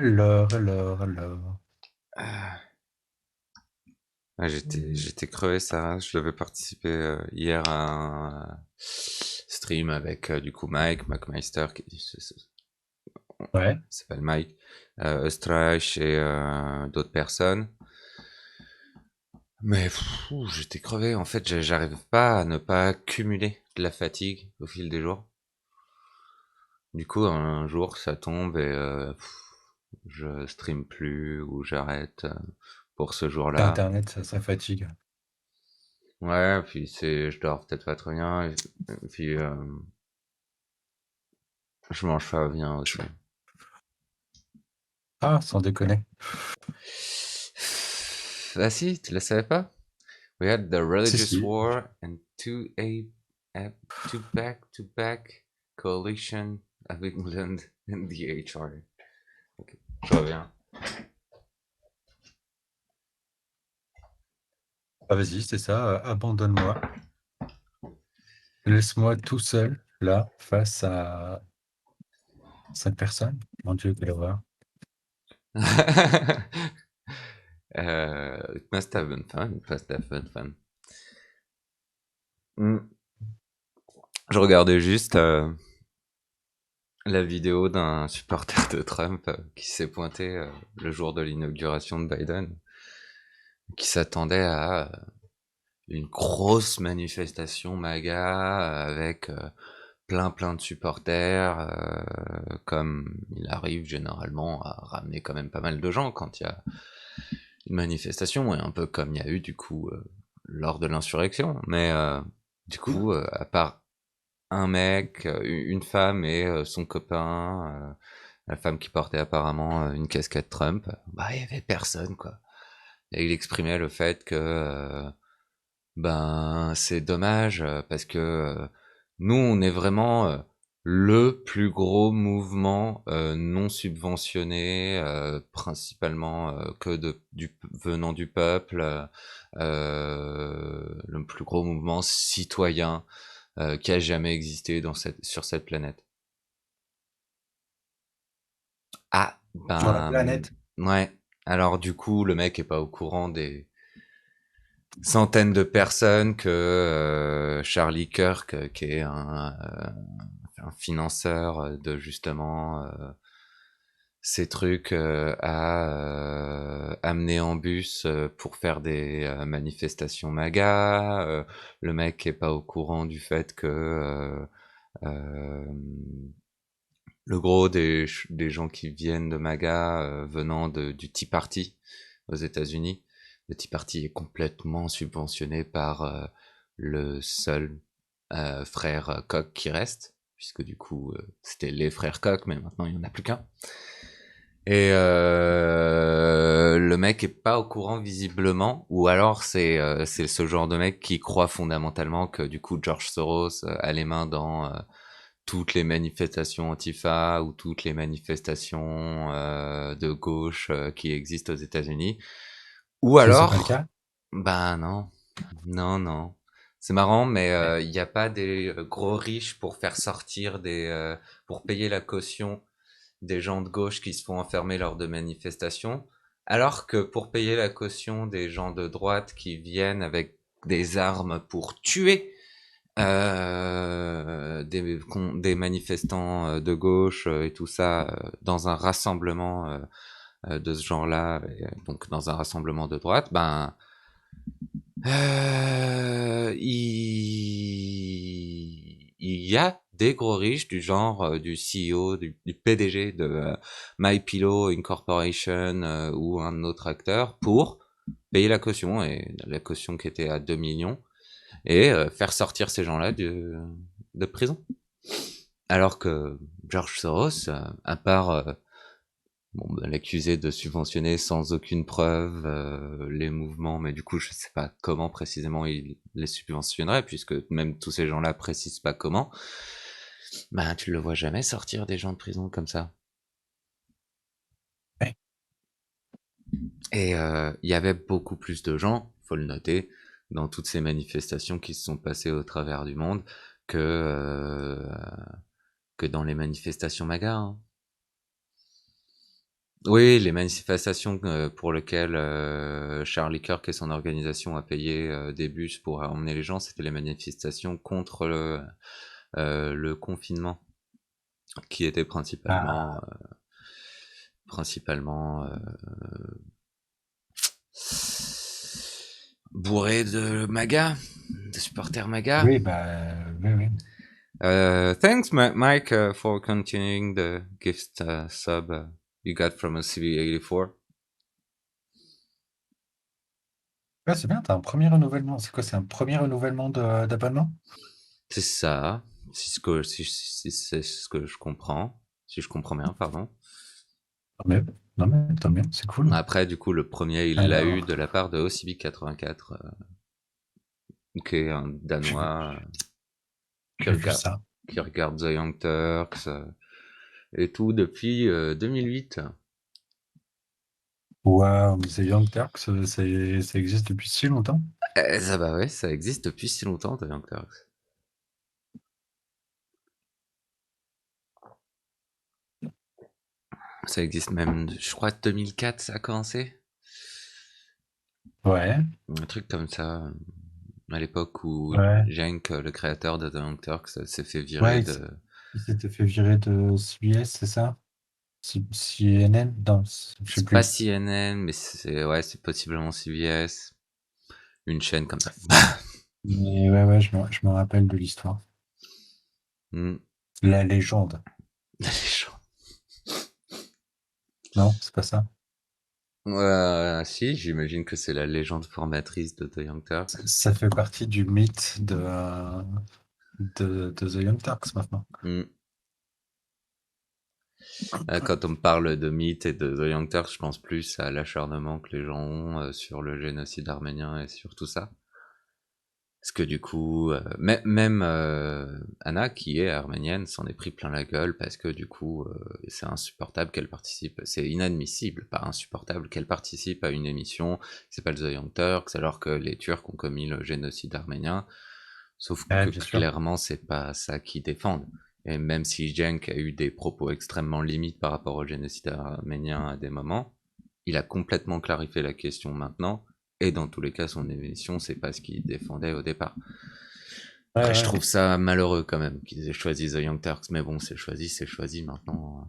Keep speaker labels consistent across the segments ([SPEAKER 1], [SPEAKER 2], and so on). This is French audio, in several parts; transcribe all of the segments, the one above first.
[SPEAKER 1] Alors.
[SPEAKER 2] Ah, ouais, j'étais crevé, ça. Je devais participer hier à un stream avec du coup Mike Meister,
[SPEAKER 1] Ouais.
[SPEAKER 2] il s'appelle Mike, Streich et d'autres personnes. Mais j'étais crevé. En fait, j'arrive pas à ne pas cumuler de la fatigue au fil des jours. Du coup, un jour, ça tombe et je stream plus ou j'arrête pour ce jour-là.
[SPEAKER 1] Internet, ça fatigue.
[SPEAKER 2] Ouais, puis je dors peut-être pas très bien, et puis je mange pas bien aussi.
[SPEAKER 1] Ah, sans déconner.
[SPEAKER 2] Ah si, tu le savais pas? We had the
[SPEAKER 1] Si,
[SPEAKER 2] religious
[SPEAKER 1] si.
[SPEAKER 2] war and two back-to-back coalition of England and the HR. Ok, je reviens.
[SPEAKER 1] Ah, vas-y, c'est ça. Abandonne-moi. Laisse-moi tout seul, là, face à 5 personnes. Mon Dieu, quelle horreur.
[SPEAKER 2] It must have been fun. It must have been fun. Mm. Je regardais juste la vidéo d'un supporter de Trump qui s'est pointé le jour de l'inauguration de Biden, qui s'attendait à une grosse manifestation MAGA avec plein de supporters, comme il arrive généralement à ramener quand même pas mal de gens quand il y a une manifestation, et un peu comme il y a eu du coup lors de l'insurrection. Mais du
[SPEAKER 1] Cool.
[SPEAKER 2] coup, à part un mec, une femme et son copain, la femme qui portait apparemment une casquette Trump, bah il y avait personne quoi. Et il exprimait le fait que ben c'est dommage parce que nous on est vraiment le plus gros mouvement non subventionné, principalement venant du peuple, le plus gros mouvement citoyen qui a jamais existé sur cette planète. Ah,
[SPEAKER 1] Sur la
[SPEAKER 2] ben,
[SPEAKER 1] planète.
[SPEAKER 2] ouais. Alors du coup, le mec est pas au courant des centaines de personnes que Charlie Kirk, qui est un financeur de justement ces trucs, a amené en bus pour faire des manifestations MAGA. Le mec est pas au courant du fait que euh, le gros des gens qui viennent de MAGA venant du Tea Party aux États-Unis. Le Tea Party est complètement subventionné par le seul frère Koch qui reste, puisque du coup c'était les frères Koch, mais maintenant il n'y en a plus qu'un. Et le mec est pas au courant visiblement, ou alors c'est ce genre de mec qui croit fondamentalement que du coup George Soros a les mains dans toutes les manifestations Antifa ou toutes les manifestations de gauche qui existent aux États-Unis. Ou
[SPEAKER 1] C'est pas le
[SPEAKER 2] alors,
[SPEAKER 1] cas?
[SPEAKER 2] ben non, non. C'est marrant, mais il n'y a pas des gros riches pour faire sortir pour payer la caution des gens de gauche qui se font enfermer lors de manifestations, alors que pour payer la caution des gens de droite qui viennent avec des armes pour tuer des manifestants de gauche et tout ça dans un rassemblement de ce genre-là, donc dans un rassemblement de droite, ben il y a des gros riches du genre du CEO, du PDG de MyPillow Incorporation ou un autre acteur pour payer la caution, et la caution qui était à 2 millions, et faire sortir ces gens-là de prison. Alors que George Soros, à part bon, bah, l'accuser de subventionner sans aucune preuve les mouvements, mais du coup je sais pas comment précisément il les subventionnerait, puisque même tous ces gens-là précisent pas comment, ben tu le vois jamais sortir des gens de prison comme ça.
[SPEAKER 1] Ouais.
[SPEAKER 2] Et il y avait beaucoup plus de gens, faut le noter, dans toutes ces manifestations qui se sont passées au travers du monde que dans les manifestations MAGA, hein. Oui, les manifestations pour lesquelles Charlie Kirk et son organisation a payé des bus pour emmener les gens, c'était les manifestations contre le confinement, qui était
[SPEAKER 1] Ah,
[SPEAKER 2] principalement bourré de MAGA, de supporters MAGA.
[SPEAKER 1] oui, bah, oui, oui.
[SPEAKER 2] Thanks, Mike, for continuing the gift sub you got from a CB84.
[SPEAKER 1] Ouais, c'est bien, t'as un premier renouvellement. C'est quoi, c'est un premier renouvellement d'abonnement?
[SPEAKER 2] C'est ça, si c'est ce que je comprends, si je comprends bien, pardon.
[SPEAKER 1] Tant mieux. Non, mais tant mieux, c'est cool.
[SPEAKER 2] Après, du coup, le premier, il l'a eu
[SPEAKER 1] Alors,
[SPEAKER 2] de la part de OCB84, qui est un
[SPEAKER 1] j'ai vu,
[SPEAKER 2] Danois qui
[SPEAKER 1] j'ai vu
[SPEAKER 2] regarde,
[SPEAKER 1] ça.
[SPEAKER 2] qui regarde The Young Turks et tout depuis 2008.
[SPEAKER 1] Waouh, mais The Young Turks, ça existe depuis si longtemps?
[SPEAKER 2] Ça bah ouais, ça existe depuis si longtemps, The Young Turks. Ça existe même, je crois, 2004, ça a commencé.
[SPEAKER 1] Ouais,
[SPEAKER 2] Un truc comme ça. À l'époque où
[SPEAKER 1] ouais,
[SPEAKER 2] Cenk, le créateur de The Young Turks, s'est fait virer
[SPEAKER 1] ouais,
[SPEAKER 2] de...
[SPEAKER 1] il s'était fait virer de CBS, c'est ça? CNN? Non, je sais
[SPEAKER 2] C'est pas
[SPEAKER 1] plus.
[SPEAKER 2] CNN, mais c'est ouais, c'est possiblement CBS. Une chaîne comme ça.
[SPEAKER 1] Mais ouais, ouais, je me rappelle de l'histoire.
[SPEAKER 2] Hmm.
[SPEAKER 1] La légende.
[SPEAKER 2] Les gens.
[SPEAKER 1] Non, c'est pas ça.
[SPEAKER 2] Si, j'imagine que c'est la légende formatrice de The Young Turks.
[SPEAKER 1] Ça fait partie du mythe de The Young Turks maintenant.
[SPEAKER 2] Hmm. Quand on me parle de mythe et de The Young Turks, je pense plus à l'acharnement que les gens ont sur le génocide arménien et sur tout ça. Parce que du coup, même Anna, qui est arménienne, s'en est pris plein la gueule parce que du coup, c'est insupportable qu'elle participe, c'est inadmissible, pas insupportable qu'elle participe à une émission qui s'appelle The Young Turks alors que les Turcs ont commis le génocide arménien. Sauf
[SPEAKER 1] Ouais,
[SPEAKER 2] que
[SPEAKER 1] bien sûr.
[SPEAKER 2] clairement, c'est pas ça qu'ils défendent. Et même si Cenk a eu des propos extrêmement limites par rapport au génocide arménien à des moments, il a complètement clarifié la question maintenant. Et dans tous les cas, son émission, c'est pas ce qu'il défendait au départ.
[SPEAKER 1] Ouais,
[SPEAKER 2] Après, je
[SPEAKER 1] ouais.
[SPEAKER 2] trouve ça malheureux quand même qu'ils aient choisi The Young Turks, mais bon, c'est choisi maintenant.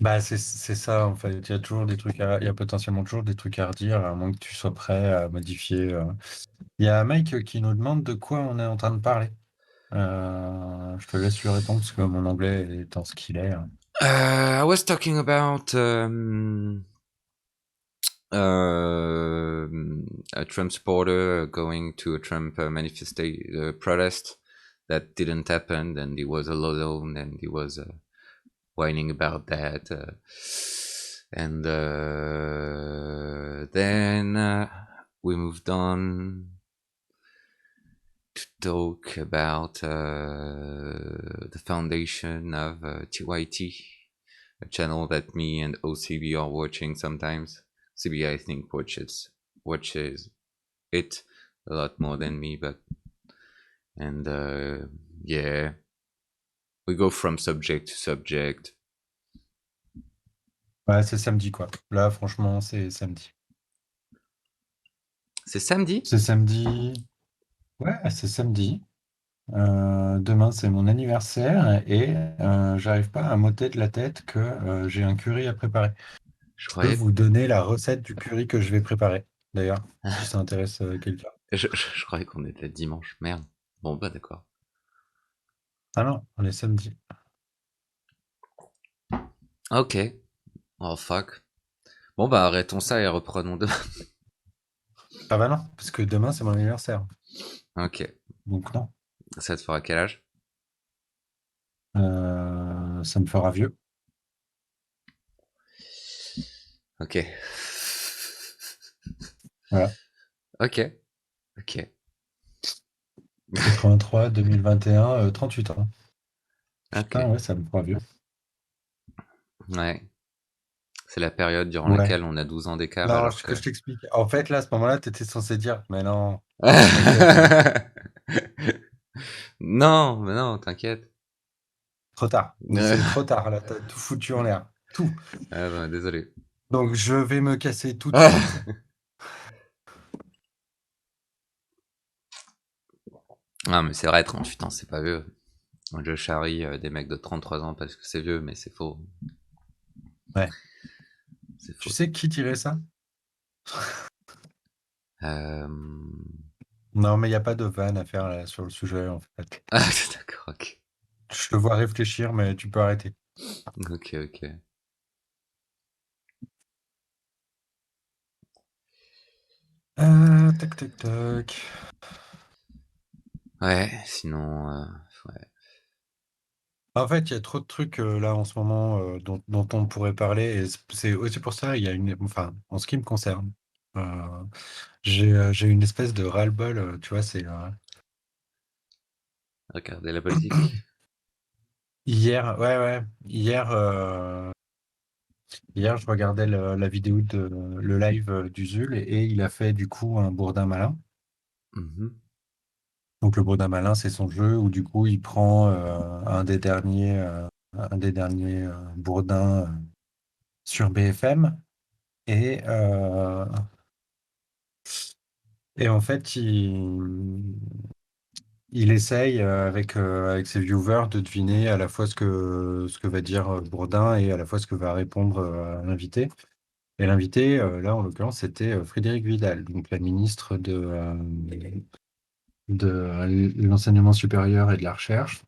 [SPEAKER 1] Bah, c'est ça, en fait. Il y a toujours des trucs il y a potentiellement toujours des trucs à redire, à moins que tu sois prêt à modifier. Il y a Mike qui nous demande de quoi on est en train de parler. Je te laisse lui répondre parce que mon anglais étant ce qu'il est, hein.
[SPEAKER 2] I was talking about a Trump supporter going to a Trump protest that didn't happen, and he was alone, and he was whining about that. And then we moved on to talk about the foundation of TYT, a channel that me and OCB are watching sometimes. CB, I think, watches it a lot more than me, but and yeah, we go from subject to subject.
[SPEAKER 1] Ouais, c'est samedi, quoi. Là, franchement, c'est samedi.
[SPEAKER 2] C'est samedi?
[SPEAKER 1] C'est samedi. Ouais, c'est samedi. Demain, c'est mon anniversaire et j'arrive pas à m'ôter de la tête que j'ai un curry à préparer.
[SPEAKER 2] Je
[SPEAKER 1] Je peux
[SPEAKER 2] croyais,
[SPEAKER 1] vous donner la recette du curry que je vais préparer, d'ailleurs, si ça intéresse quelqu'un.
[SPEAKER 2] je croyais qu'on était dimanche. Merde. Bon bah d'accord.
[SPEAKER 1] Ah non, on est samedi.
[SPEAKER 2] Ok. Oh fuck. Bon bah arrêtons ça et reprenons demain.
[SPEAKER 1] Ah bah non, parce que demain, c'est mon anniversaire.
[SPEAKER 2] Ok.
[SPEAKER 1] Donc non.
[SPEAKER 2] Ça te fera quel âge?
[SPEAKER 1] Ça me fera vieux.
[SPEAKER 2] Ok.
[SPEAKER 1] Voilà.
[SPEAKER 2] Ok. Ok.
[SPEAKER 1] 83, 2021, 38 ans.
[SPEAKER 2] Ok.
[SPEAKER 1] Putain, ouais, ça me fera vieux.
[SPEAKER 2] Ouais. C'est la période durant
[SPEAKER 1] Ouais.
[SPEAKER 2] laquelle on a 12 ans d'écart
[SPEAKER 1] Non,
[SPEAKER 2] alors que...
[SPEAKER 1] que je t'explique. En fait, là, à ce moment-là, tu étais censé dire, mais non, t'inquiète,
[SPEAKER 2] Non, mais non, t'inquiète.
[SPEAKER 1] trop tard. C'est trop tard, là, t'as tout foutu en l'air. tout.
[SPEAKER 2] Ah bah, désolé.
[SPEAKER 1] Donc je vais me casser tout de suite.
[SPEAKER 2] Ah, mais c'est vrai, 38 ans, c'est pas vieux. Je charrie des mecs de 33 ans parce que c'est vieux, mais c'est faux.
[SPEAKER 1] Ouais.
[SPEAKER 2] C'est
[SPEAKER 1] Tu
[SPEAKER 2] faux.
[SPEAKER 1] sais qui dirait ça?
[SPEAKER 2] Euh...
[SPEAKER 1] Non, mais il y a pas de vanne à faire là, sur le sujet, en fait.
[SPEAKER 2] Ah, d'accord, ok.
[SPEAKER 1] Je te vois réfléchir, mais tu peux arrêter.
[SPEAKER 2] Ok, ok.
[SPEAKER 1] Tac, tac, tac.
[SPEAKER 2] Ouais, sinon, ouais.
[SPEAKER 1] En fait, il y a trop de trucs là en ce moment dont on pourrait parler. Et c'est aussi pour ça, il y a une. Enfin, en ce qui me concerne, euh, j'ai une espèce de ras-le-bol, tu vois, c'est.
[SPEAKER 2] Regardez la politique.
[SPEAKER 1] Hier, ouais, ouais. Hier, je regardais la vidéo le live du Zul et il a fait du coup un Bourdin malin.
[SPEAKER 2] Mhm.
[SPEAKER 1] Donc le Bourdin malin, c'est son jeu où du coup il prend un des derniers Bourdins sur BFM et en fait il essaye avec ses viewers de deviner à la fois ce que va dire Bourdin et à la fois ce que va répondre l'invité. Et l'invité, là, en l'occurrence, c'était Frédérique Vidal, donc la ministre de l'enseignement supérieur et de la recherche.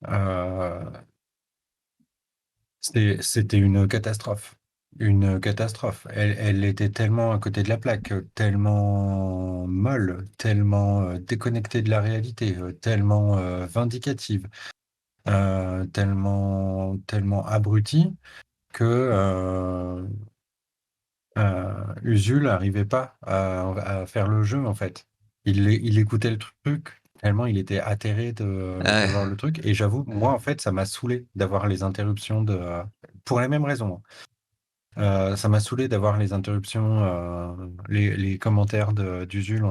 [SPEAKER 1] Euh, c'était une catastrophe. Une catastrophe. Elle était tellement à côté de la plaque, tellement molle, tellement déconnectée de la réalité, tellement vindicative, tellement abrutie que Usul n'arrivait pas à faire le jeu, en fait. Il écoutait le truc tellement il était atterré
[SPEAKER 2] Ouais,
[SPEAKER 1] d'avoir le truc. Et j'avoue, moi, en fait, ça m'a saoulé d'avoir les interruptions pour les mêmes raisons. Ça m'a saoulé d'avoir les interruptions, les commentaires d'Usul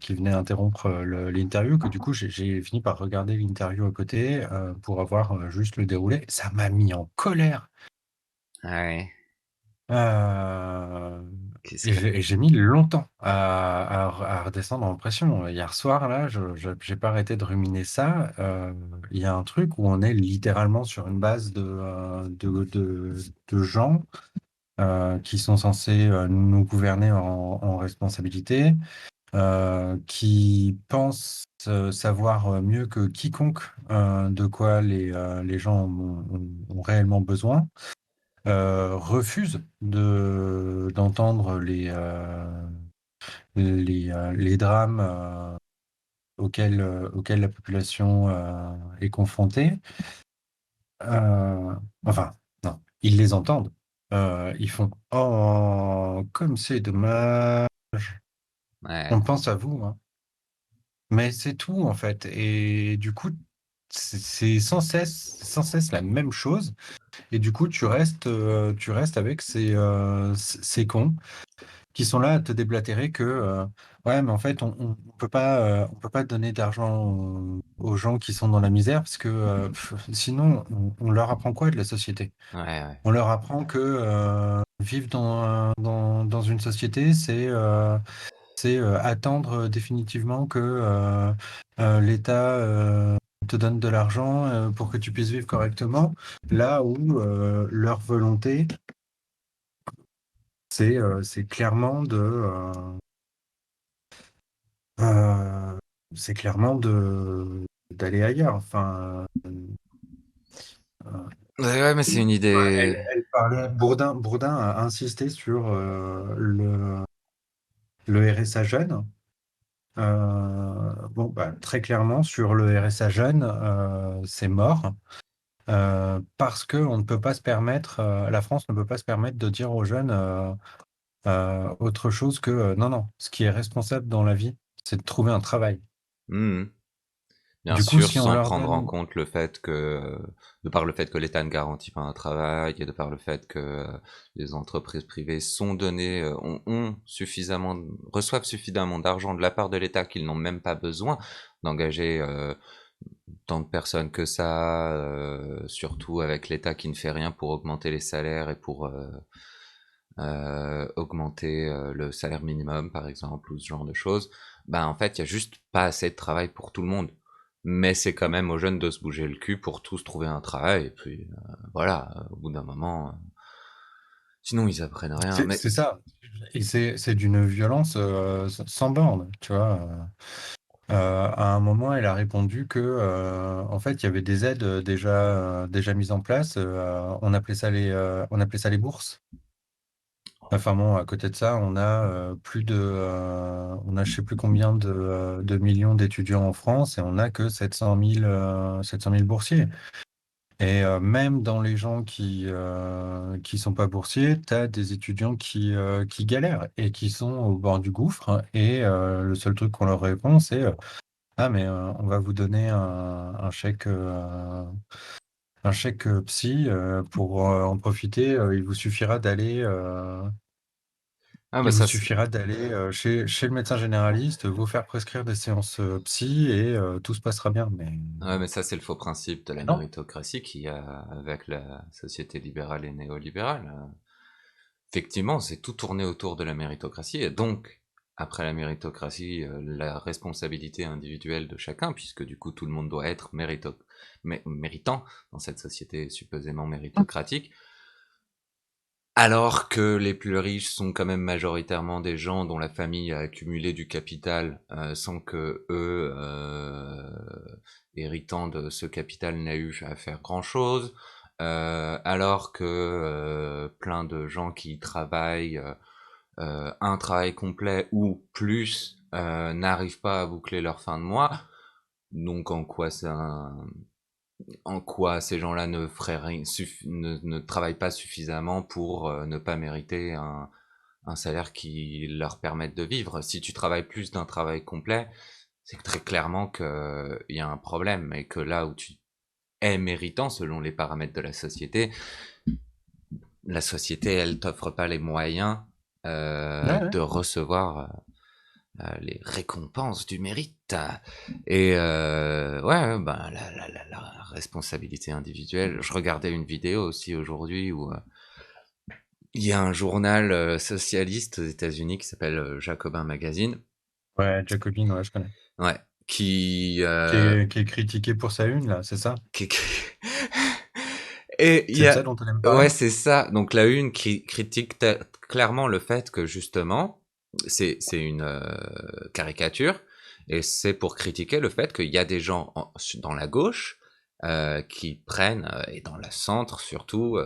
[SPEAKER 1] qui venaient interrompre l'interview, que du coup, j'ai fini par regarder l'interview à côté pour avoir juste le déroulé. Ça m'a mis en colère.
[SPEAKER 2] ouais.
[SPEAKER 1] Euh,
[SPEAKER 2] Qu'est-ce
[SPEAKER 1] et
[SPEAKER 2] que...
[SPEAKER 1] j'ai mis longtemps à redescendre en pression. Hier soir, là, j'ai pas arrêté de ruminer ça. Il y a un truc où on est littéralement sur une base de gens qui sont censés nous gouverner en responsabilité, qui pensent savoir mieux que quiconque de quoi les gens ont réellement besoin, refuse d'entendre les drames auxquels la population est confrontée. Enfin, non, ils les entendent. Ils font Oh, comme c'est dommage. On
[SPEAKER 2] Ouais,
[SPEAKER 1] pense à vous, hein. Mais c'est tout, en fait. Et du coup, c'est sans cesse la même chose. Et du coup, tu restes avec ces cons qui sont là à te déblatérer que ouais, mais en fait, on peut pas donner d'argent aux gens qui sont dans la misère parce que sinon, on leur apprend quoi de la société?
[SPEAKER 2] ouais, ouais.
[SPEAKER 1] On leur apprend que vivre dans une société, c'est attendre définitivement que l'État te donne de l'argent pour que tu puisses vivre correctement, là où leur volonté, c'est clairement euh, d'aller ailleurs. Enfin,
[SPEAKER 2] Ouais, mais c'est une idée...
[SPEAKER 1] elle parlait, Bourdin a insisté sur le RSA jeune. Bon, bah, très clairement, sur le RSA jeune, c'est mort. Parce que on ne peut pas se permettre, la France ne peut pas se permettre de dire aux jeunes autre chose que non, non, ce qui est responsable dans la vie, c'est de trouver un travail.
[SPEAKER 2] Mhm. Bien
[SPEAKER 1] Du coup,
[SPEAKER 2] sûr,
[SPEAKER 1] si on
[SPEAKER 2] sans
[SPEAKER 1] leur
[SPEAKER 2] prendre en
[SPEAKER 1] donne,
[SPEAKER 2] compte le fait que, de par le fait que l'État ne garantit pas un travail et de par le fait que les entreprises privées sont données, ont suffisamment, reçoivent suffisamment d'argent de la part de l'État qu'ils n'ont même pas besoin d'engager tant de personnes que ça, surtout avec l'État qui ne fait rien pour augmenter les salaires et pour augmenter le salaire minimum, par exemple, ou ce genre de choses, ben en fait, il y a juste pas assez de travail pour tout le monde. Mais c'est quand même aux jeunes de se bouger le cul pour tous trouver un travail. Et puis voilà, au bout d'un moment, sinon ils apprennent rien. Mais
[SPEAKER 1] C'est ça. Et c'est d'une violence sans borne, tu vois. À un moment, elle a répondu que, en fait, il y avait des aides déjà mises en place. On appelait ça les bourses. Enfin bon, à côté de ça, on a on a je sais plus combien de millions d'étudiants en France et on n'a que 700 000 boursiers. Et même dans les gens qui sont pas boursiers, tu as des étudiants qui galèrent et qui sont au bord du gouffre, hein. Et le seul truc qu'on leur répond, c'est ah, mais on va vous donner un chèque psy pour en profiter.
[SPEAKER 2] ah bah
[SPEAKER 1] Il vous
[SPEAKER 2] ça,
[SPEAKER 1] suffira d'aller chez le médecin généraliste, vous faire prescrire des séances psy et tout se passera bien.
[SPEAKER 2] ouais, mais ça c'est le faux principe de la
[SPEAKER 1] Non.
[SPEAKER 2] méritocratie qu'il y a avec la société libérale et néolibérale. Effectivement, c'est tout tourné autour de la méritocratie et donc après la méritocratie, la responsabilité individuelle de chacun, puisque du coup tout le monde doit être méritant dans cette société supposément méritocratique. Alors que les plus riches sont quand même majoritairement des gens dont la famille a accumulé du capital sans que eux, héritants de ce capital, n'aient eu à faire grand-chose. Alors que plein de gens qui travaillent un travail complet ou plus n'arrivent pas à boucler leur fin de mois. Donc en quoi ces gens-là ne feraient rien, ne travaillent pas suffisamment pour ne pas mériter un salaire qui leur permette de vivre. Si tu travailles plus d'un travail complet, c'est très clairement qu'il y a un problème et que là où tu es méritant selon les paramètres de la société, elle t'offre pas les moyens
[SPEAKER 1] Ouais, ouais.
[SPEAKER 2] de recevoir les récompenses du mérite. Et ouais, ben la responsabilité individuelle. Je regardais une vidéo aussi aujourd'hui où il y a un journal socialiste aux États-Unis qui s'appelle Jacobin Magazine.
[SPEAKER 1] Ouais, Jacobin, ouais, je connais.
[SPEAKER 2] Ouais, qui
[SPEAKER 1] Qui est critiqué pour sa une, là, c'est ça?
[SPEAKER 2] qui et il
[SPEAKER 1] C'est
[SPEAKER 2] y
[SPEAKER 1] de
[SPEAKER 2] a
[SPEAKER 1] ça dont elle aime parler?
[SPEAKER 2] ouais, c'est ça. Donc la une qui critique clairement le fait que justement c'est une caricature et c'est pour critiquer le fait qu'il y a des gens dans la gauche qui prennent et dans la centre surtout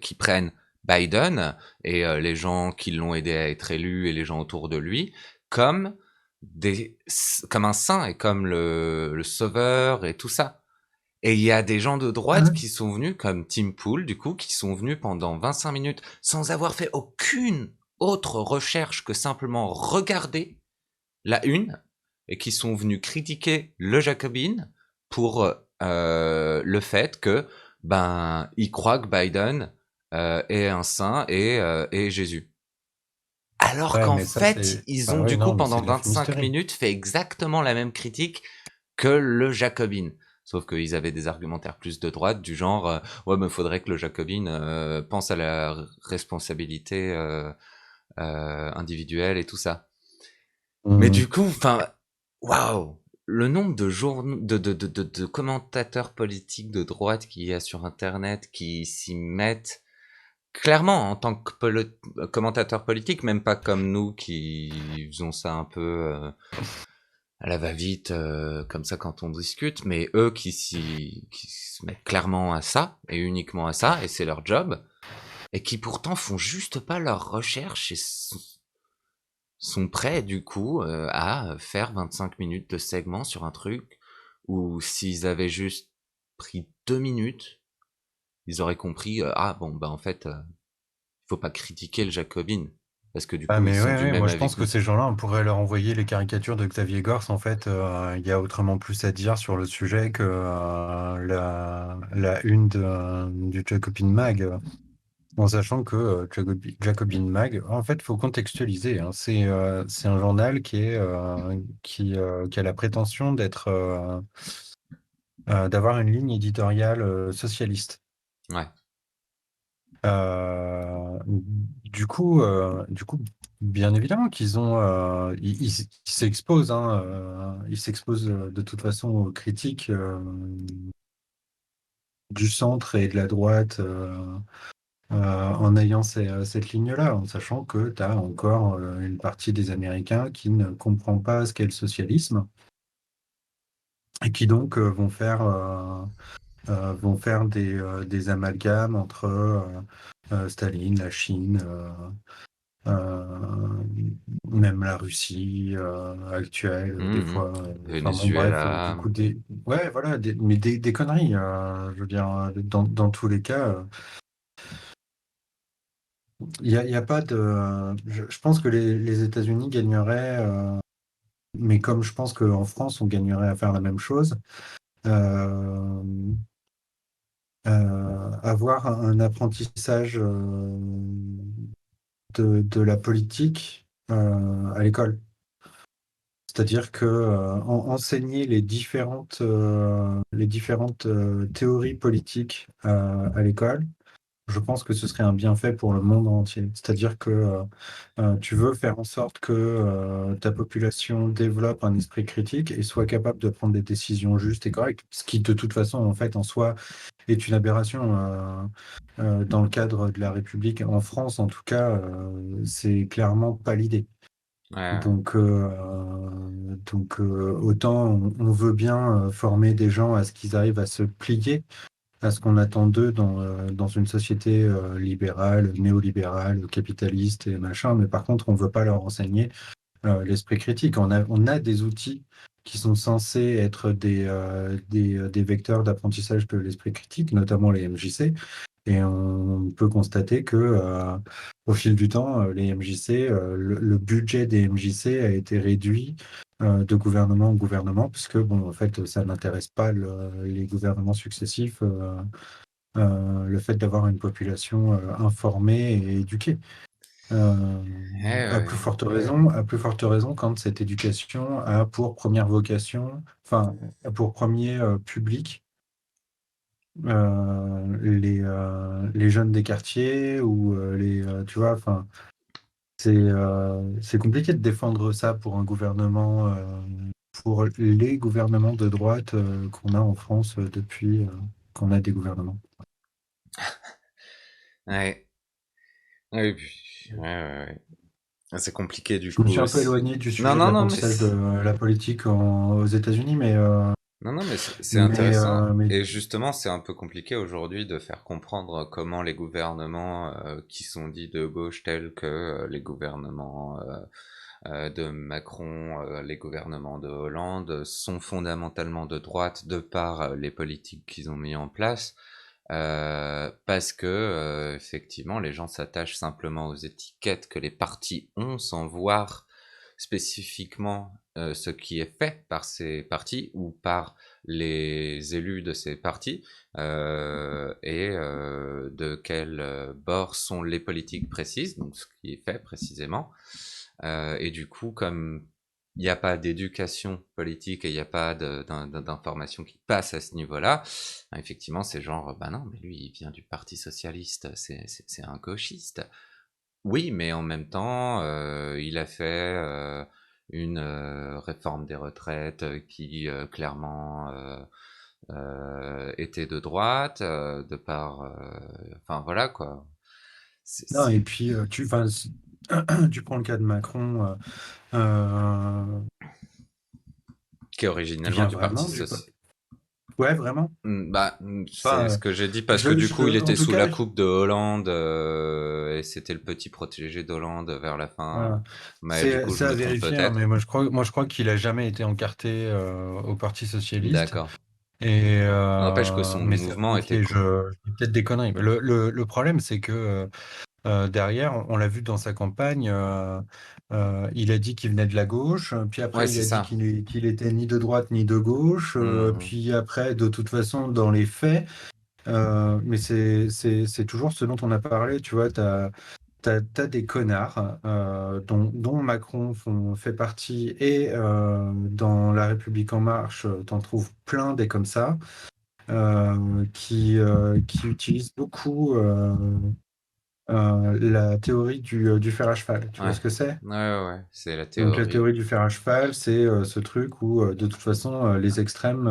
[SPEAKER 2] qui prennent Biden et les gens qui l'ont aidé à être élu et les gens autour de lui comme comme un saint et comme le sauveur et tout ça. Et il y a des gens de
[SPEAKER 1] Ouais,
[SPEAKER 2] droite
[SPEAKER 1] ouais.
[SPEAKER 2] qui sont venus, comme Tim Pool, du coup, qui sont venus pendant 25 minutes sans avoir fait aucune autre recherche que simplement regarder la une et qui sont venus critiquer le Jacobin pour le fait que ben ils croient que Biden est un saint et Jésus. Alors
[SPEAKER 1] Ouais,
[SPEAKER 2] qu'en
[SPEAKER 1] mais ça,
[SPEAKER 2] fait,
[SPEAKER 1] c'est.
[SPEAKER 2] ils
[SPEAKER 1] Bah
[SPEAKER 2] ont
[SPEAKER 1] ouais,
[SPEAKER 2] du coup
[SPEAKER 1] non, mais c'est
[SPEAKER 2] pendant
[SPEAKER 1] de la
[SPEAKER 2] 25
[SPEAKER 1] fumisterie.
[SPEAKER 2] minutes fait exactement la même critique que le Jacobin. Sauf qu'ils avaient des argumentaires plus de droite, du genre ouais, mais faudrait que le Jacobin pense à la responsabilité individuelle et tout ça. Mais
[SPEAKER 1] Mhm.
[SPEAKER 2] du coup, enfin, waouh, le nombre de de commentateurs politiques de droite qu'il y a sur Internet qui s'y mettent clairement en tant que commentateurs politiques, même pas comme nous qui faisons ça un peu à la va-vite, comme ça quand on discute, mais eux qui se mettent clairement à ça et uniquement à ça, et c'est leur job, et qui pourtant font juste pas leurs recherches et sont prêts du coup à faire 25 minutes de segment sur un truc où s'ils avaient juste pris 2 minutes, ils auraient compris ah bon bah en fait il faut pas critiquer le Jacobin parce que du
[SPEAKER 1] Ah,
[SPEAKER 2] coup ils
[SPEAKER 1] mais
[SPEAKER 2] sont
[SPEAKER 1] ouais,
[SPEAKER 2] du
[SPEAKER 1] ouais,
[SPEAKER 2] même
[SPEAKER 1] moi je
[SPEAKER 2] avis
[SPEAKER 1] pense
[SPEAKER 2] que
[SPEAKER 1] que
[SPEAKER 2] nous.
[SPEAKER 1] ces gens-là, on pourrait leur envoyer les caricatures de Xavier Gorce. En fait, il y a autrement plus à dire sur le sujet que la une du Jacobin Mag. En sachant que Jacobin Mag, en fait, il faut contextualiser, hein. C'est un journal qui a la prétention d'avoir une ligne éditoriale socialiste.
[SPEAKER 2] Ouais.
[SPEAKER 1] Du coup, bien évidemment ils s'exposent, hein, ils s'exposent de toute façon aux critiques du centre et de la droite. En ayant cette ligne-là, en sachant que tu as encore une partie des Américains qui ne comprend pas ce qu'est le socialisme et qui donc vont faire des amalgames entre Staline, la Chine, euh, même la Russie actuelle, des
[SPEAKER 2] Mhm.
[SPEAKER 1] fois. Enfin bon, bref, du
[SPEAKER 2] Venezuela.
[SPEAKER 1] coup, ouais, voilà, mais des conneries. Je veux dire, dans tous les cas. Il y a pas de. Je pense que les États-Unis gagneraient, mais comme je pense qu'en France, on gagnerait à faire la même chose, euh, avoir un apprentissage de la politique à l'école. C'est-à-dire que enseigner les différentes théories politiques à l'école, je pense que ce serait un bienfait pour le monde entier. C'est-à-dire que tu veux faire en sorte que ta population développe un esprit critique et soit capable de prendre des décisions justes et correctes, ce qui de toute façon, en fait, en soi, est une aberration. Dans le cadre de la République, en France en tout cas, c'est clairement pas l'idée.
[SPEAKER 2] Ouais.
[SPEAKER 1] Donc, autant on veut bien former des gens à ce qu'ils arrivent à se plier à ce qu'on attend d'eux dans une société libérale, néolibérale, capitaliste et machin, mais par contre, on ne veut pas leur enseigner l'esprit critique. On a des outils qui sont censés être des vecteurs d'apprentissage de l'esprit critique, notamment les MJC, et on peut constater que au fil du temps, les MJC, le budget des MJC a été réduit de gouvernement en gouvernement, puisque bon, en fait, ça n'intéresse pas les gouvernements successifs, le fait d'avoir une population informée et éduquée. Euh,
[SPEAKER 2] Ouais.
[SPEAKER 1] à plus forte raison quand cette éducation a pour première vocation, enfin, pour premier public, les jeunes des quartiers ou tu vois, enfin, c'est compliqué de défendre ça pour un gouvernement, pour les gouvernements de droite qu'on a en France depuis qu'on a des gouvernements.
[SPEAKER 2] Ouais. Ouais, ouais. C'est compliqué du
[SPEAKER 1] Je me
[SPEAKER 2] coup
[SPEAKER 1] suis un peu
[SPEAKER 2] aussi.
[SPEAKER 1] éloigné du
[SPEAKER 2] Non,
[SPEAKER 1] sujet de
[SPEAKER 2] non, non, mais
[SPEAKER 1] l'apprentissage de la politique aux États-Unis,
[SPEAKER 2] non, non, mais c'est intéressant.
[SPEAKER 1] mais
[SPEAKER 2] Et justement, c'est un peu compliqué aujourd'hui de faire comprendre comment les gouvernements qui sont dits de gauche, tels que les gouvernements de Macron, les gouvernements de Hollande, sont fondamentalement de droite de par les politiques qu'ils ont mis en place. Parce que effectivement, les gens s'attachent simplement aux étiquettes que les partis ont, sans voir spécifiquement ce qui est fait par ces partis ou par les élus de ces partis et de quel bord sont les politiques précises, donc ce qui est fait précisément. Et du coup, comme il n'y a pas d'éducation politique et il n'y a pas d'information qui passe à ce niveau-là, effectivement, c'est genre, bah non, mais lui, il vient du Parti Socialiste, c'est un gauchiste. Oui, mais en même temps, il a fait une réforme des retraites qui clairement était de droite, de par... Enfin voilà quoi.
[SPEAKER 1] non, et
[SPEAKER 2] C'est
[SPEAKER 1] puis enfin, tu prends le cas de Macron, euh,
[SPEAKER 2] qui est
[SPEAKER 1] qui
[SPEAKER 2] originellement
[SPEAKER 1] vient
[SPEAKER 2] du Parti
[SPEAKER 1] vraiment
[SPEAKER 2] Social.
[SPEAKER 1] ouais, vraiment.
[SPEAKER 2] Bah, c'est
[SPEAKER 1] Enfin,
[SPEAKER 2] ce que j'ai dit parce que du coup, il
[SPEAKER 1] en
[SPEAKER 2] était
[SPEAKER 1] tout
[SPEAKER 2] sous la
[SPEAKER 1] cas,
[SPEAKER 2] coupe de Hollande et c'était le petit protégé d'Hollande vers la fin.
[SPEAKER 1] voilà.
[SPEAKER 2] Mais du coup, je
[SPEAKER 1] C'est à
[SPEAKER 2] me trompe
[SPEAKER 1] vérifier, hein,
[SPEAKER 2] peut-être.
[SPEAKER 1] mais moi je crois qu'il a jamais été encarté au Parti socialiste.
[SPEAKER 2] D'accord.
[SPEAKER 1] Et
[SPEAKER 2] N'empêche que son
[SPEAKER 1] mais c'est,
[SPEAKER 2] mouvement
[SPEAKER 1] ok,
[SPEAKER 2] était...
[SPEAKER 1] je dis peut-être des conneries. Mais le problème, c'est que derrière, on l'a vu dans sa campagne, il a dit qu'il venait de la gauche, puis
[SPEAKER 2] Ouais,
[SPEAKER 1] après il
[SPEAKER 2] c'est
[SPEAKER 1] a dit
[SPEAKER 2] ça.
[SPEAKER 1] qu'il était ni de droite ni de gauche,
[SPEAKER 2] Mhm.
[SPEAKER 1] puis après, de toute façon, dans les faits, Mais c'est toujours ce dont on a parlé, tu vois, t'as des connards, dont Macron fait partie, et dans La République En Marche, t'en trouves plein des comme ça, qui utilisent beaucoup la théorie du fer à cheval. Tu vois
[SPEAKER 2] Ouais.
[SPEAKER 1] ce que c'est?
[SPEAKER 2] Ouais, ouais, ouais. C'est la
[SPEAKER 1] Donc la
[SPEAKER 2] théorie.
[SPEAKER 1] théorie du fer à cheval, c'est ce truc où de toute façon les extrêmes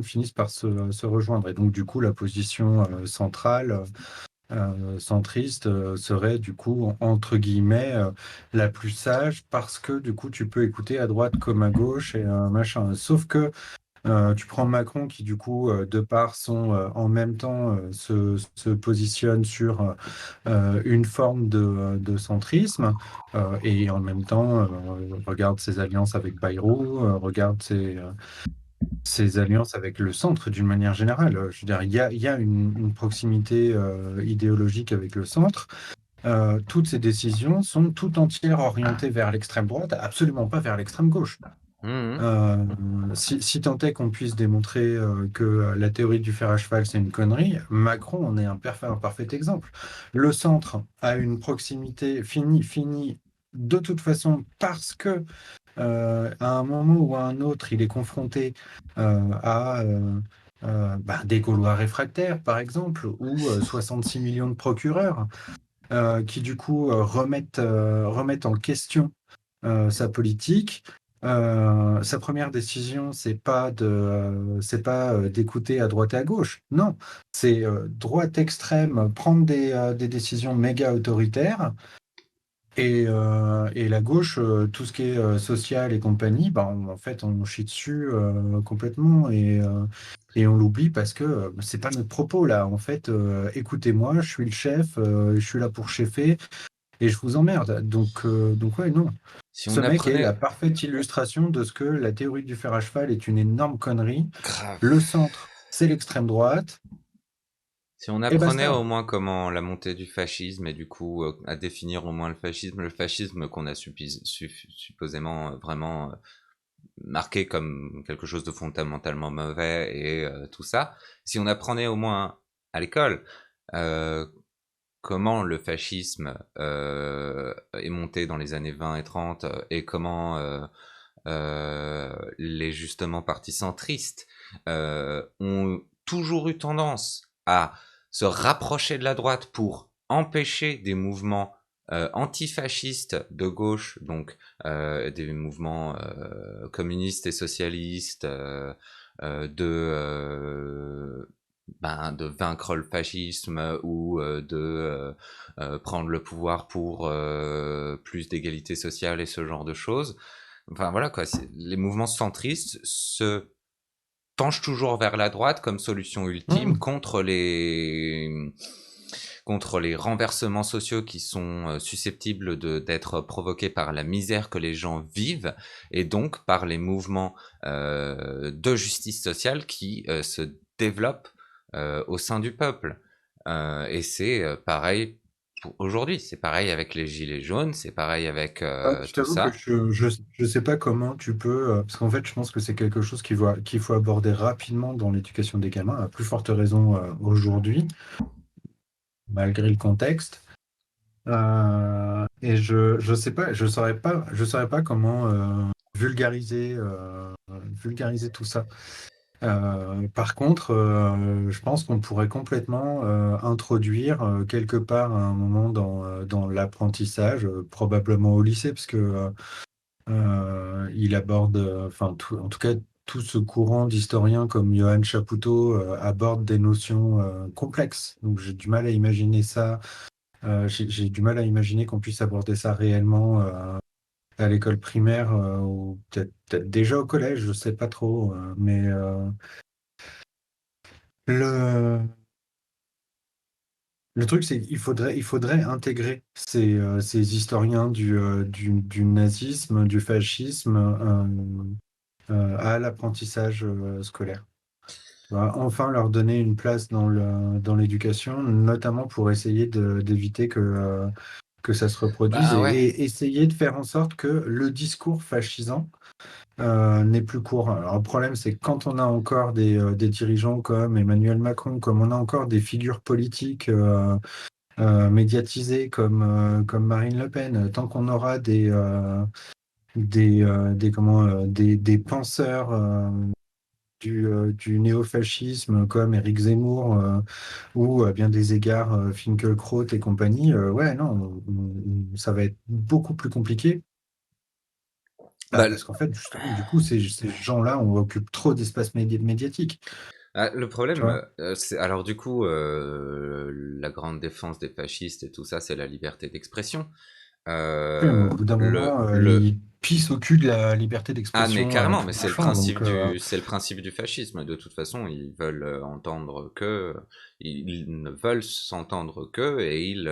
[SPEAKER 1] finissent par se rejoindre. Et donc du coup la position centrale, centriste, serait du coup entre guillemets la plus sage, parce que du coup tu peux écouter à droite comme à gauche et machin. Sauf que tu prends Macron qui, du coup, de par son en même temps, se positionne sur une forme de centrisme, et en même temps, regarde ses alliances avec Bayrou, regarde ses alliances avec le centre d'une manière générale. Je veux dire, il y a une proximité idéologique avec le centre. Toutes ces décisions sont tout entières orientées vers l'extrême droite, absolument pas vers l'extrême gauche.
[SPEAKER 2] Mhm.
[SPEAKER 1] Euh, si tant est qu'on puisse démontrer que la théorie du fer à cheval, c'est une connerie, Macron en est un parfait exemple. Le centre a une proximité finie de toute façon, parce que à un moment ou à un autre, il est confronté à des Gaulois réfractaires, par exemple, ou 66 millions de procureurs qui, du coup, remettent en question sa politique. Sa première décision, c'est pas d'écouter à droite et à gauche. Non, c'est droite extrême, prendre des décisions méga autoritaires, et la gauche, tout ce qui est social et compagnie, bah, en fait, on chie dessus complètement, et on l'oublie parce que c'est pas notre propos là. En fait, écoutez-moi, je suis le chef, je suis là pour cheffer, et je vous emmerde. Donc ouais, non.
[SPEAKER 2] Si
[SPEAKER 1] Ce
[SPEAKER 2] on
[SPEAKER 1] mec est la
[SPEAKER 2] apprenait...
[SPEAKER 1] parfaite illustration de ce que la théorie du fer à cheval est, une énorme connerie.
[SPEAKER 2] Grave.
[SPEAKER 1] Le centre, c'est l'extrême droite,
[SPEAKER 2] Si on
[SPEAKER 1] et
[SPEAKER 2] apprenait
[SPEAKER 1] basta.
[SPEAKER 2] au moins comment la montée du fascisme et du coup à définir au moins le fascisme qu'on a supposément vraiment marqué comme quelque chose de fondamentalement mauvais et tout ça, si on apprenait au moins à l'école euh, comment le fascisme est monté dans les années 20 et 30 et comment les justement partis centristes ont toujours eu tendance à se rapprocher de la droite pour empêcher des mouvements antifascistes de gauche, donc des mouvements communistes et socialistes, de vaincre le fascisme ou de prendre le pouvoir pour plus d'égalité sociale et ce genre de choses. Enfin voilà quoi, les mouvements centristes se penchent toujours vers la droite comme solution ultime
[SPEAKER 1] Mmh.
[SPEAKER 2] contre les renversements sociaux qui sont susceptibles d'être provoqués par la misère que les gens vivent et donc par les mouvements de justice sociale qui se développent au sein du peuple. Et c'est pareil pour aujourd'hui, c'est pareil avec les gilets jaunes, c'est pareil avec
[SPEAKER 1] Je
[SPEAKER 2] tout
[SPEAKER 1] t'avoue que
[SPEAKER 2] ça.
[SPEAKER 1] je sais pas comment tu peux, parce qu'en fait, je pense que c'est quelque chose qu'il faut aborder rapidement dans l'éducation des gamins, à plus forte raison aujourd'hui, malgré le contexte. Et je saurais pas comment vulgariser tout ça. Par contre, je pense qu'on pourrait complètement introduire quelque part à un moment dans l'apprentissage, probablement au lycée, parce que il aborde, enfin, en tout cas, tout ce courant d'historiens comme Johann Chapoutot aborde des notions complexes. Donc j'ai du mal à imaginer ça. J'ai du mal à imaginer qu'on puisse aborder ça réellement à l'école primaire, ou peut-être déjà au collège, je sais pas trop. Mais le, le truc, c'est qu'il faudrait intégrer ces historiens du nazisme, du fascisme, à l'apprentissage scolaire. Tu vois, enfin leur donner une place dans l'éducation, notamment pour essayer d'éviter que que ça se reproduise
[SPEAKER 2] Bah ouais.
[SPEAKER 1] et essayer de faire en sorte que le discours fascisant n'est plus courant. Alors, le problème, c'est que quand on a encore des dirigeants comme Emmanuel Macron, comme on a encore des figures politiques médiatisées comme Marine Le Pen, tant qu'on aura des penseurs du néofascisme comme Éric Zemmour ou à bien des égards Finkielkraut et compagnie, ouais, non, ça va être beaucoup plus compliqué.
[SPEAKER 2] Bah,
[SPEAKER 1] Parce qu'en fait, justement, du coup, ces gens-là occupent trop d'espace médiatique,
[SPEAKER 2] le
[SPEAKER 1] tu
[SPEAKER 2] problème,
[SPEAKER 1] vois.
[SPEAKER 2] c'est alors du coup, la grande défense des fascistes et tout ça, c'est la liberté d'expression.
[SPEAKER 1] Ouais, mais au bout d'un moment,
[SPEAKER 2] Le
[SPEAKER 1] ils pissent au cul de la liberté
[SPEAKER 2] Ah mais
[SPEAKER 1] d'expression
[SPEAKER 2] carrément,
[SPEAKER 1] tout
[SPEAKER 2] mais
[SPEAKER 1] bouchant, donc
[SPEAKER 2] c'est le principe du fascisme. De toute façon, ils veulent entendre que, ils ne veulent s'entendre que, et ils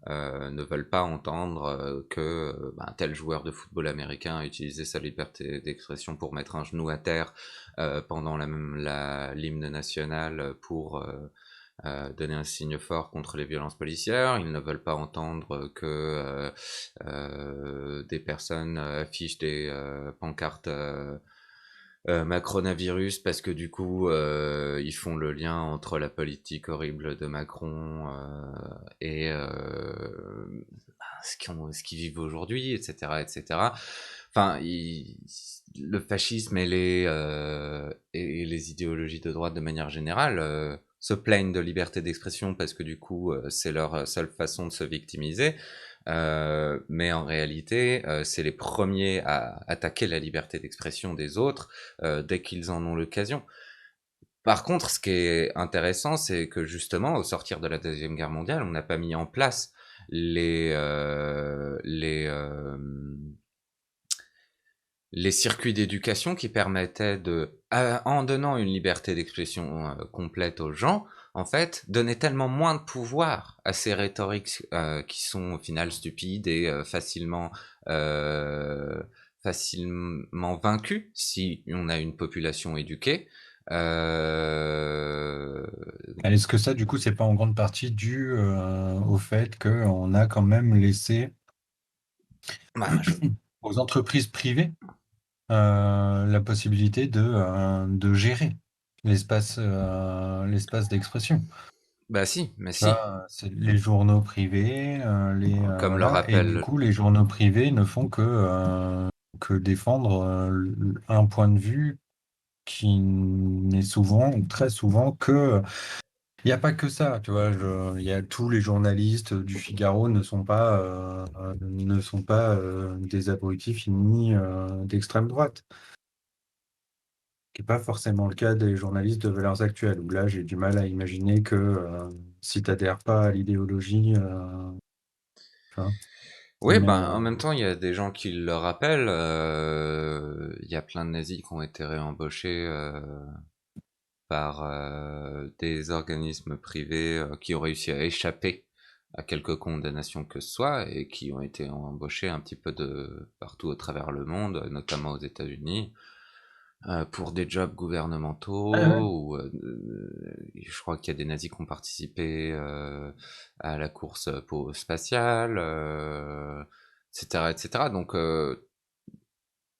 [SPEAKER 2] ne veulent pas entendre que ben, tel joueur de football américain a utilisé sa liberté d'expression pour mettre un genou à terre pendant l'hymne national pour donner un signe fort contre les violences policières. Ils ne veulent pas entendre que des personnes affichent des pancartes Macronavirus parce que du coup ils font le lien entre la politique horrible de Macron et ce qu'ils vivent aujourd'hui, etc., etc. Enfin, le fascisme et les idéologies de droite de manière générale se plaignent de liberté d'expression parce que du coup c'est leur seule façon de se victimiser. Mais en réalité, c'est les premiers à attaquer la liberté d'expression des autres dès qu'ils en ont l'occasion. Par contre, ce qui est intéressant, c'est que justement, au sortir de la Deuxième Guerre mondiale, on n'a pas mis en place les, euh, les, euh, les circuits d'éducation qui permettaient en donnant une liberté d'expression complète aux gens, en fait, donner tellement moins de pouvoir à ces rhétoriques qui sont au final stupides et facilement vaincues si on a une population éduquée. Euh,
[SPEAKER 1] est-ce que ça, du coup, c'est pas en grande partie dû au fait qu'on a quand même laissé
[SPEAKER 2] bah, je-
[SPEAKER 1] aux entreprises privées la possibilité de gérer l'espace d'expression.
[SPEAKER 2] bah si, mais
[SPEAKER 1] Tu
[SPEAKER 2] si.
[SPEAKER 1] vois, c'est les journaux privés,
[SPEAKER 2] Comme le
[SPEAKER 1] voilà, et du
[SPEAKER 2] rappelle
[SPEAKER 1] coup, les journaux privés ne font que défendre un point de vue qui n'est souvent, ou très souvent, que il n'y a pas que ça, tu vois. Il y a tous les journalistes du Figaro ne sont pas des abrutis finis d'extrême droite, qui n'est pas forcément le cas des journalistes de Valeurs Actuelles, où là, j'ai du mal à imaginer que si tu n'adhères pas à l'idéologie, tu vois.
[SPEAKER 2] Oui,
[SPEAKER 1] Mais
[SPEAKER 2] ben, en même temps, il y a des gens qui le rappellent. Il y a plein de nazis qui ont été réembauchés par des organismes privés qui ont réussi à échapper à quelques condamnations que ce soit et qui ont été embauchés un petit peu de partout au travers le monde, notamment aux États-Unis, pour des jobs
[SPEAKER 1] ouais, ouais.
[SPEAKER 2] gouvernementaux ou je crois qu'il y a des nazis qui ont participé à la course spatiale, etc., etc. Donc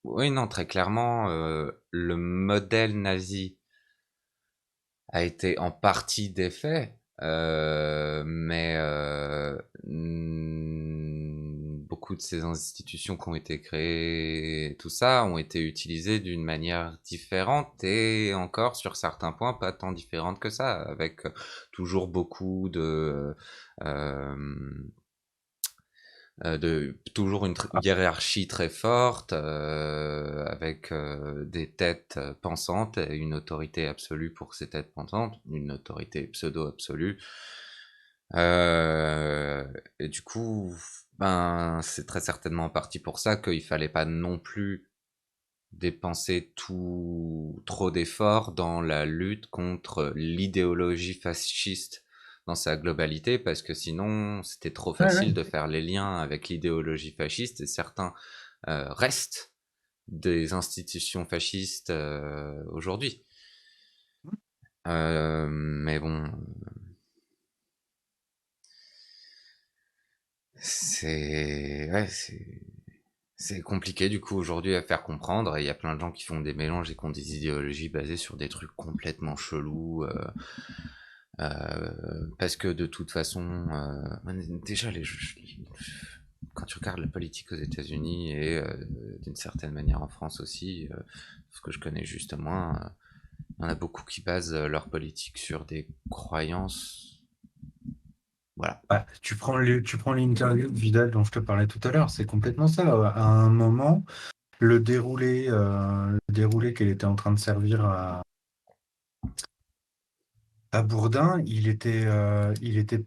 [SPEAKER 2] oui, non, très clairement, le modèle nazi a été en partie défait, mais beaucoup de ces institutions qui ont été créées, tout ça, ont été utilisées d'une manière différente et encore sur certains points pas tant différente que ça, avec toujours beaucoup euh, de toujours une hiérarchie très forte, avec des têtes pensantes et une autorité absolue pour ces têtes pensantes, une autorité pseudo-absolue. Et du coup, ben, c'est très certainement en partie pour ça qu'il fallait pas non plus dépenser trop d'efforts dans la lutte contre l'idéologie fasciste dans sa globalité, parce que sinon c'était trop
[SPEAKER 1] Ouais, ouais.
[SPEAKER 2] facile de faire les liens avec l'idéologie fasciste et certains restent des institutions fascistes aujourd'hui. Mais bon, C'est compliqué du coup aujourd'hui à faire comprendre et il y a plein de gens qui font des mélanges et qui ont des idéologies basées sur des trucs complètement chelous parce que de toute façon déjà quand tu regardes la politique aux États-Unis et d'une certaine manière en France aussi, ce que je connais juste moins, il y en a beaucoup qui basent leur politique sur des croyances. Voilà.
[SPEAKER 1] Bah, tu prends l'interview de Vidal dont je te parlais tout à l'heure, c'est complètement ça. À un moment, le déroulé qu'elle était en train de servir à Bourdin, il était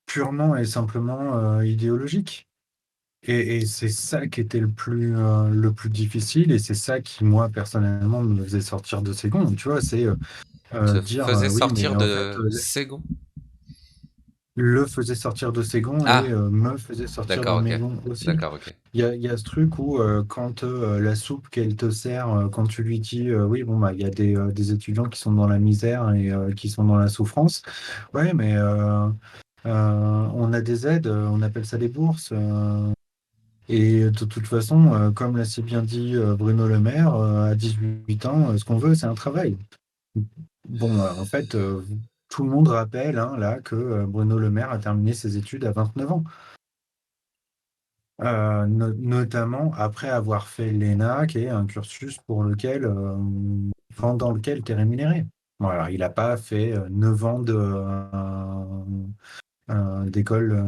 [SPEAKER 1] purement et simplement idéologique. Et c'est ça qui était le plus difficile, et c'est ça qui, moi, personnellement, me faisait sortir de ses gonds. Tu vois, c'est
[SPEAKER 2] Te
[SPEAKER 1] dire
[SPEAKER 2] faisait
[SPEAKER 1] oui, mais
[SPEAKER 2] sortir
[SPEAKER 1] en fait,
[SPEAKER 2] de Ségon.
[SPEAKER 1] le faisait sortir de ses gonds et
[SPEAKER 2] Ah,
[SPEAKER 1] me faisait sortir de
[SPEAKER 2] d'accord,
[SPEAKER 1] mes
[SPEAKER 2] ok.
[SPEAKER 1] gonds aussi.
[SPEAKER 2] D'accord, ok.
[SPEAKER 1] Il y a ce truc où, quand la soupe qu'elle te sert, quand tu lui dis, oui, bon, bah, il y a des étudiants qui sont dans la misère et qui sont dans la souffrance, ouais, mais on a des aides, on appelle ça des bourses. Et de toute façon, comme l'a si bien dit Bruno Le Maire, à 18 ans, ce qu'on veut, c'est un travail. Bon, en fait, tout le monde rappelle hein, là que Bruno Le Maire a terminé ses études à 29 ans. Notamment après avoir fait l'ENA, qui est un cursus pendant lequel tu es rémunéré. Bon, alors, il n'a pas fait 9 ans d'école.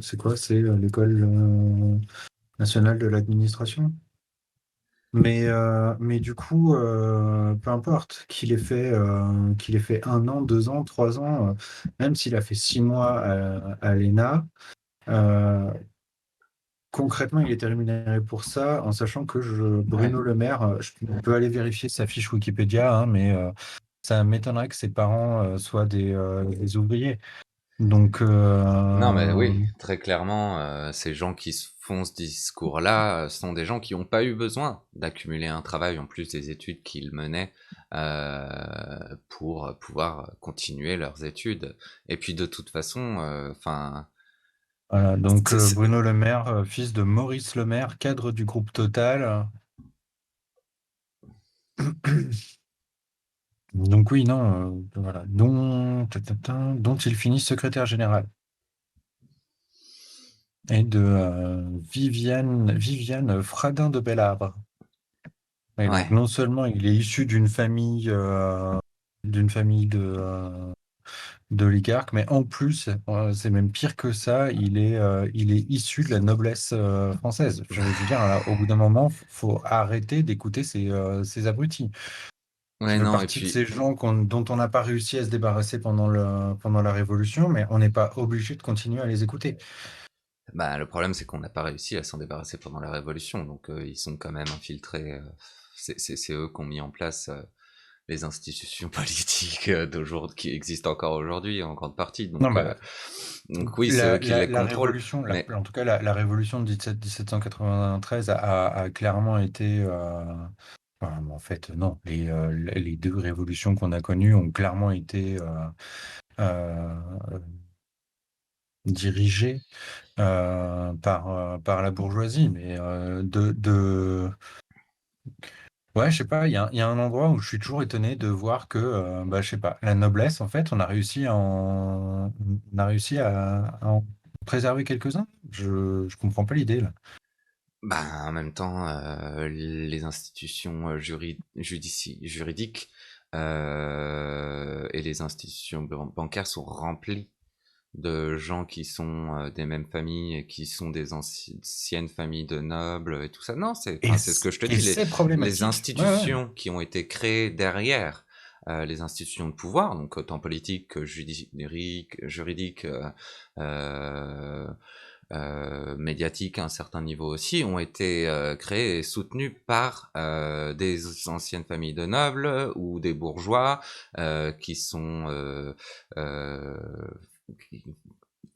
[SPEAKER 1] C'est quoi? C'est l'école nationale de l'administration. Mais du coup, peu importe qu'il ait fait 1 an, 2 ans, 3 ans, même s'il a fait 6 mois à l'ENA, euh, concrètement, il était rémunéré pour ça, en sachant que
[SPEAKER 2] Ouais.
[SPEAKER 1] Bruno Le Maire, on peut aller vérifier sa fiche Wikipédia, hein, mais ça m'étonnerait que ses parents soient des ouvriers. Donc,
[SPEAKER 2] Non, mais oui, très clairement, ces gens qui se font ce discours-là sont des gens qui n'ont pas eu besoin d'accumuler un travail en plus des études qu'ils menaient pour pouvoir continuer leurs études. Et puis de toute façon, enfin,
[SPEAKER 1] voilà, donc
[SPEAKER 2] c'est-
[SPEAKER 1] Bruno Le Maire, fils de Maurice Le Maire, cadre du groupe Total. Donc oui, non, voilà, dont il finit secrétaire général. Et de Viviane Fradin de Bellabre. Et donc
[SPEAKER 2] ouais.
[SPEAKER 1] non seulement il est issu d'une famille d'oligarques, mais en plus, c'est même pire que ça, il est issu de la noblesse française. Je veux dire, là, au bout d'un moment, faut arrêter d'écouter ces abrutis.
[SPEAKER 2] Ouais,
[SPEAKER 1] Qui fait
[SPEAKER 2] non, et
[SPEAKER 1] partie de
[SPEAKER 2] puis,
[SPEAKER 1] ces gens dont on n'a pas réussi à se débarrasser pendant la Révolution, mais on n'est pas obligé de continuer à les écouter.
[SPEAKER 2] bah, le problème, c'est qu'on n'a pas réussi à s'en débarrasser pendant la Révolution, donc ils sont quand même infiltrés. C'est eux qui ont mis en place les institutions politiques d'aujourd'hui qui existent encore aujourd'hui en grande partie.
[SPEAKER 1] Non, bah,
[SPEAKER 2] Donc oui, c'est eux qui les
[SPEAKER 1] la
[SPEAKER 2] contrôlent.
[SPEAKER 1] révolution,
[SPEAKER 2] Mais
[SPEAKER 1] en tout cas la révolution de 1793 a clairement été, enfin, en fait, non, les deux révolutions qu'on a connues ont clairement été euh, dirigées par la bourgeoisie, mais ouais, je sais pas, il y a un endroit où je suis toujours étonné de voir que, bah, je sais pas, la noblesse, en fait, on a réussi à en préserver quelques-uns. Je comprends pas l'idée, là.
[SPEAKER 2] bah, en même temps, les institutions juridiques et les institutions bancaires sont remplies de gens qui sont des mêmes familles et qui sont des anciennes familles de nobles et tout ça. Non,
[SPEAKER 1] Et,
[SPEAKER 2] c'est ce que je te
[SPEAKER 1] et
[SPEAKER 2] dis,
[SPEAKER 1] c'est
[SPEAKER 2] les
[SPEAKER 1] problématique. Ouais, ouais.
[SPEAKER 2] institutions qui ont été créées derrière les institutions de pouvoir, donc autant politique que juridique, euh, médiatique à un certain niveau aussi, ont été créées et soutenues par des anciennes familles de nobles ou des bourgeois qui sont... euh,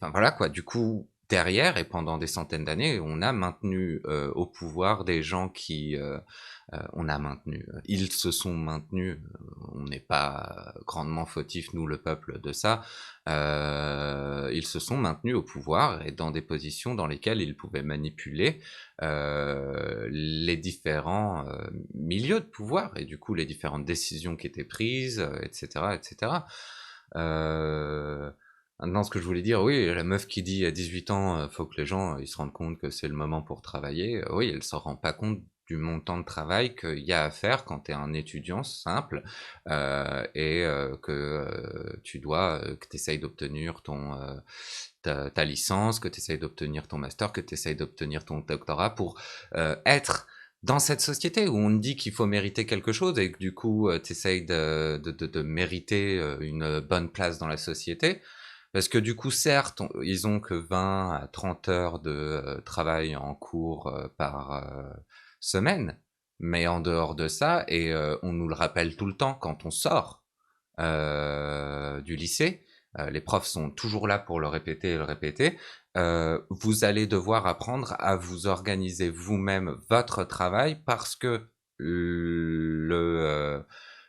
[SPEAKER 2] enfin voilà quoi, du coup, derrière et pendant des centaines d'années, on a maintenu au pouvoir des gens qui on a maintenu, ils se sont maintenus, on n'est pas grandement fautif, nous, le peuple, de ça. Ils se sont maintenus au pouvoir et dans des positions dans lesquelles ils pouvaient manipuler les différents milieux de pouvoir et du coup les différentes décisions qui étaient prises, etc., etc. Maintenant, ce que je voulais dire, oui, la meuf qui dit à 18 ans, faut que les gens ils se rendent compte que c'est le moment pour travailler. Oui, elle s'en rend pas compte du montant de travail qu'il y a à faire quand tu es un étudiant simple et que tu dois, que tu essayes d'obtenir ta licence, que tu essayes d'obtenir ton master, que tu essayes d'obtenir ton doctorat pour être dans cette société où on te dit qu'il faut mériter quelque chose et que du coup tu essayes de mériter une bonne place dans la société. Parce que du coup, certes, ils ont que 20 à 30 heures de travail en cours par semaine, mais en dehors de ça, et on nous le rappelle tout le temps quand on sort du lycée, les profs sont toujours là pour le répéter et le répéter, vous allez devoir apprendre à vous organiser vous-même votre travail parce que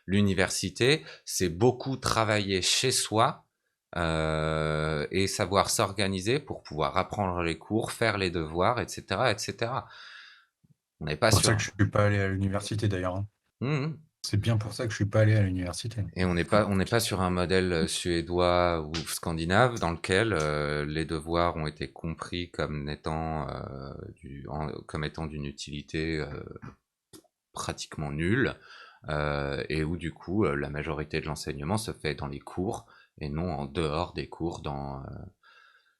[SPEAKER 2] l'université, c'est beaucoup travailler chez soi et savoir s'organiser pour pouvoir apprendre les cours, faire les devoirs, etc., etc. On n'est pas
[SPEAKER 1] C'est pour ça
[SPEAKER 2] sur
[SPEAKER 1] que je suis pas allé à l'université d'ailleurs, hein.
[SPEAKER 2] Mmh.
[SPEAKER 1] C'est bien pour ça que je suis pas allé à l'université.
[SPEAKER 2] Et on n'est pas sur un modèle suédois ou scandinave dans lequel les devoirs ont été compris comme étant comme étant d'une utilité pratiquement nulle et où du coup la majorité de l'enseignement se fait dans les cours et non en dehors des cours dans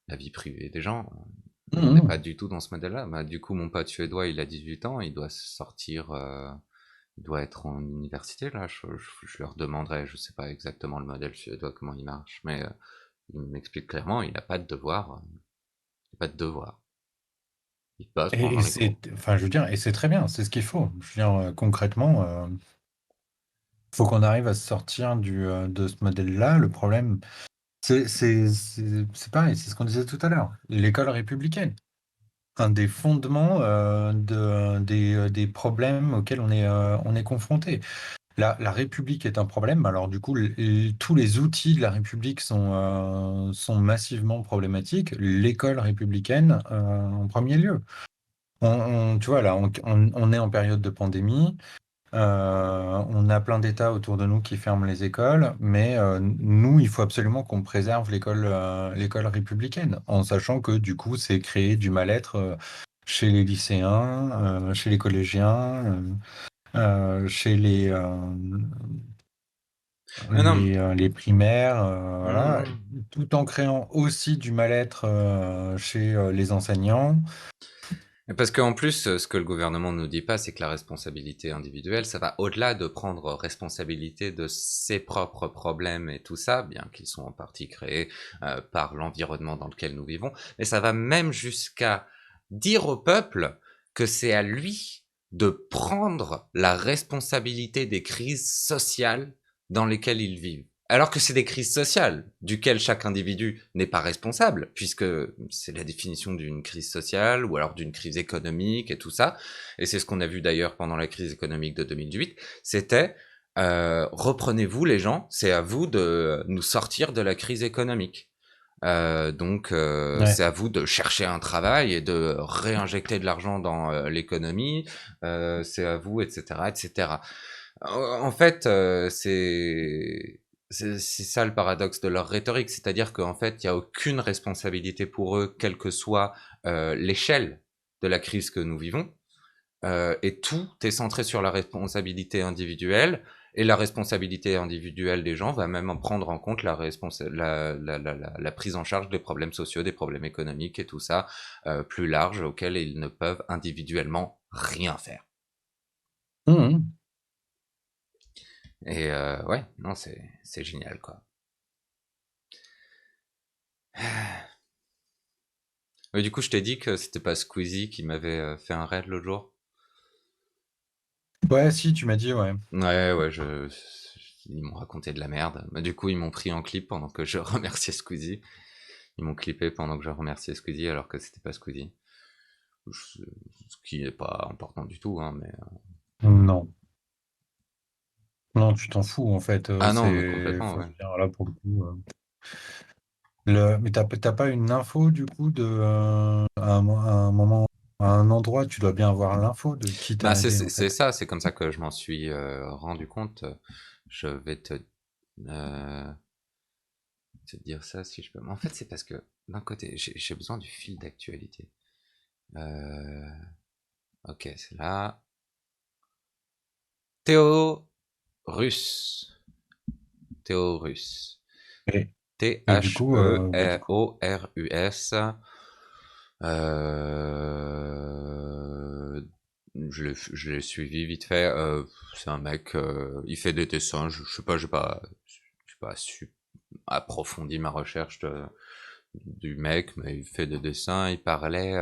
[SPEAKER 2] la vie privée des gens. On n'est pas
[SPEAKER 1] Mmh.
[SPEAKER 2] du tout dans ce modèle-là. Bah, du coup, mon pote suédois, il a 18 ans, il doit sortir, il doit être en université, là. Je leur demanderai, je sais pas exactement le modèle suédois, comment il marche, mais il m'explique clairement, il n'a pas de devoir. Il n'a pas de devoir. Il bosse pendant
[SPEAKER 1] Et
[SPEAKER 2] les cours.
[SPEAKER 1] c'est enfin, je veux dire et c'est très bien, c'est ce qu'il faut. Je veux dire, concrètement, faut qu'on arrive à se sortir de ce modèle-là. Le problème, c'est pareil, c'est ce qu'on disait tout à l'heure. L'école républicaine, un des fondements, des problèmes auxquels on est confronté. La République est un problème, alors du coup, tous les outils de la République sont massivement problématiques. L'école républicaine, en premier lieu. Tu vois, là, on est en période de pandémie. On a plein d'États autour de nous qui ferment les écoles, mais nous, il faut absolument qu'on préserve l'école républicaine, en sachant que du coup, c'est créer du mal-être chez les lycéens, chez les collégiens, chez
[SPEAKER 2] Non, non.
[SPEAKER 1] les primaires, voilà,
[SPEAKER 2] Mhm.
[SPEAKER 1] tout en créant aussi du mal-être chez les enseignants.
[SPEAKER 2] Parce qu'en plus, ce que le gouvernement ne nous dit pas, c'est que la responsabilité individuelle, ça va au-delà de prendre responsabilité de ses propres problèmes et tout ça, bien qu'ils soient en partie créés par l'environnement dans lequel nous vivons, mais ça va même jusqu'à dire au peuple que c'est à lui de prendre la responsabilité des crises sociales dans lesquelles il vit. Alors que c'est des crises sociales, duquel chaque individu n'est pas responsable, puisque c'est la définition d'une crise sociale, ou alors d'une crise économique et tout ça. Et c'est ce qu'on a vu d'ailleurs pendant la crise économique de 2008. C'était, reprenez-vous les gens, c'est à vous de nous sortir de la crise économique. Donc,
[SPEAKER 1] Ouais.
[SPEAKER 2] c'est à vous de chercher un travail et de réinjecter de l'argent dans l'économie. C'est à vous, etc., etc. En fait, c'est ça le paradoxe de leur rhétorique, c'est-à-dire qu'en fait, il y a aucune responsabilité pour eux, quelle que soit l'échelle de la crise que nous vivons, et tout est centré sur la responsabilité individuelle. Et la responsabilité individuelle des gens va même en prendre en compte la prise en charge des problèmes sociaux, des problèmes économiques et tout ça, plus large, auxquels ils ne peuvent individuellement rien faire.
[SPEAKER 1] Mhm.
[SPEAKER 2] Et ouais, non, c'est génial, quoi. Mais du coup, je t'ai dit que c'était pas Squeezie qui m'avait fait un raid l'autre jour.
[SPEAKER 1] Ouais, si, tu m'as dit, ouais.
[SPEAKER 2] Ouais, ouais, ils m'ont raconté de la merde. Bah, du coup, ils m'ont pris en clip pendant que je remerciais Squeezie. Ils m'ont clippé pendant que je remerciais Squeezie alors que c'était pas Squeezie. Ce qui n'est pas important du tout, hein, mais...
[SPEAKER 1] Non. Non, tu t'en fous, en fait.
[SPEAKER 2] Ah non, mais
[SPEAKER 1] C'est...
[SPEAKER 2] complètement,
[SPEAKER 1] Enfin,
[SPEAKER 2] ouais.
[SPEAKER 1] je veux dire, là, pour le coup. Mais t'as pas une info, du coup, à un moment, à un endroit, tu dois bien avoir l'info de qui
[SPEAKER 2] Bah,
[SPEAKER 1] t'a aidé, en
[SPEAKER 2] c'est
[SPEAKER 1] fait.
[SPEAKER 2] ça, c'est comme ça que je m'en suis rendu compte. Je vais te dire ça si je peux. Mais en fait, c'est parce que d'un côté, j'ai besoin du fil d'actualité. Euh, ok, c'est là. Théo Russe. Théo Russe.
[SPEAKER 1] Et, et du coup,
[SPEAKER 2] Theorus. Euh, je l'ai suivi vite fait. C'est un mec, il fait des dessins. Je sais pas, j'ai pas approfondi ma recherche du mec, mais il fait des dessins. Il parlait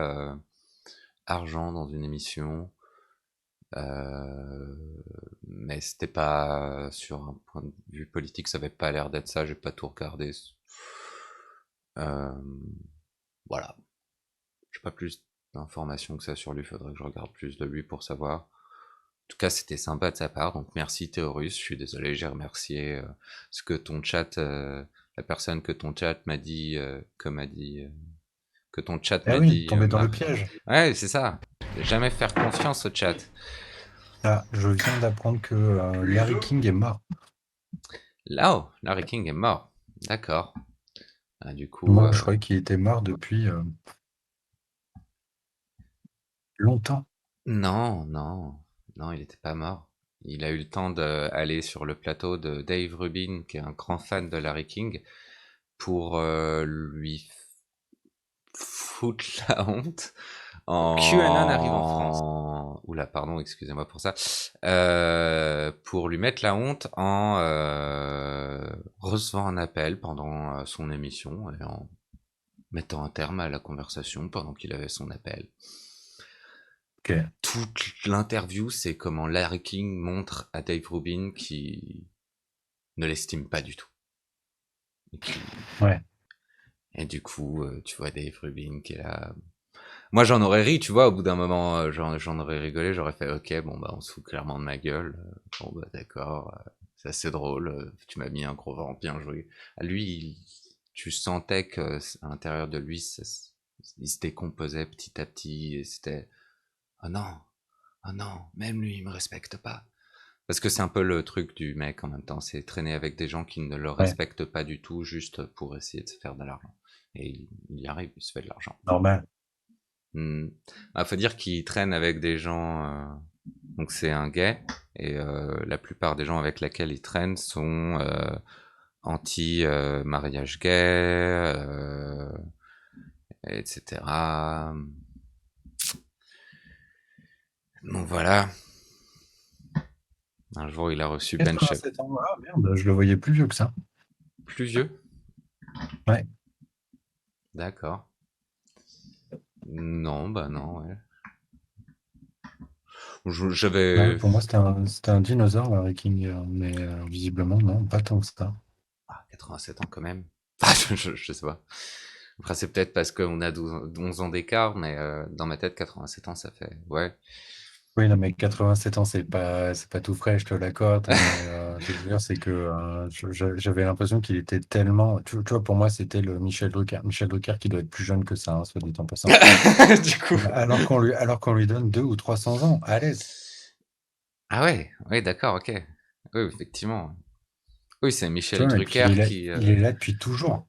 [SPEAKER 2] argent dans une émission. Euh, mais c'était pas sur un point de vue politique, ça avait pas l'air d'être ça. J'ai pas tout regardé. Euh, voilà, j'ai pas plus d'informations que ça sur lui. Faudrait que je regarde plus de lui pour savoir. En tout cas, c'était sympa de sa part. Donc merci Théorus. Je suis désolé, j'ai remercié ce que ton chat, la personne que ton chat m'a dit, que ton chat
[SPEAKER 1] eh
[SPEAKER 2] m'a
[SPEAKER 1] oui,
[SPEAKER 2] dit,
[SPEAKER 1] tomber dans le piège.
[SPEAKER 2] Ouais, c'est ça. Jamais faire confiance au chat.
[SPEAKER 1] Ah, je viens d'apprendre que Larry King est mort.
[SPEAKER 2] Là, oh, Larry King est mort. D'accord. Ah, du coup,
[SPEAKER 1] Moi, je croyais qu'il était mort depuis longtemps.
[SPEAKER 2] non, non, non, il n'était pas mort. Il a eu le temps d'aller sur le plateau de Dave Rubin, qui est un grand fan de Larry King, pour lui foutre la honte QAnon arrive en France. Oula, pardon, excusez-moi pour ça. Pour lui mettre la honte en recevant un appel pendant son émission et en mettant un terme à la conversation pendant qu'il avait son appel.
[SPEAKER 1] Ok,
[SPEAKER 2] Toute l'interview, c'est comment Larry King montre à Dave Rubin qui ne l'estime pas du tout.
[SPEAKER 1] ouais.
[SPEAKER 2] Et du coup, tu vois Dave Rubin qui est là. Moi, j'en aurais ri, tu vois, au bout d'un moment, j'en aurais rigolé, j'aurais fait, ok, bon, bah, on se fout clairement de ma gueule. Bon, bah, d'accord, c'est assez drôle, tu m'as mis un gros vent, bien joué. Lui, tu sentais que à l'intérieur de lui, il se décomposait petit à petit, et c'était, oh non, oh non, même lui, il me respecte pas. Parce que c'est un peu le truc du mec en même temps, c'est traîner avec des gens qui ne le
[SPEAKER 1] Ouais,
[SPEAKER 2] respectent pas du tout, juste pour essayer de se faire de l'argent. Et il y arrive, il se fait de l'argent.
[SPEAKER 1] normal.
[SPEAKER 2] Faut dire qu'il traîne avec des gens. Donc c'est un gay et la plupart des gens avec lesquels il traîne sont anti-mariage gay, etc. Donc voilà. Un jour, il a reçu Ben Shep.
[SPEAKER 1] 87 ans, ah merde, je le voyais plus vieux que ça.
[SPEAKER 2] Plus vieux.
[SPEAKER 1] Ouais.
[SPEAKER 2] D'accord. Non, bah non, ouais.
[SPEAKER 1] Ouais,
[SPEAKER 2] J'avais.
[SPEAKER 1] pour moi, c'était un dinosaure, Larry King, mais visiblement, non, pas tant que ça.
[SPEAKER 2] Ah, 87 ans quand même. Ah, je sais pas. Après, c'est peut-être parce qu'on a 11 ans d'écart, mais dans ma tête, 87 ans, ça fait. Ouais.
[SPEAKER 1] Oui, non, mais 87 ans, c'est pas tout frais, je te l'accorde, mais ce que je veux dire, c'est que j'avais l'impression qu'il était tellement. Tu vois, pour moi, c'était le Michel Drucker. Michel Drucker qui doit être plus jeune que ça, hein, soit dit en passant.
[SPEAKER 2] Du coup.
[SPEAKER 1] Alors qu'on lui donne 200 ou 300 ans, à l'aise.
[SPEAKER 2] Ah ouais, ouais, d'accord, ok. Oui, effectivement. Oui, c'est
[SPEAKER 1] Tu
[SPEAKER 2] Michel
[SPEAKER 1] vois, et puis
[SPEAKER 2] Drucker qui.
[SPEAKER 1] il est là depuis toujours.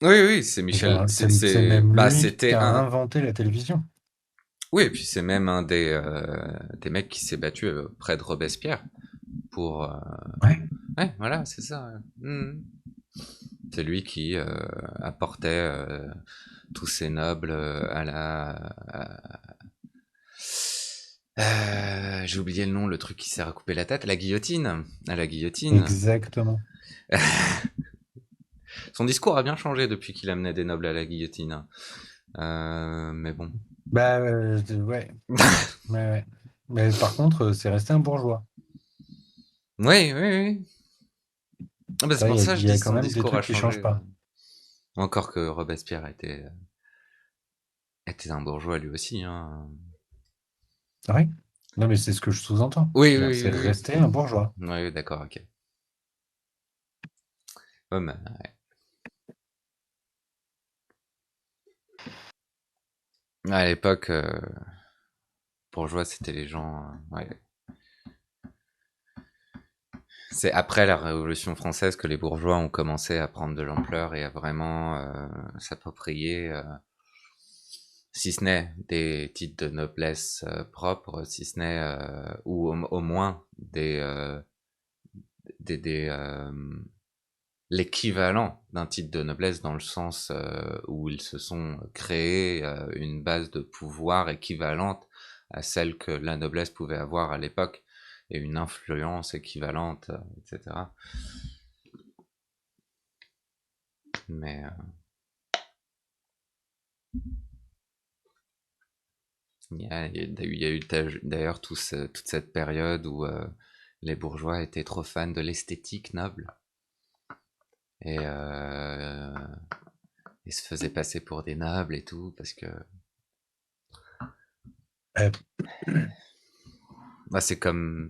[SPEAKER 2] Oui, oui, c'est
[SPEAKER 1] Je veux dire,
[SPEAKER 2] Michel.
[SPEAKER 1] c'est même
[SPEAKER 2] Bah,
[SPEAKER 1] lui qui
[SPEAKER 2] c'était
[SPEAKER 1] a
[SPEAKER 2] un.
[SPEAKER 1] inventé la télévision.
[SPEAKER 2] Oui, et puis c'est même un des mecs qui s'est battu près de Robespierre pour.
[SPEAKER 1] Ouais.
[SPEAKER 2] Ouais, voilà, c'est ça. Ouais. C'est lui qui apportait tous ces nobles à j'ai oublié le nom, le truc qui sert à couper la tête, la guillotine. À la guillotine.
[SPEAKER 1] Exactement.
[SPEAKER 2] Son discours a bien changé depuis qu'il amenait des nobles à la guillotine. Mais bon.
[SPEAKER 1] Bah, ouais. Ouais, ouais. Mais par contre, c'est resté un bourgeois.
[SPEAKER 2] Oui, oui, oui. Ah bah, c'est
[SPEAKER 1] Ça,
[SPEAKER 2] pour ça que je
[SPEAKER 1] il y
[SPEAKER 2] dis
[SPEAKER 1] a quand
[SPEAKER 2] son
[SPEAKER 1] même des
[SPEAKER 2] discours a
[SPEAKER 1] trucs qui changent
[SPEAKER 2] changé.
[SPEAKER 1] pas.
[SPEAKER 2] Encore que Robespierre était un bourgeois lui aussi, hein.
[SPEAKER 1] Oui. Non, mais c'est ce que je sous-entends.
[SPEAKER 2] Oui,
[SPEAKER 1] C'est-à-dire,
[SPEAKER 2] oui,
[SPEAKER 1] c'est
[SPEAKER 2] oui,
[SPEAKER 1] rester un bourgeois.
[SPEAKER 2] oui. Ouais, d'accord, ok. Ouais, mais, à l'époque, bourgeois, c'était les gens. Ouais. C'est après la Révolution française que les bourgeois ont commencé à prendre de l'ampleur et à vraiment s'approprier, si ce n'est des titres de noblesse propres, si ce n'est ou au moins des l'équivalent d'un titre de noblesse dans le sens où ils se sont créés une base de pouvoir équivalente à celle que la noblesse pouvait avoir à l'époque et une influence équivalente, etc. Mais il y a eu d'ailleurs toute cette période où les bourgeois étaient trop fans de l'esthétique noble et ils se faisaient passer pour des nobles et tout parce que
[SPEAKER 1] Euh,
[SPEAKER 2] bah, c'est comme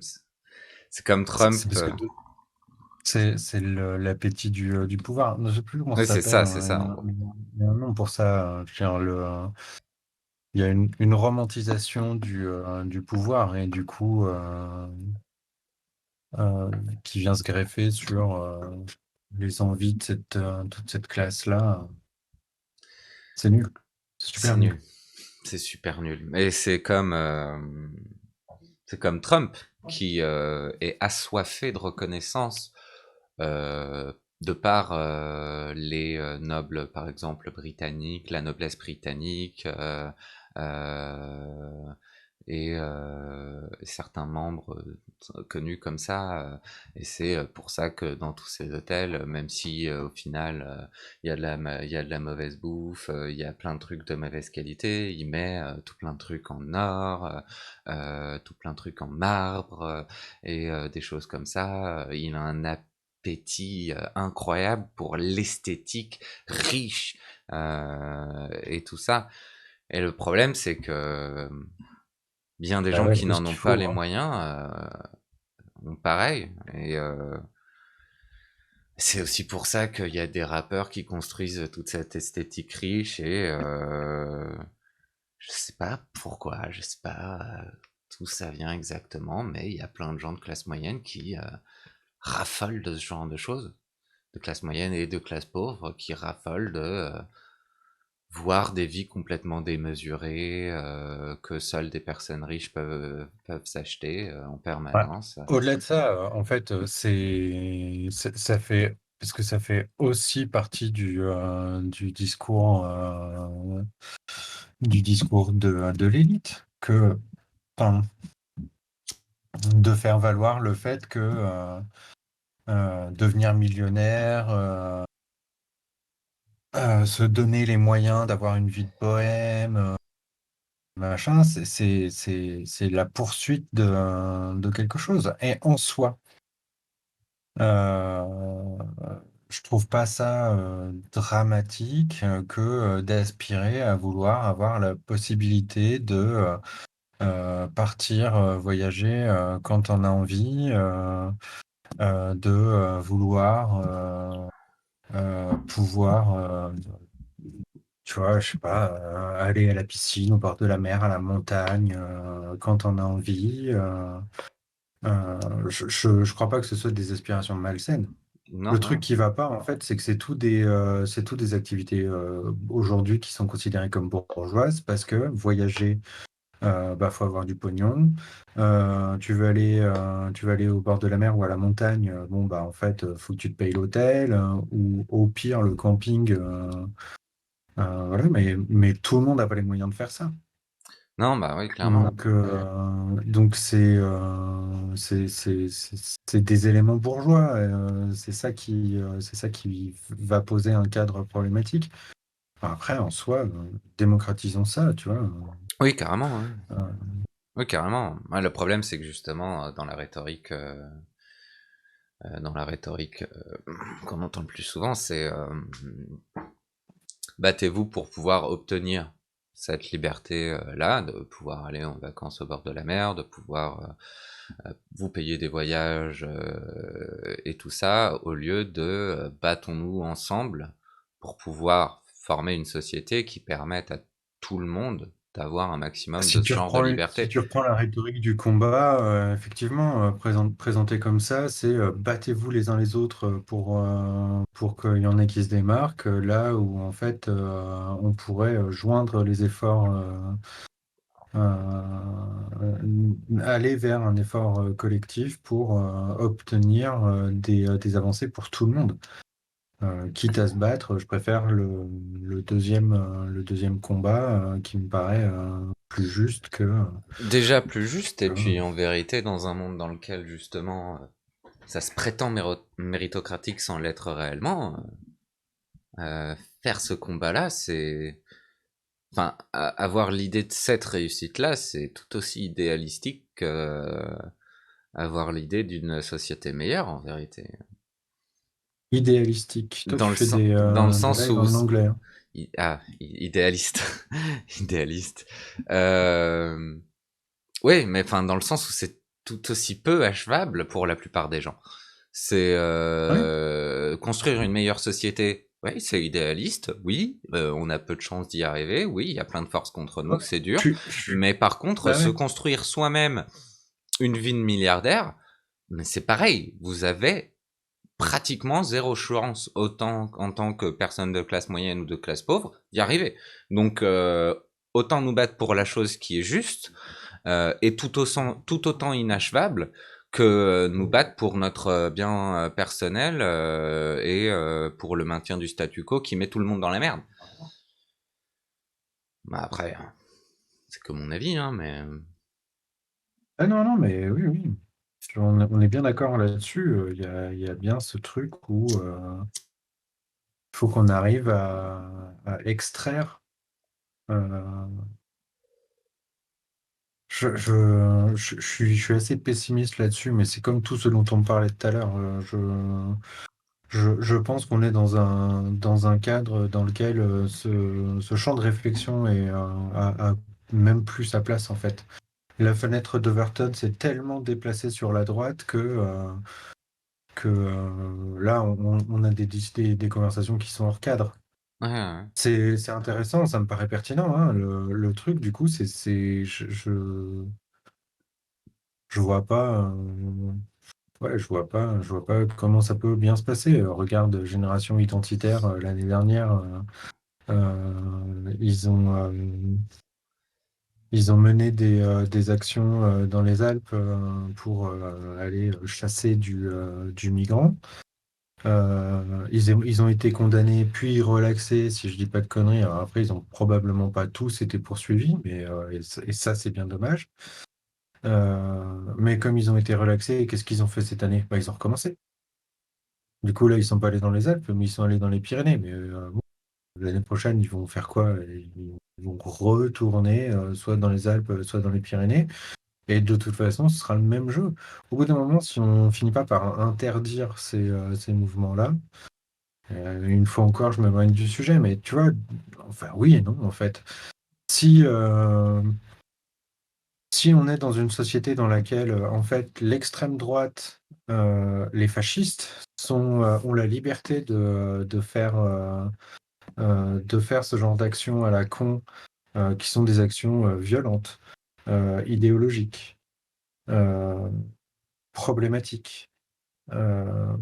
[SPEAKER 2] Trump.
[SPEAKER 1] c'est parce que c'est l'appétit du pouvoir. Je ne sais plus comment
[SPEAKER 2] Oui,
[SPEAKER 1] ça s'appelle,
[SPEAKER 2] c'est
[SPEAKER 1] hein.
[SPEAKER 2] ça en gros.
[SPEAKER 1] Il y a un nom pour ça. Je veux dire, il y a une romantisation du pouvoir et du coup qui vient se greffer sur les envies de toute cette classe-là. C'est nul. C'est
[SPEAKER 2] C'est
[SPEAKER 1] super nul.
[SPEAKER 2] nul. C'est super nul. Et c'est comme Trump qui est assoiffé de reconnaissance de par les nobles, par exemple, britanniques, la noblesse britannique, euh, et certains membres connus comme ça. Et c'est pour ça que dans tous ces hôtels, même si au final il y a il y a de la mauvaise bouffe, il y a plein de trucs de mauvaise qualité, il met tout plein de trucs en or, tout plein de trucs en marbre et des choses comme ça. Il a un appétit incroyable pour l'esthétique riche et tout ça. Et le problème, c'est que bien des
[SPEAKER 1] Bah
[SPEAKER 2] gens
[SPEAKER 1] ouais,
[SPEAKER 2] qui
[SPEAKER 1] parce
[SPEAKER 2] n'en
[SPEAKER 1] qu'il
[SPEAKER 2] ont pas
[SPEAKER 1] faut,
[SPEAKER 2] les
[SPEAKER 1] hein.
[SPEAKER 2] moyens ont pareil. Et c'est aussi pour ça qu'il y a des rappeurs qui construisent toute cette esthétique riche et je sais pas pourquoi, je sais pas d'où ça vient exactement, mais il y a plein de gens de classe moyenne qui raffolent de ce genre de choses, de classe moyenne et de classe pauvre, qui raffolent de voir des vies complètement démesurées que seules des personnes riches peuvent s'acheter en
[SPEAKER 1] Ouais.
[SPEAKER 2] permanence.
[SPEAKER 1] Au-delà de ça, en fait, ça fait, parce que ça fait aussi partie du discours de l'élite que, enfin, de faire valoir le fait que devenir millionnaire, se donner les moyens d'avoir une vie de bohème, machin, c'est la poursuite de quelque chose. Et en soi, euh, je trouve pas ça dramatique que d'aspirer à vouloir avoir la possibilité de partir voyager quand on a envie, de vouloir pouvoir, tu vois, je sais pas, aller à la piscine, au bord de la mer, à la montagne, quand on a envie. Je crois pas que ce soit des aspirations malsaines.
[SPEAKER 2] Non,
[SPEAKER 1] Le truc
[SPEAKER 2] non.
[SPEAKER 1] qui va pas, en fait, c'est que c'est tout des activités aujourd'hui qui sont considérées comme bourgeoises parce que voyager, bah, faut avoir du pognon. Tu veux aller au bord de la mer ou à la montagne, bon, bah, en fait, faut que tu te payes l'hôtel ou au pire le camping. Voilà, mais tout le monde n'a pas les moyens de faire ça.
[SPEAKER 2] Non, bah oui, clairement.
[SPEAKER 1] Donc c'est des éléments bourgeois. C'est ça qui va poser un cadre problématique. Enfin, après, en soi, démocratisons ça, tu vois.
[SPEAKER 2] Oui, carrément, ouais.
[SPEAKER 1] Euh,
[SPEAKER 2] Oui, carrément. Ouais, le problème, c'est que justement, dans la rhétorique qu'on entend le plus souvent, c'est battez-vous pour pouvoir obtenir cette liberté-là, de pouvoir aller en vacances au bord de la mer, de pouvoir vous payer des voyages et tout ça, au lieu de battons-nous ensemble pour pouvoir former une société qui permette à tout le monde d'avoir un maximum de
[SPEAKER 1] Si
[SPEAKER 2] ce
[SPEAKER 1] tu
[SPEAKER 2] genre de
[SPEAKER 1] reprends si
[SPEAKER 2] liberté.
[SPEAKER 1] tu reprends la rhétorique du combat, effectivement, présenté comme ça, c'est battez-vous les uns les autres pour qu'il y en ait qui se démarquent, là où en fait on pourrait joindre les efforts, aller vers un effort collectif pour obtenir des avancées pour tout le monde. Quitte à se battre, je préfère le deuxième combat qui me paraît plus juste
[SPEAKER 2] Déjà plus juste, et puis
[SPEAKER 1] que-
[SPEAKER 2] en vérité, dans un monde dans lequel justement ça se prétend méritocratique sans l'être réellement, faire ce combat-là, c'est... Enfin, avoir l'idée de cette réussite-là, c'est tout aussi idéalistique que avoir l'idée d'une société meilleure, en vérité.
[SPEAKER 1] idéalistique. Toi,
[SPEAKER 2] Dans
[SPEAKER 1] tu
[SPEAKER 2] le,
[SPEAKER 1] fais
[SPEAKER 2] dans le
[SPEAKER 1] des
[SPEAKER 2] sens
[SPEAKER 1] lives
[SPEAKER 2] où...
[SPEAKER 1] en anglais, hein.
[SPEAKER 2] idéaliste. Idéaliste. Euh, oui, mais enfin, dans le sens où c'est tout aussi peu achevable pour la plupart des gens. C'est
[SPEAKER 1] Ouais,
[SPEAKER 2] construire une meilleure société. Oui, c'est idéaliste. Oui, on a peu de chances d'y arriver. Oui, il y a plein de forces contre nous.
[SPEAKER 1] ouais.
[SPEAKER 2] C'est dur. Mais par contre,
[SPEAKER 1] Bah
[SPEAKER 2] se
[SPEAKER 1] ouais.
[SPEAKER 2] construire soi-même une vie de milliardaire, mais c'est pareil. Vous avez pratiquement zéro chance, autant en tant que personne de classe moyenne ou de classe pauvre, d'y arriver. Donc, autant nous battre pour la chose qui est juste, et tout autant inachevable que nous battre pour notre bien personnel et pour le maintien du statu quo qui met tout le monde dans la merde. Bah après, c'est que mon avis, hein, mais...
[SPEAKER 1] Ah non, non, mais oui, oui. On est bien d'accord là-dessus. Il y a bien ce truc où il faut qu'on arrive à extraire. euh, je suis assez pessimiste là-dessus, mais c'est comme tout ce dont on parlait tout à l'heure. Je pense qu'on est dans un cadre dans lequel ce champ de réflexion a même plus sa place en fait. La fenêtre d'Overton s'est tellement déplacée sur la droite que là, on a des conversations qui sont hors cadre.
[SPEAKER 2] Ouais, ouais.
[SPEAKER 1] C'est intéressant, ça me paraît pertinent, hein. Le truc, du coup, je vois pas, ouais, je vois pas comment ça peut bien se passer. Regarde Génération Identitaire l'année dernière, ils ont mené des actions dans les Alpes pour aller chasser du migrant. Ils ont été condamnés puis relaxés, si je dis pas de conneries. Alors après, ils ont probablement pas tous été poursuivis, mais et ça, c'est bien dommage. Mais comme ils ont été relaxés, qu'est-ce qu'ils ont fait cette année? Bah, ils ont recommencé. Du coup, là, ils sont pas allés dans les Alpes, mais ils sont allés dans les Pyrénées. Mais bon, l'année prochaine, ils vont faire quoi? Ils vont retourner soit dans les Alpes, soit dans les Pyrénées. Et de toute façon, ce sera le même jeu. Au bout d'un moment, si on finit pas par interdire ces mouvements-là, une fois encore, je m'éloigne du sujet, mais tu vois, enfin oui et non, en fait. Si, si on est dans une société dans laquelle, en fait, l'extrême droite, les fascistes ont la liberté de faire ce genre d'actions à la con, qui sont des actions violentes, idéologiques, euh, problématiques, euh,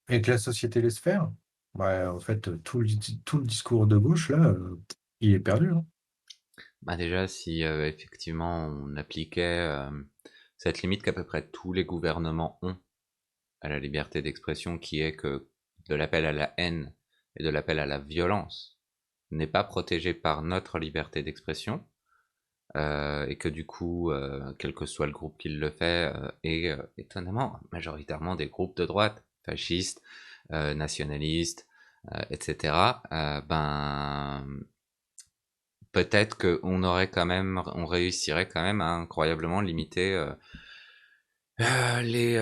[SPEAKER 1] et que la société laisse faire, bah, en fait, tout le discours de gauche, là, il est perdu, hein.
[SPEAKER 2] Bah déjà, si effectivement on appliquait cette limite qu'à peu près tous les gouvernements ont à la liberté d'expression, qui est que de l'appel à la haine et de l'appel à la violence n'est pas protégé par notre liberté d'expression, et que du coup, quel que soit le groupe qui le fait, et étonnamment, majoritairement des groupes de droite, fascistes, nationalistes, etc., ben, peut-être qu'on aurait quand même, on réussirait quand même à incroyablement limiter Les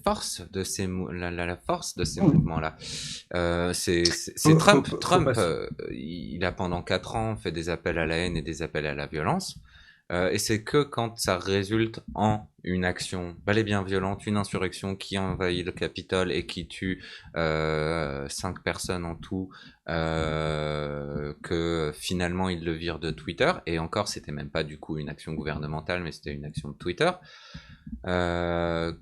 [SPEAKER 2] forces de la force de ces
[SPEAKER 1] Mmh.
[SPEAKER 2] mouvements-là, c'est
[SPEAKER 1] Faut, faut,
[SPEAKER 2] Trump.
[SPEAKER 1] pas- faut
[SPEAKER 2] Trump,
[SPEAKER 1] pas.
[SPEAKER 2] il a pendant 4 ans fait des appels à la haine et des appels à la violence. Et c'est que quand ça résulte en une action bel et bien violente, une insurrection qui envahit le Capitole et qui tue 5 personnes en tout, que finalement il le vire de Twitter. Et encore, c'était même pas du coup une action gouvernementale, mais c'était une action de Twitter. Ben,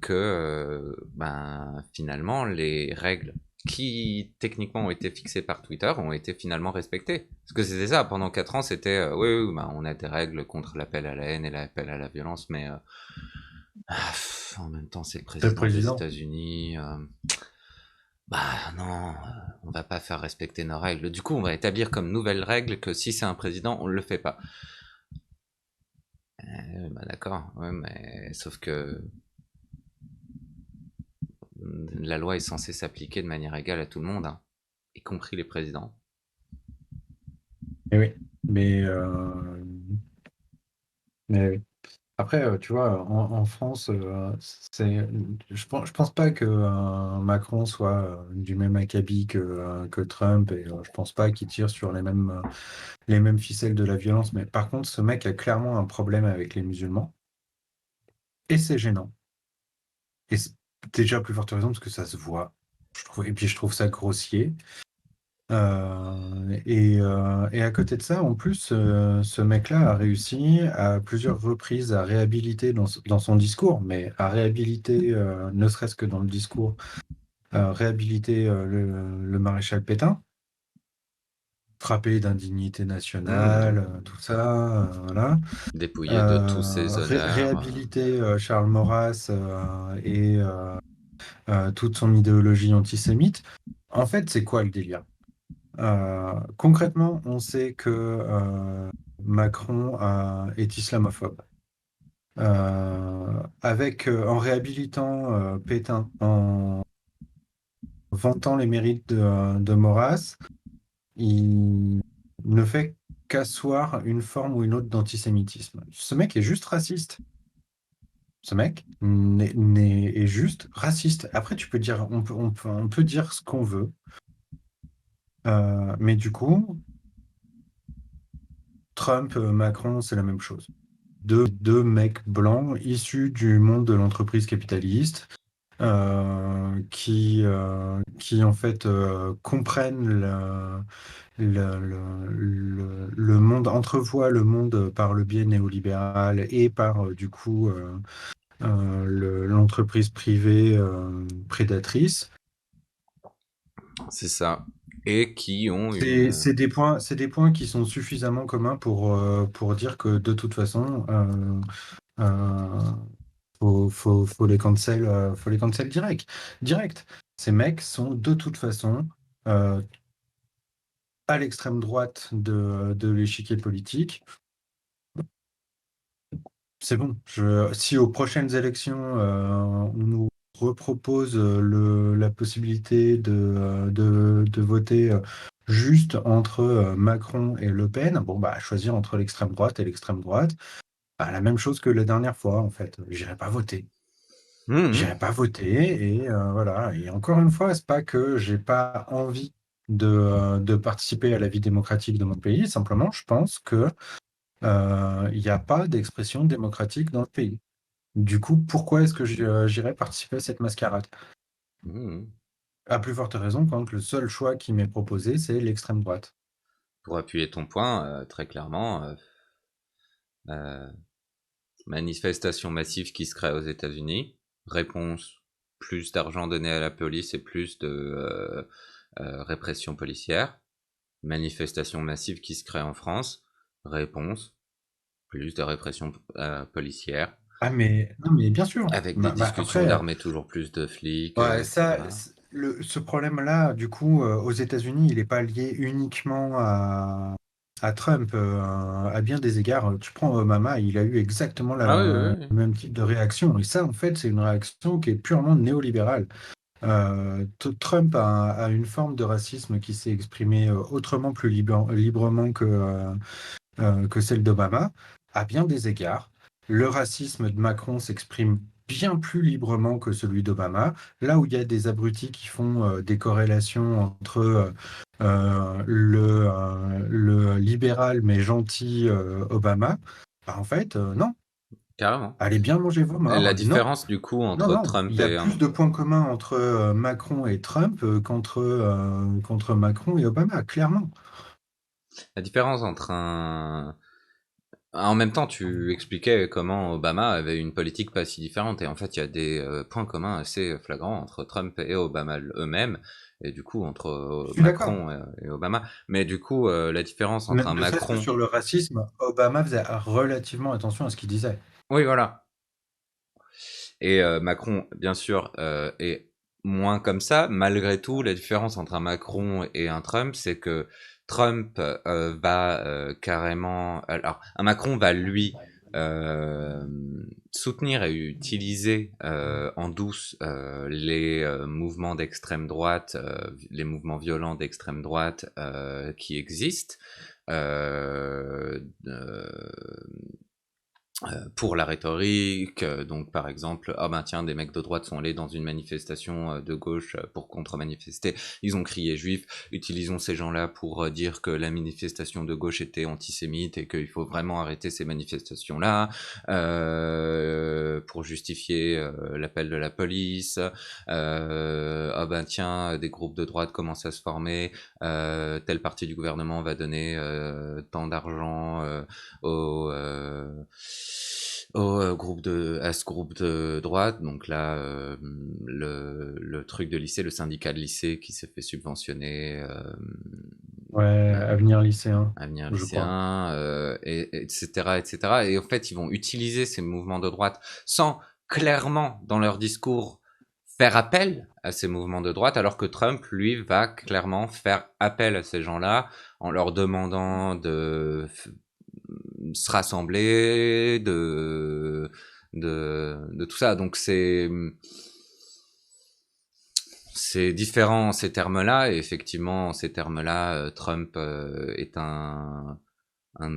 [SPEAKER 2] finalement, les règles qui techniquement ont été fixées par Twitter ont été finalement respectées. Parce que c'était ça, pendant 4 ans, c'était oui, oui, ben, on a des règles contre l'appel à la haine et l'appel à la violence, mais en même temps, c'est le
[SPEAKER 1] C'est le
[SPEAKER 2] président des
[SPEAKER 1] président.
[SPEAKER 2] États-Unis. Bah non, on va pas faire respecter nos règles. Du coup, on va établir comme nouvelle règle que si c'est un président, on le fait pas. Bah d'accord, ouais, mais sauf que la loi est censée s'appliquer de manière égale à tout le monde, hein, y compris les présidents.
[SPEAKER 1] Mais oui. Mais, mais oui. Après, tu vois, en France, je pense pas que Macron soit du même acabit que Trump et je pense pas qu'il tire sur les mêmes ficelles de la violence. Mais par contre, ce mec a clairement un problème avec les musulmans et c'est gênant. Et c'est déjà plus forte raison parce que ça se voit. Et puis je trouve ça grossier. Et à côté de ça, en plus, ce mec-là a réussi à plusieurs reprises à réhabiliter dans son discours, mais à réhabiliter, ne serait-ce que dans le discours, réhabiliter le maréchal Pétain, frappé d'indignité nationale,
[SPEAKER 2] Mmh.
[SPEAKER 1] tout ça, voilà.
[SPEAKER 2] Dépouillé de tous ses honneurs.
[SPEAKER 1] Réhabiliter Charles Maurras et toute son idéologie antisémite. En fait, c'est quoi le délire? Concrètement, on sait que Macron est islamophobe. En réhabilitant Pétain, en vantant les mérites de Maurras, il ne fait qu'asseoir une forme ou une autre d'antisémitisme. Ce mec est juste raciste. Ce mec est juste raciste. Après, tu peux dire, on peut dire ce qu'on veut, mais du coup, Trump, Macron, c'est la même chose. Deux mecs blancs issus du monde de l'entreprise capitaliste qui en fait comprennent le monde, entrevoient le monde par le biais néolibéral et par du coup l'entreprise privée prédatrice.
[SPEAKER 2] C'est ça. Et qui ont
[SPEAKER 1] C'est des points qui sont suffisamment communs pour dire que de toute façon, euh, faut les cancel direct. Ces mecs sont de toute façon euh, à l'extrême droite de l'échiquier politique. C'est bon. Si aux prochaines élections, on nous repropose la possibilité de voter juste entre Macron et Le Pen, bon, bah, choisir entre l'extrême droite et l'extrême droite, bah, la même chose que la dernière fois, en fait. J'irai pas voter.
[SPEAKER 2] Mmh.
[SPEAKER 1] J'irai pas voter et voilà. Et encore une fois, c'est pas que j'ai pas envie de participer à la vie démocratique de mon pays. Simplement, je pense que il n'y a pas d'expression démocratique dans le pays. Du coup, pourquoi est-ce que j'irais participer à cette mascarade?
[SPEAKER 2] Mmh.
[SPEAKER 1] À plus forte raison quand le seul choix qui m'est proposé, c'est l'extrême droite.
[SPEAKER 2] Pour appuyer ton point, très clairement, euh, manifestation massive qui se crée aux États-Unis. Réponse, plus d'argent donné à la police et plus de répression policière. Manifestation massive qui se crée en France. Réponse, plus de répression policière.
[SPEAKER 1] Ah mais non mais bien sûr.
[SPEAKER 2] Avec des discussions
[SPEAKER 1] Après,
[SPEAKER 2] d'armer toujours plus de flics,
[SPEAKER 1] ouais,
[SPEAKER 2] etc.
[SPEAKER 1] ce problème-là, du coup, aux États-Unis, il n'est pas lié uniquement à Trump. À bien des égards, tu prends Obama, il a eu exactement
[SPEAKER 2] Ah oui, oui,
[SPEAKER 1] le
[SPEAKER 2] oui.
[SPEAKER 1] même type de réaction. Et ça, en fait, c'est une réaction qui est purement néolibérale. Trump a une forme de racisme qui s'est exprimée autrement librement que celle d'Obama, à bien des égards. le racisme de Macron s'exprime bien plus librement que celui d'Obama. Là où il y a des abrutis qui font des corrélations entre le libéral mais gentil Obama, bah, en fait, non.
[SPEAKER 2] Carrément.
[SPEAKER 1] Allez bien manger vos
[SPEAKER 2] La
[SPEAKER 1] morts. Non,
[SPEAKER 2] différence du coup
[SPEAKER 1] non,
[SPEAKER 2] entre
[SPEAKER 1] non. Il
[SPEAKER 2] Trump
[SPEAKER 1] y a
[SPEAKER 2] et
[SPEAKER 1] plus de points communs entre Macron et Trump qu'entre Macron et Obama, clairement.
[SPEAKER 2] la différence entre un en même temps, tu expliquais comment Obama avait une politique pas si différente, et en fait, il y a des points communs assez flagrants entre Trump et Obama eux-mêmes, et du coup entre
[SPEAKER 1] Je suis d'accord.
[SPEAKER 2] Macron et Obama. Mais du coup, la différence entre un
[SPEAKER 1] Ne serait-ce que
[SPEAKER 2] Macron,
[SPEAKER 1] sur le racisme, Obama faisait relativement attention à ce qu'il disait.
[SPEAKER 2] oui, voilà, et Macron, bien sûr, est moins comme ça. Malgré tout, la différence entre un Macron et un Trump, c'est que Trump va carrément... Alors, un Macron va, lui, euh, soutenir et utiliser en douce les mouvements d'extrême droite, les mouvements violents d'extrême droite qui existent. Euh, pour la rhétorique, donc par exemple, ah ben tiens, des mecs de droite sont allés dans une manifestation de gauche pour contre-manifester, ils ont crié juif, utilisons ces gens-là pour dire que la manifestation de gauche était antisémite et qu'il faut vraiment arrêter ces manifestations-là, pour justifier l'appel de la police, ah ben tiens, des groupes de droite commencent à se former, telle partie du gouvernement va donner tant d'argent au, à ce groupe de droite. Donc là, le truc de lycée, le syndicat de lycée qui s'est fait subventionner,
[SPEAKER 1] Ouais,
[SPEAKER 2] euh,
[SPEAKER 1] avenir lycéen,
[SPEAKER 2] avenir
[SPEAKER 1] je crois.
[SPEAKER 2] lycéen, etc., etc. Et en fait, ils vont utiliser ces mouvements de droite sans clairement, dans leur discours, faire appel à ces mouvements de droite, alors que Trump, lui, va clairement faire appel à ces gens-là en leur demandant de se rassembler, de tout ça. Donc c'est différent ces termes-là, et effectivement, ces termes-là, Trump est un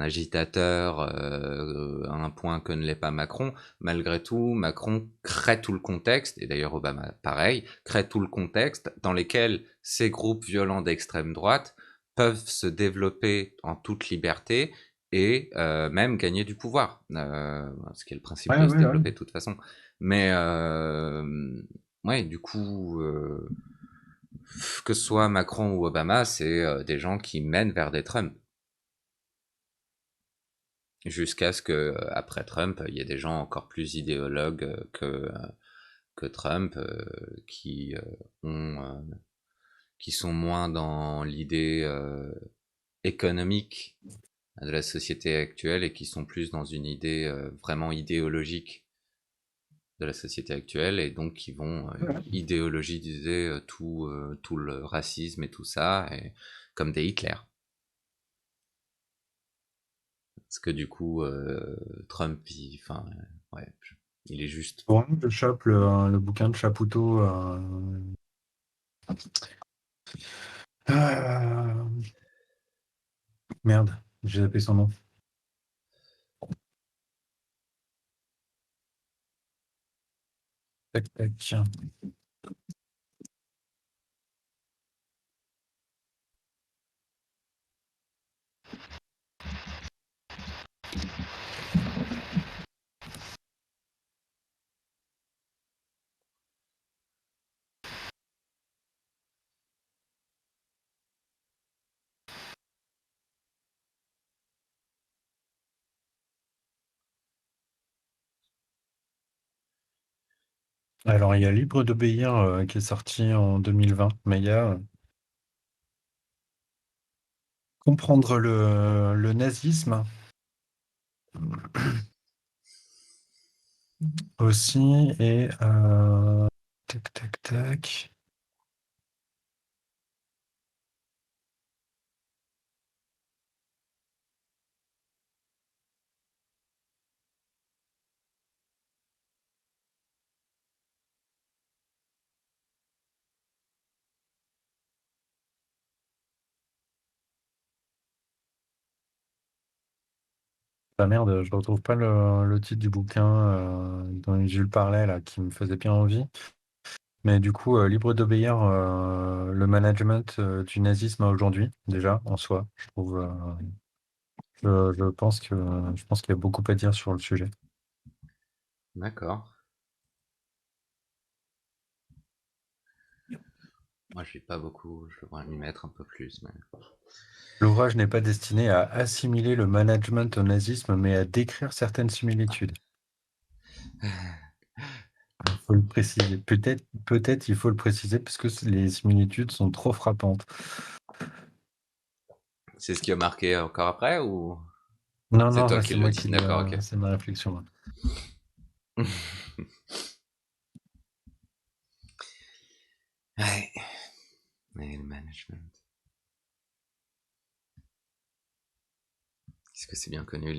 [SPEAKER 2] agitateur à un point que ne l'est pas Macron. Malgré tout, Macron crée tout le contexte, et d'ailleurs Obama pareil, crée tout le contexte dans lequel ces groupes violents d'extrême droite peuvent se développer en toute liberté et même gagner du pouvoir, ce qui est le principe
[SPEAKER 1] Ouais,
[SPEAKER 2] de se
[SPEAKER 1] ouais, ouais.
[SPEAKER 2] développer de toute façon. Mais ouais, du coup, que ce soit Macron ou Obama, c'est des gens qui mènent vers des Trump. Jusqu'à ce que, après Trump, il y ait des gens encore plus idéologues que Trump, ont, qui sont moins dans l'idée économique de la société actuelle et qui sont plus dans une idée vraiment idéologique de la société actuelle, et donc qui vont
[SPEAKER 1] Ouais.
[SPEAKER 2] idéologiser tout le racisme et tout ça, et, comme des Hitler. Parce que du coup, Trump, enfin, ouais, il est juste.
[SPEAKER 1] Bon, je chope le bouquin de Chapoutot. Euh, Merde, j'ai zappé son nom. Tac, tac. Alors, il y a Libre d'obéir qui est sorti en 2020, mais il y a Comprendre le nazisme aussi, et tac, tac, tac. Ah merde, je retrouve pas le titre du bouquin dont Jules parlait là, qui me faisait bien envie. Mais du coup, libre d'obéir, le management du nazisme aujourd'hui, déjà, en soi, je trouve, je pense qu'il y a beaucoup à dire sur le sujet.
[SPEAKER 2] D'accord. Moi, je lis pas beaucoup, je devrais m'y mettre un peu plus, mais...
[SPEAKER 1] L'ouvrage n'est pas destiné à assimiler le management au nazisme, mais à décrire certaines similitudes. Il faut le préciser. Peut-être il faut le préciser parce que les similitudes sont trop frappantes.
[SPEAKER 2] C'est ce qui a marqué encore après, ou
[SPEAKER 1] Non,
[SPEAKER 2] c'est
[SPEAKER 1] non,
[SPEAKER 2] toi
[SPEAKER 1] là,
[SPEAKER 2] qui
[SPEAKER 1] c'est
[SPEAKER 2] le
[SPEAKER 1] moi
[SPEAKER 2] dis? D'accord, ok.
[SPEAKER 1] c'est ma réflexion, là.
[SPEAKER 2] Ouais. Mais le management. Est-ce que c'est bien connu,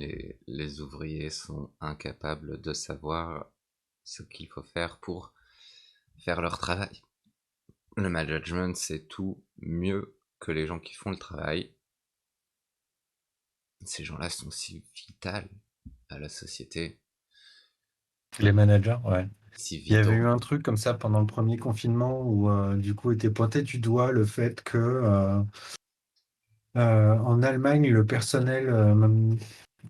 [SPEAKER 2] les ouvriers sont incapables de savoir ce qu'il faut faire pour faire leur travail. Le management, c'est tout mieux que les gens qui font le travail. Ces gens-là sont si vitales à la société,
[SPEAKER 1] Les managers, ouais.
[SPEAKER 2] si
[SPEAKER 1] Il y avait eu
[SPEAKER 2] vitaux.
[SPEAKER 1] un truc comme ça pendant le premier confinement où, du coup, était pointé du doigt le fait que, en Allemagne, le personnel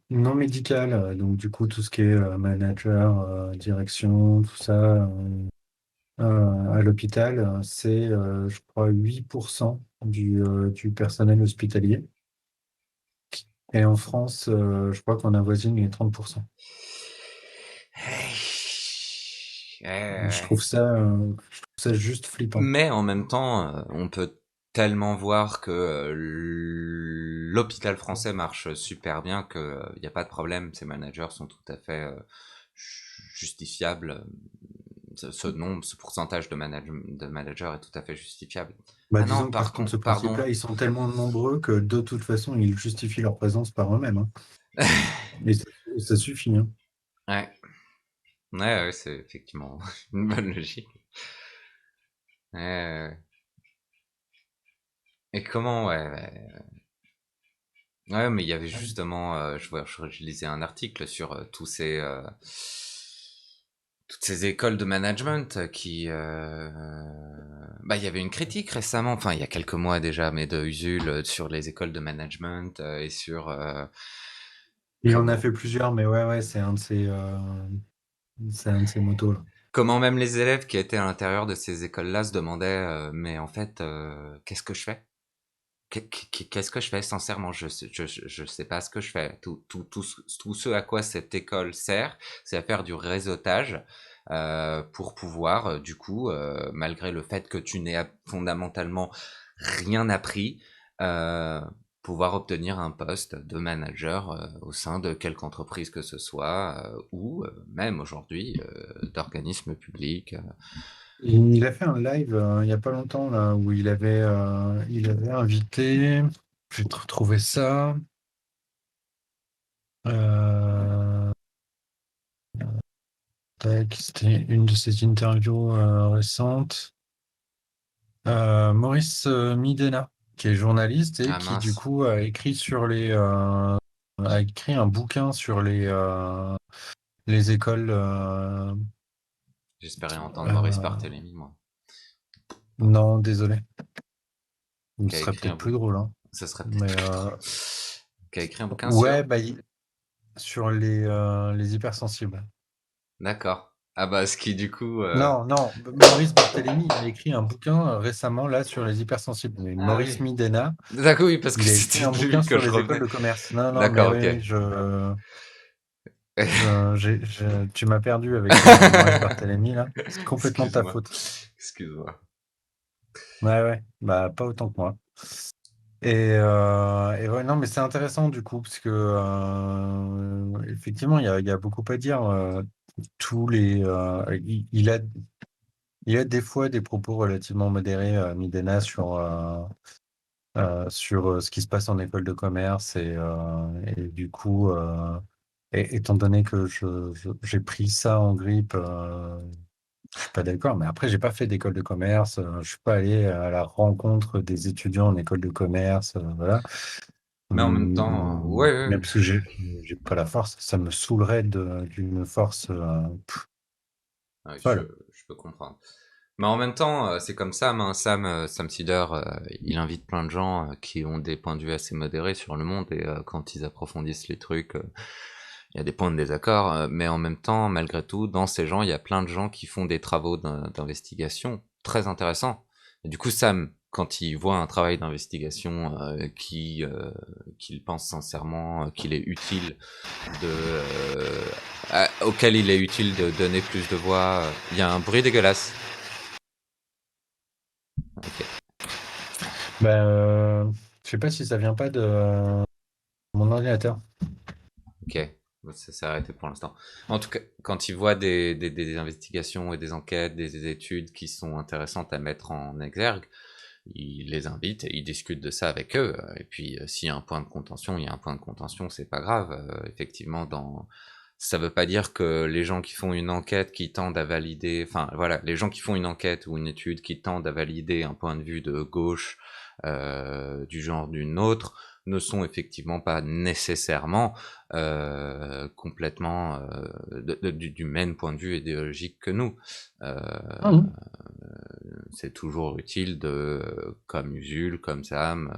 [SPEAKER 1] non médical, donc du coup, tout ce qui est manager, direction, tout ça, à l'hôpital, c'est, je crois, 8% du personnel hospitalier. Et en France, je crois qu'on avoisine les 30%.
[SPEAKER 2] Ouais.
[SPEAKER 1] Je trouve ça juste flippant.
[SPEAKER 2] Mais en même temps, on peut tellement voir que l'hôpital français marche super bien que il n'y a pas de problème. Ces managers sont tout à fait justifiables. Ce nombre, ce pourcentage de managers est tout à fait justifiable.
[SPEAKER 1] Bah,
[SPEAKER 2] Ah non,
[SPEAKER 1] disons que partant de ce
[SPEAKER 2] pardon.
[SPEAKER 1] principe-là, ils sont tellement nombreux que de toute façon, ils justifient leur présence par eux-mêmes, hein. Et ça suffit, hein.
[SPEAKER 2] Ouais, ouais, c'est effectivement une bonne logique. Ouais. Et comment, ouais. Ouais, mais il y avait justement, je lisais un article sur toutes ces écoles de management qui, bah, il y avait une critique récemment, enfin il y a quelques mois déjà, mais de Usul sur les écoles de management et sur
[SPEAKER 1] Il en a
[SPEAKER 2] comment
[SPEAKER 1] fait plusieurs, mais ouais, ouais, c'est un de ces motos, là.
[SPEAKER 2] comment même les élèves qui étaient à l'intérieur de ces écoles-là se demandaient, mais en fait, qu'est-ce que je fais? Qu'est-ce que je fais? Sincèrement, je sais pas ce que je fais. Tout ce à quoi cette école sert, c'est à faire du réseautage pour pouvoir, du coup, malgré le fait que tu n'aies fondamentalement rien appris, euh, pouvoir obtenir un poste de manager au sein de quelque entreprise que ce soit, ou même aujourd'hui d'organismes publics.
[SPEAKER 1] Il a fait un live il n'y a pas longtemps, là, où il avait invité, je vais te retrouver ça, euh, tac, c'était une de ses interviews récentes. Maurice Midena, qui est journaliste et
[SPEAKER 2] Ah
[SPEAKER 1] qui du
[SPEAKER 2] mince,
[SPEAKER 1] coup a écrit un bouquin sur les écoles.
[SPEAKER 2] j'espérais entendre Maurice
[SPEAKER 1] Euh,
[SPEAKER 2] Barthélémy, moi,
[SPEAKER 1] non, désolé, ce
[SPEAKER 2] qui a
[SPEAKER 1] serait
[SPEAKER 2] écrit un
[SPEAKER 1] peut-être plus
[SPEAKER 2] bouquin.
[SPEAKER 1] drôle, hein.
[SPEAKER 2] Ce serait peut-être
[SPEAKER 1] Mais
[SPEAKER 2] plus drôle. Qui a écrit un bouquin
[SPEAKER 1] ouais,
[SPEAKER 2] sur?
[SPEAKER 1] bah, sur les hypersensibles.
[SPEAKER 2] D'accord. Ah bah ce qui du coup...
[SPEAKER 1] Non, non, Maurice Barthélémy a écrit un bouquin récemment là sur les hypersensibles. Mais
[SPEAKER 2] Ah
[SPEAKER 1] Maurice
[SPEAKER 2] oui.
[SPEAKER 1] Midena,
[SPEAKER 2] D'accord, oui, parce que
[SPEAKER 1] il a écrit
[SPEAKER 2] c'était
[SPEAKER 1] un
[SPEAKER 2] de
[SPEAKER 1] bouquin
[SPEAKER 2] lui que
[SPEAKER 1] sur
[SPEAKER 2] je
[SPEAKER 1] les écoles
[SPEAKER 2] revenais.
[SPEAKER 1] de commerce. Non, non, mais
[SPEAKER 2] D'accord,
[SPEAKER 1] oui,
[SPEAKER 2] ok.
[SPEAKER 1] oui, tu m'as perdu avec Maurice Barthélémy là. C'est complètement de ta
[SPEAKER 2] Excuse-moi.
[SPEAKER 1] faute.
[SPEAKER 2] Excuse-moi.
[SPEAKER 1] Ouais, ouais, bah pas autant que moi. Et ouais, non, mais c'est intéressant du coup, parce que effectivement, il y a beaucoup à dire. Il a des fois des propos relativement modérés, Midena, sur ce qui se passe en école de commerce. Et du coup, étant donné que j'ai pris ça en grippe, je suis pas d'accord. Mais après, j'ai pas fait d'école de commerce. Je suis pas allé à la rencontre des étudiants en école de commerce. Voilà.
[SPEAKER 2] Mais en même temps, ouais, ouais,
[SPEAKER 1] Même parce que j'ai pas la force, ça me saoulerait d'une force
[SPEAKER 2] ouais,
[SPEAKER 1] folle.
[SPEAKER 2] je peux comprendre. Mais en même temps, c'est comme Sam, hein. Sam Sider, il invite plein de gens qui ont des points de vue assez modérés sur le monde et quand ils approfondissent les trucs, il y a des points de désaccord. Mais en même temps, malgré tout, dans ces gens, il y a plein de gens qui font des travaux d'investigation très intéressants. Et du coup, Sam, quand il voit un travail d'investigation qu'il pense sincèrement, qu'il est utile auquel il est utile de donner plus de voix, il y a un bruit dégueulasse. Ok.
[SPEAKER 1] Ben, je sais pas si ça vient pas de mon ordinateur.
[SPEAKER 2] Ok, bon, ça s'est arrêté pour l'instant. En tout cas, quand ils voient des investigations et des enquêtes, des études qui sont intéressantes à mettre en exergue, ils les invitent et ils discutent de ça avec eux. Et puis, s'il y a un point de contention, il y a un point de contention, c'est pas grave. Effectivement, ça veut pas dire que les gens qui font une enquête, qui tendent à valider, enfin voilà, les gens qui font une enquête ou une étude qui tendent à valider un point de vue de gauche du genre d'une autre, ne sont effectivement pas nécessairement complètement du même point de vue idéologique que nous. Euh,
[SPEAKER 1] Mhm.
[SPEAKER 2] c'est toujours utile de, comme Usul, comme Sam,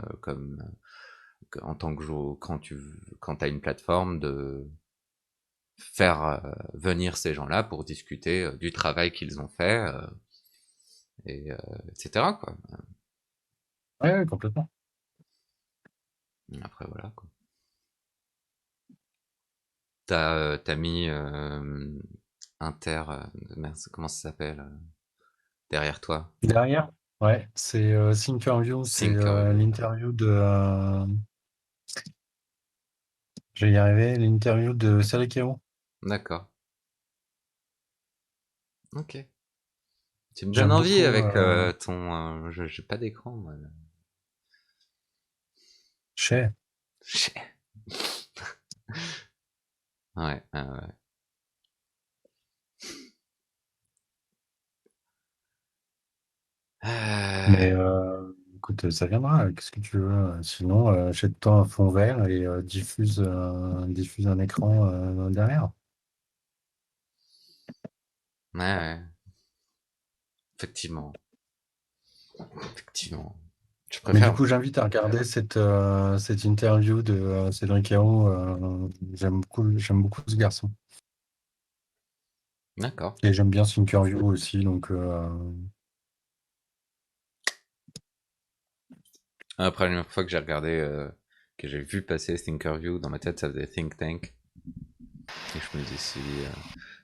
[SPEAKER 2] en tant que quand t'as une plateforme, de faire venir ces gens-là pour discuter du travail qu'ils ont fait, etc. Quoi.
[SPEAKER 1] Ouais, ouais, complètement.
[SPEAKER 2] Après voilà. Quoi. T'as mis Inter, mince, comment ça s'appelle derrière toi?
[SPEAKER 1] Derrière, ouais, c'est Thinkerview, c'est
[SPEAKER 2] Thinkerview.
[SPEAKER 1] l'interview de, je vais y arriver, l'interview de Sergio.
[SPEAKER 2] D'accord. Ok. Tu me donnes
[SPEAKER 1] J'aime
[SPEAKER 2] envie
[SPEAKER 1] beaucoup.
[SPEAKER 2] avec j'ai pas d'écran. Moi.
[SPEAKER 1] Chez.
[SPEAKER 2] Ouais. Ouais.
[SPEAKER 1] Mais écoute, ça viendra. Qu'est-ce que tu veux? Sinon, achète-toi un fond vert et diffuse un écran derrière.
[SPEAKER 2] Ouais, ouais. Effectivement. Effectivement. Je
[SPEAKER 1] Mais du
[SPEAKER 2] préfère.
[SPEAKER 1] coup, j'invite à regarder cette interview de Cédric Herrou. J'aime beaucoup ce garçon.
[SPEAKER 2] D'accord.
[SPEAKER 1] Et j'aime bien Thinkerview aussi. Donc,
[SPEAKER 2] Après, la première fois que j'ai regardé, que j'ai vu passer Thinkerview, dans ma tête, ça faisait Think Tank. Et je me dis,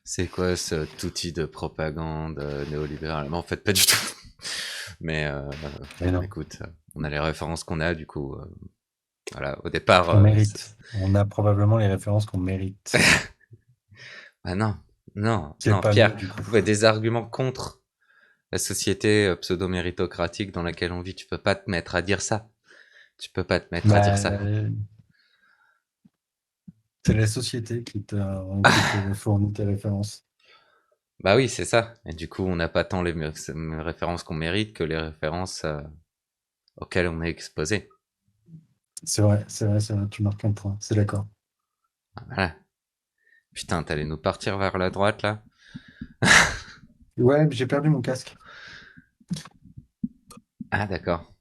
[SPEAKER 2] c'est quoi cet outil de propagande néolibérale? Mais en fait, pas du tout. Mais
[SPEAKER 1] mais non,
[SPEAKER 2] écoute, on a les références qu'on a, du coup, voilà. Au départ,
[SPEAKER 1] on mérite. On a probablement les références qu'on mérite.
[SPEAKER 2] ah non, non,
[SPEAKER 1] C'est
[SPEAKER 2] non,
[SPEAKER 1] pas nous,
[SPEAKER 2] Pierre,
[SPEAKER 1] du coup.
[SPEAKER 2] ouais, des arguments contre la société pseudo-méritocratique dans laquelle on vit, tu peux pas te mettre à dire ça. Tu peux pas te mettre à dire
[SPEAKER 1] Bah,
[SPEAKER 2] ça.
[SPEAKER 1] c'est la société qui te fournit tes références.
[SPEAKER 2] Bah oui, c'est ça. Et du coup, on n'a pas tant les références qu'on mérite que les références auxquelles on est exposé.
[SPEAKER 1] C'est vrai, c'est vrai, c'est vrai. Tu marques un point. C'est d'accord.
[SPEAKER 2] Voilà. Putain, t'allais nous partir vers la droite là?
[SPEAKER 1] Ouais, j'ai perdu mon casque.
[SPEAKER 2] Ah d'accord.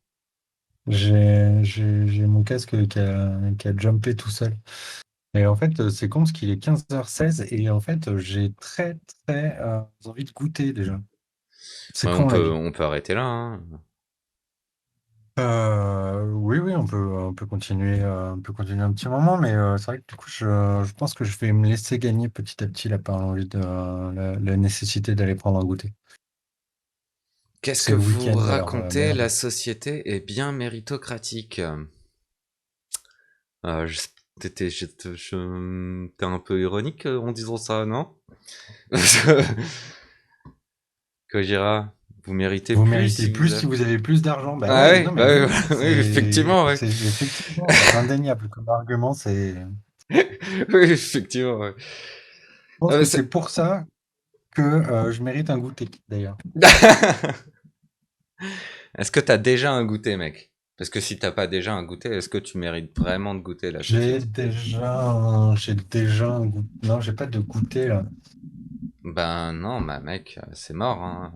[SPEAKER 1] J'ai mon casque qui a jumpé tout seul. Et en fait, c'est con parce qu'il est 15h16 et en fait, j'ai très, très envie de goûter déjà. C'est
[SPEAKER 2] Ouais,
[SPEAKER 1] con la vie.
[SPEAKER 2] on peut arrêter là. Hein.
[SPEAKER 1] Oui, oui, on peut continuer un petit moment, mais c'est vrai que du coup, je pense que je vais me laisser gagner petit à petit là par l'envie de la nécessité d'aller prendre un goûter.
[SPEAKER 2] Qu'est-ce
[SPEAKER 1] C'est
[SPEAKER 2] que
[SPEAKER 1] le
[SPEAKER 2] vous
[SPEAKER 1] week-end, alors
[SPEAKER 2] racontez? La
[SPEAKER 1] merde.
[SPEAKER 2] société est bien méritocratique. Je, t'es un peu ironique en disant ça, non? Kojira, vous méritez
[SPEAKER 1] Vous
[SPEAKER 2] plus
[SPEAKER 1] méritez
[SPEAKER 2] si vous
[SPEAKER 1] plus
[SPEAKER 2] avez...
[SPEAKER 1] si vous avez plus d'argent. Bah
[SPEAKER 2] Ah
[SPEAKER 1] ouais,
[SPEAKER 2] oui,
[SPEAKER 1] non mais
[SPEAKER 2] bah oui,
[SPEAKER 1] oui,
[SPEAKER 2] oui, effectivement, oui.
[SPEAKER 1] c'est effectivement indéniable comme argument.
[SPEAKER 2] Oui, effectivement, ouais.
[SPEAKER 1] Je pense
[SPEAKER 2] Ah, mais
[SPEAKER 1] que c'est pour ça que je mérite un goûter d'ailleurs.
[SPEAKER 2] Est-ce que t'as déjà un goûter, mec? Parce que si t'as pas déjà un goûter, est-ce que tu mérites vraiment de goûter là tout de
[SPEAKER 1] J'ai
[SPEAKER 2] suite?
[SPEAKER 1] déjà, un goût. Non, j'ai pas de goûter là.
[SPEAKER 2] Ben non, bah mec, c'est mort, hein.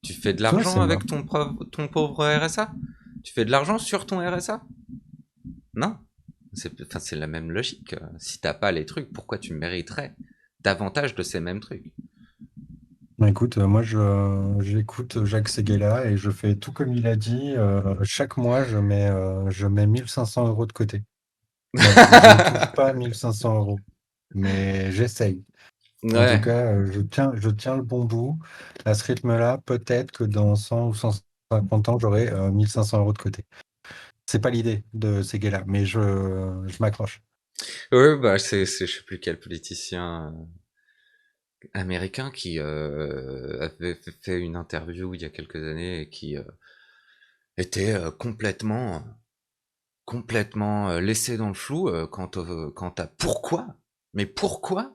[SPEAKER 2] Tu fais de
[SPEAKER 1] Toi,
[SPEAKER 2] l'argent
[SPEAKER 1] c'est mort.
[SPEAKER 2] avec ton pauvre RSA? Tu fais de l'argent sur ton RSA? Non. Enfin, c'est la même logique. Si t'as pas les trucs, pourquoi tu mériterais davantage de ces mêmes trucs?
[SPEAKER 1] Bah, écoute, moi, j'écoute Jacques Séguéla et je fais tout comme il a dit. Chaque mois, je mets 1 500 € de côté. Bon, je touche pas 1 500 €, mais j'essaye. En tout
[SPEAKER 2] Ouais.
[SPEAKER 1] cas, je tiens le bon bout. À ce rythme-là, peut-être que dans 100 ou 150 ans, j'aurai 1 500 € de côté. C'est pas l'idée de ces gars-là, mais je m'accroche.
[SPEAKER 2] Ouais, bah je sais plus quel politicien américain qui avait fait une interview il y a quelques années et qui était complètement laissé dans le flou quant à pourquoi, mais pourquoi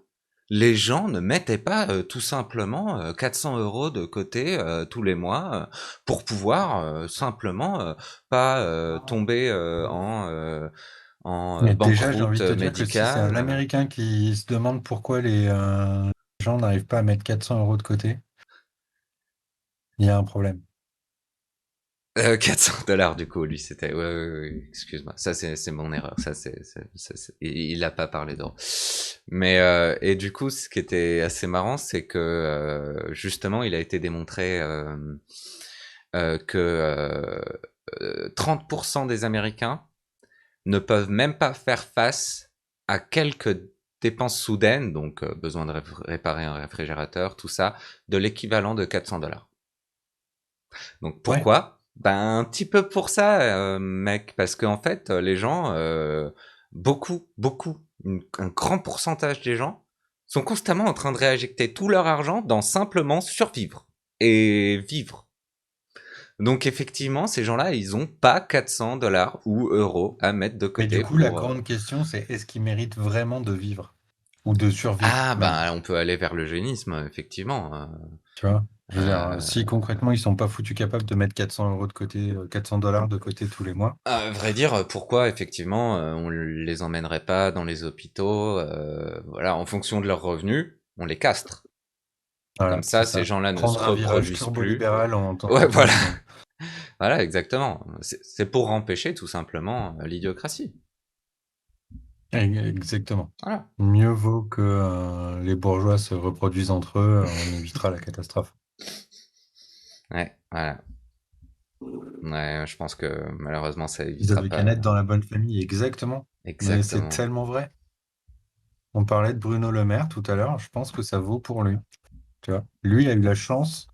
[SPEAKER 2] les gens ne mettaient pas tout simplement 400 euros de côté tous les mois pour pouvoir simplement pas tomber en
[SPEAKER 1] Mais déjà, j'ai envie
[SPEAKER 2] banqueroute
[SPEAKER 1] de te dire que si c'est un
[SPEAKER 2] médicale.
[SPEAKER 1] Américain qui se demande pourquoi les gens n'arrivent pas à mettre 400 € de côté, il y a un problème.
[SPEAKER 2] 400 $ du coup, lui c'était. Ouais, ouais, ouais, excuse-moi. Ça c'est mon erreur. Il a pas parlé d'or. Mais et du coup, ce qui était assez marrant, c'est que justement, il a été démontré que 30% des Américains ne peuvent même pas faire face à quelques dépenses soudaines, donc besoin de réparer un réfrigérateur, tout ça, de l'équivalent de 400 $. Donc
[SPEAKER 1] Ouais,
[SPEAKER 2] pourquoi? Ben un petit peu pour ça, mec, parce qu'en fait, les gens, un grand pourcentage des gens sont constamment en train de réinjecter tout leur argent dans simplement survivre et vivre. Donc effectivement, ces gens-là, ils ont pas 400 $ ou euros à mettre de
[SPEAKER 1] mais du
[SPEAKER 2] côté
[SPEAKER 1] coup, la
[SPEAKER 2] pour.
[SPEAKER 1] grande question, c'est est-ce qu'ils méritent vraiment de vivre ou de survivre
[SPEAKER 2] Ah
[SPEAKER 1] même,
[SPEAKER 2] ben on peut aller vers l'eugénisme, effectivement.
[SPEAKER 1] tu vois? Je veux dire,
[SPEAKER 2] Euh,
[SPEAKER 1] si concrètement, ils sont pas foutus capables de mettre 400 € de côté, 400 $ de côté tous les mois,
[SPEAKER 2] À vrai dire, pourquoi effectivement on les emmènerait pas dans les hôpitaux, voilà, en fonction de leurs revenus, on les castre. Comme
[SPEAKER 1] voilà, c'est
[SPEAKER 2] ça, ces
[SPEAKER 1] ça.
[SPEAKER 2] gens-là ne se
[SPEAKER 1] Prendre un virage
[SPEAKER 2] reproduisent plus.
[SPEAKER 1] turbo-libéral
[SPEAKER 2] Ouais,
[SPEAKER 1] en temps
[SPEAKER 2] voilà,
[SPEAKER 1] d'urgence.
[SPEAKER 2] voilà, exactement. C'est pour empêcher tout simplement l'idiocratie.
[SPEAKER 1] Exactement.
[SPEAKER 2] Voilà.
[SPEAKER 1] Mieux vaut que les bourgeois se reproduisent entre eux, on évitera la catastrophe.
[SPEAKER 2] Ouais, voilà. Ouais, je pense que malheureusement ça
[SPEAKER 1] Ils
[SPEAKER 2] évitera
[SPEAKER 1] avaient qu'à
[SPEAKER 2] pas
[SPEAKER 1] naître dans la bonne famille, exactement. Mais c'est
[SPEAKER 2] exactement.
[SPEAKER 1] tellement vrai. On parlait de Bruno Le Maire tout à l'heure, je pense que ça vaut pour lui. Tu vois, lui a eu la chance,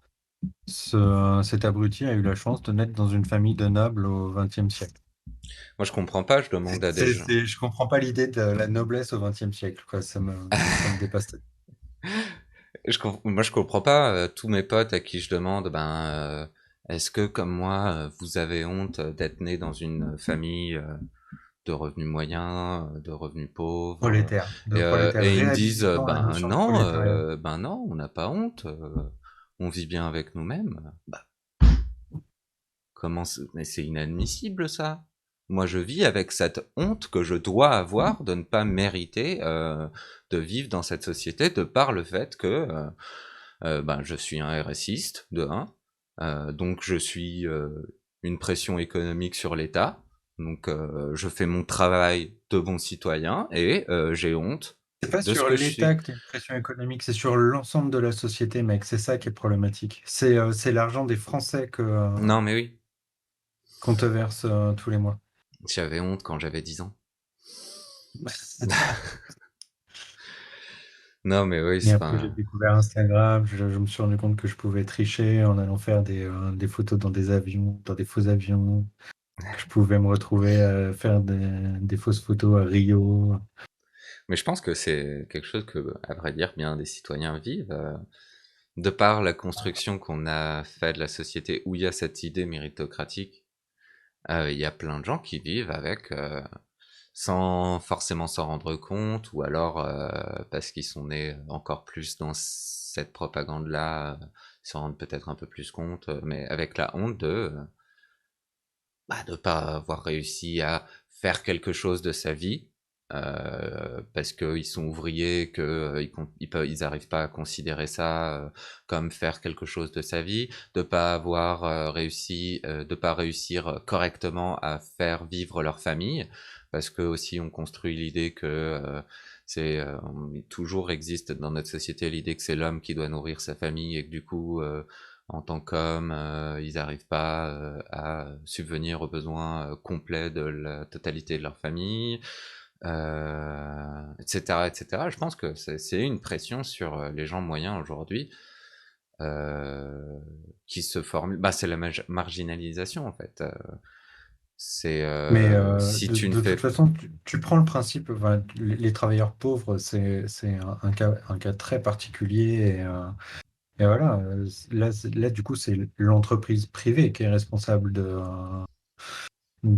[SPEAKER 1] cet abruti a eu la chance de naître dans une famille de nobles au XXe siècle.
[SPEAKER 2] Moi je comprends pas, je demande à des gens.
[SPEAKER 1] Je comprends pas l'idée de la noblesse au XXe siècle, quoi. Ça me dépasse.
[SPEAKER 2] Moi, je comprends pas tous mes potes à qui je demande, est-ce que comme moi, vous avez honte d'être né dans une famille de revenus moyens, de revenus pauvres,
[SPEAKER 1] De prolétaires
[SPEAKER 2] et ils me disent,
[SPEAKER 1] réhabilitant la notion de prolétariat.
[SPEAKER 2] ben non, on n'a pas honte, on vit bien avec nous-mêmes. Bah, mais c'est inadmissible ça. Moi, je vis avec cette honte que je dois avoir de ne pas mériter de vivre dans cette société de par le fait que ben, je suis un RSiste, de un. Donc je suis une pression économique sur l'État. Donc je fais mon travail de bon citoyen et j'ai honte
[SPEAKER 1] C'est pas
[SPEAKER 2] de ce
[SPEAKER 1] sur
[SPEAKER 2] que je
[SPEAKER 1] l'État
[SPEAKER 2] suis.
[SPEAKER 1] que tu as une pression économique, c'est sur l'ensemble de la société, mec. C'est ça qui est problématique. C'est l'argent des Français
[SPEAKER 2] Non mais oui,
[SPEAKER 1] qu'on te verse tous les mois.
[SPEAKER 2] j'avais honte quand j'avais 10 ans. Non mais oui,
[SPEAKER 1] Et
[SPEAKER 2] c'est
[SPEAKER 1] après, j'ai
[SPEAKER 2] pas...
[SPEAKER 1] découvert Instagram, je me suis rendu compte que je pouvais tricher en allant faire des photos dans des avions, dans des faux avions, que je pouvais me retrouver à faire des fausses photos à Rio.
[SPEAKER 2] Mais je pense que c'est quelque chose que, à vrai dire, bien des citoyens vivent. De par la construction qu'on a fait de la société où il y a cette idée méritocratique, il y a plein de gens qui vivent avec sans forcément s'en rendre compte, ou alors parce qu'ils sont nés encore plus dans cette propagande-là, ils s'en rendent peut-être un peu plus compte, mais avec la honte de de pas avoir réussi à faire quelque chose de sa vie, parce qu'ils sont ouvriers, ils arrivent pas à considérer ça comme faire quelque chose de sa vie, de pas avoir de pas réussir correctement à faire vivre leur famille, parce que aussi on construit l'idée que toujours existe dans notre société l'idée que c'est l'homme qui doit nourrir sa famille et que du coup en tant qu'hommes, ils n'arrivent pas à subvenir aux besoins complets de la totalité de leur famille, etc., etc. Je pense que c'est une pression sur les gens moyens aujourd'hui euh, qui se formule. Bah, c'est la marginalisation en fait. C'est
[SPEAKER 1] Mais
[SPEAKER 2] si tu ne
[SPEAKER 1] de toute
[SPEAKER 2] fais.
[SPEAKER 1] façon, tu prends le principe, enfin, les travailleurs pauvres, c'est un cas très particulier. Et voilà, là, du coup, c'est l'entreprise privée qui est responsable de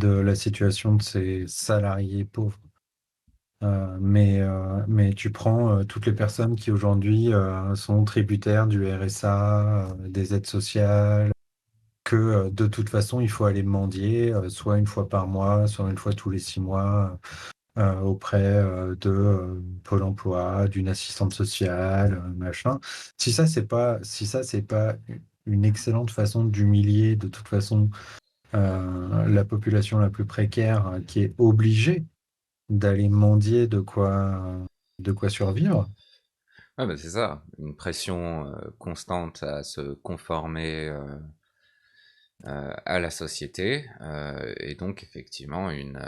[SPEAKER 1] la situation de ces salariés pauvres. Mais tu prends toutes les personnes qui aujourd'hui sont tributaires du RSA, des aides sociales, que de toute façon, il faut aller mendier, soit une fois par mois, soit une fois tous les 6 mois, auprès de Pôle emploi, d'une assistante sociale, machin. Si ça, c'est pas une excellente façon d'humilier de toute façon la population la plus précaire qui est obligée d'aller mendier de quoi survivre.
[SPEAKER 2] Ouais, bah, c'est ça, une pression constante à se conformer à la société, et donc effectivement une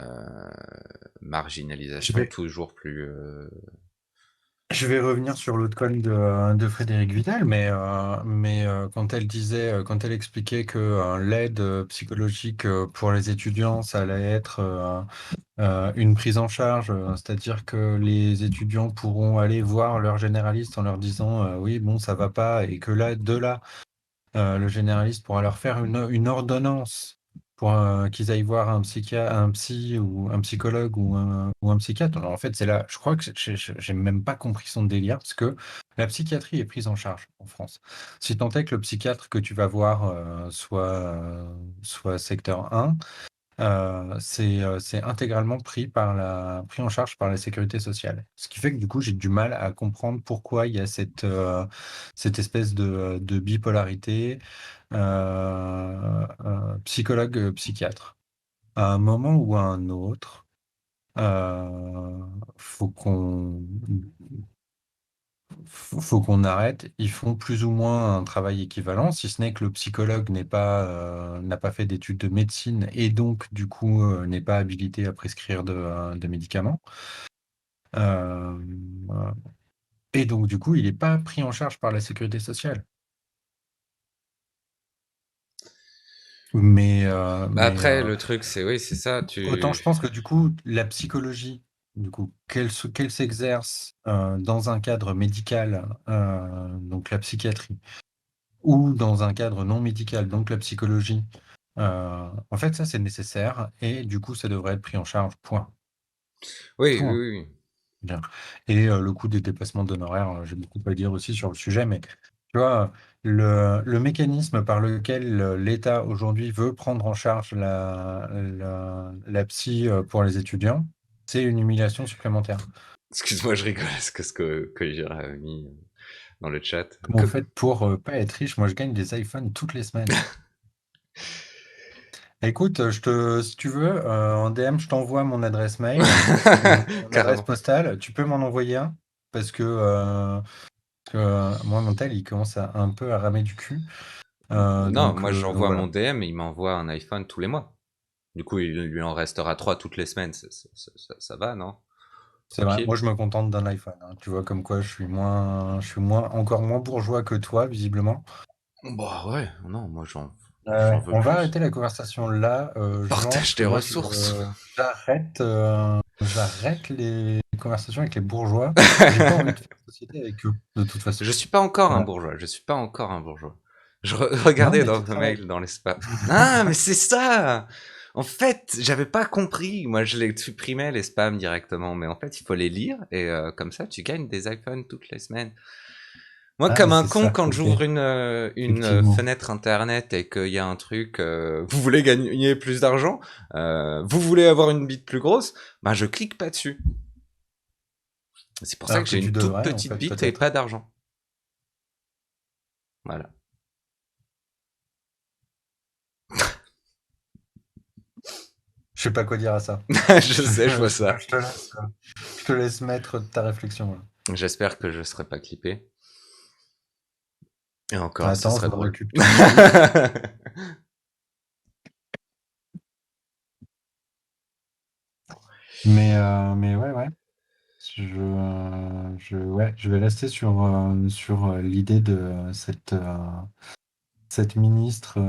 [SPEAKER 1] Je
[SPEAKER 2] marginalisation
[SPEAKER 1] vais,
[SPEAKER 2] toujours plus.
[SPEAKER 1] je vais revenir sur l'autre coin de Frédéric Vidal, mais quand elle expliquait que l'aide psychologique pour les étudiants, ça allait être une prise en charge, c'est-à-dire que les étudiants pourront aller voir leur généraliste en leur disant oui, bon, ça va pas, et que là, de là, le généraliste pourra leur faire une ordonnance pour qu'ils aillent voir un psy ou un psychologue ou un psychiatre. Alors, en fait, c'est là, je crois que j'ai même pas compris son délire, parce que la psychiatrie est prise en charge en France. Si tant est que le psychiatre que tu vas voir soit secteur 1, c'est intégralement pris en charge par la sécurité sociale. Ce qui fait que du coup, j'ai du mal à comprendre pourquoi il y a cette espèce de bipolarité psychologue, psychiatre. À un moment ou à un autre, faut faut qu'on arrête. Ils font plus ou moins un travail équivalent, si ce n'est que le psychologue n'a pas fait d'études de médecine et donc, du coup, n'est pas habilité à prescrire de médicaments. Euh, euh, et donc, du coup, il n'est pas pris en charge par la sécurité sociale. Mais, euh,
[SPEAKER 2] Bah,
[SPEAKER 1] mais
[SPEAKER 2] après,
[SPEAKER 1] euh,
[SPEAKER 2] le truc, c'est oui, c'est ça.
[SPEAKER 1] autant je pense que, du coup, la psychologie, du coup, qu'elle s'exerce dans un cadre médical, donc la psychiatrie, ou dans un cadre non médical, donc la psychologie. En fait, ça, c'est nécessaire et du coup, ça devrait être pris en charge. Point.
[SPEAKER 2] Oui, oui,
[SPEAKER 1] Point.
[SPEAKER 2] oui.
[SPEAKER 1] Bien. Et le coût des dépassements d'honoraires, j'ai beaucoup à dire aussi sur le sujet, mais tu vois, le mécanisme par lequel l'État aujourd'hui veut prendre en charge la psy pour les étudiants, c'est une humiliation supplémentaire.
[SPEAKER 2] Excuse-moi, je rigole, ce que j'ai mis dans le chat.
[SPEAKER 1] Comment vous faites pour pas être riche? Moi, je gagne des iPhones toutes les semaines. Écoute, si tu veux, en DM, je t'envoie mon adresse mail ou mon adresse
[SPEAKER 2] Carrément.
[SPEAKER 1] postale. Tu peux m'en envoyer un parce que moi, mon tel, il commence un peu à ramer du cul.
[SPEAKER 2] Non, moi
[SPEAKER 1] Donc
[SPEAKER 2] j'envoie mon
[SPEAKER 1] voilà,
[SPEAKER 2] DM et il m'envoie un iPhone tous les mois. Du coup, il lui en restera 3 toutes les semaines. Ça va, non?
[SPEAKER 1] c'est vrai. Moi,
[SPEAKER 2] Tranquille.
[SPEAKER 1] je me contente d'un iPhone, hein. Tu vois, comme quoi, encore moins bourgeois que toi, visiblement.
[SPEAKER 2] Bah ouais, non, moi j'en veux
[SPEAKER 1] On va
[SPEAKER 2] plus.
[SPEAKER 1] arrêter la conversation là, Jean, parce
[SPEAKER 2] Partage
[SPEAKER 1] que
[SPEAKER 2] tes
[SPEAKER 1] moi,
[SPEAKER 2] ressources.
[SPEAKER 1] j'arrête les conversations avec les bourgeois. J'ai pas envie de faire société avec eux, de toute façon.
[SPEAKER 2] Je suis pas encore un
[SPEAKER 1] Voilà.
[SPEAKER 2] bourgeois. Je suis pas encore un bourgeois.
[SPEAKER 1] Non,
[SPEAKER 2] Regardez
[SPEAKER 1] mais
[SPEAKER 2] dans
[SPEAKER 1] tu
[SPEAKER 2] vos
[SPEAKER 1] travailles.
[SPEAKER 2] mails, dans l'espace. Ah, mais c'est ça! En fait, j'avais pas compris. Moi, je les supprimais, les spams directement. Mais en fait, il faut les lire et comme ça, tu gagnes des iPhones toutes les semaines. Moi,
[SPEAKER 1] Ah, mais
[SPEAKER 2] comme un
[SPEAKER 1] c'est
[SPEAKER 2] con,
[SPEAKER 1] ça,
[SPEAKER 2] quand
[SPEAKER 1] ok,
[SPEAKER 2] j'ouvre une
[SPEAKER 1] effectivement.
[SPEAKER 2] fenêtre internet et qu'il y a un truc, vous voulez gagner plus d'argent, vous voulez avoir une bite plus grosse, ben je clique pas dessus. C'est pour ça
[SPEAKER 1] Alors
[SPEAKER 2] que
[SPEAKER 1] que
[SPEAKER 2] j'ai
[SPEAKER 1] tu
[SPEAKER 2] une toute
[SPEAKER 1] devrais, en
[SPEAKER 2] petite
[SPEAKER 1] fait,
[SPEAKER 2] bite et
[SPEAKER 1] peut-être.
[SPEAKER 2] pas d'argent. Voilà.
[SPEAKER 1] Je sais pas quoi dire à ça.
[SPEAKER 2] Je sais, je vois ça.
[SPEAKER 1] Je te laisse mettre ta réflexion, là.
[SPEAKER 2] J'espère que je serai pas clippé. Et encore, ce
[SPEAKER 1] Attends, je
[SPEAKER 2] serait
[SPEAKER 1] me
[SPEAKER 2] drôle.
[SPEAKER 1] récup tout de suite. Mais ouais, ouais. Ouais, je vais rester sur l'idée de cette ministre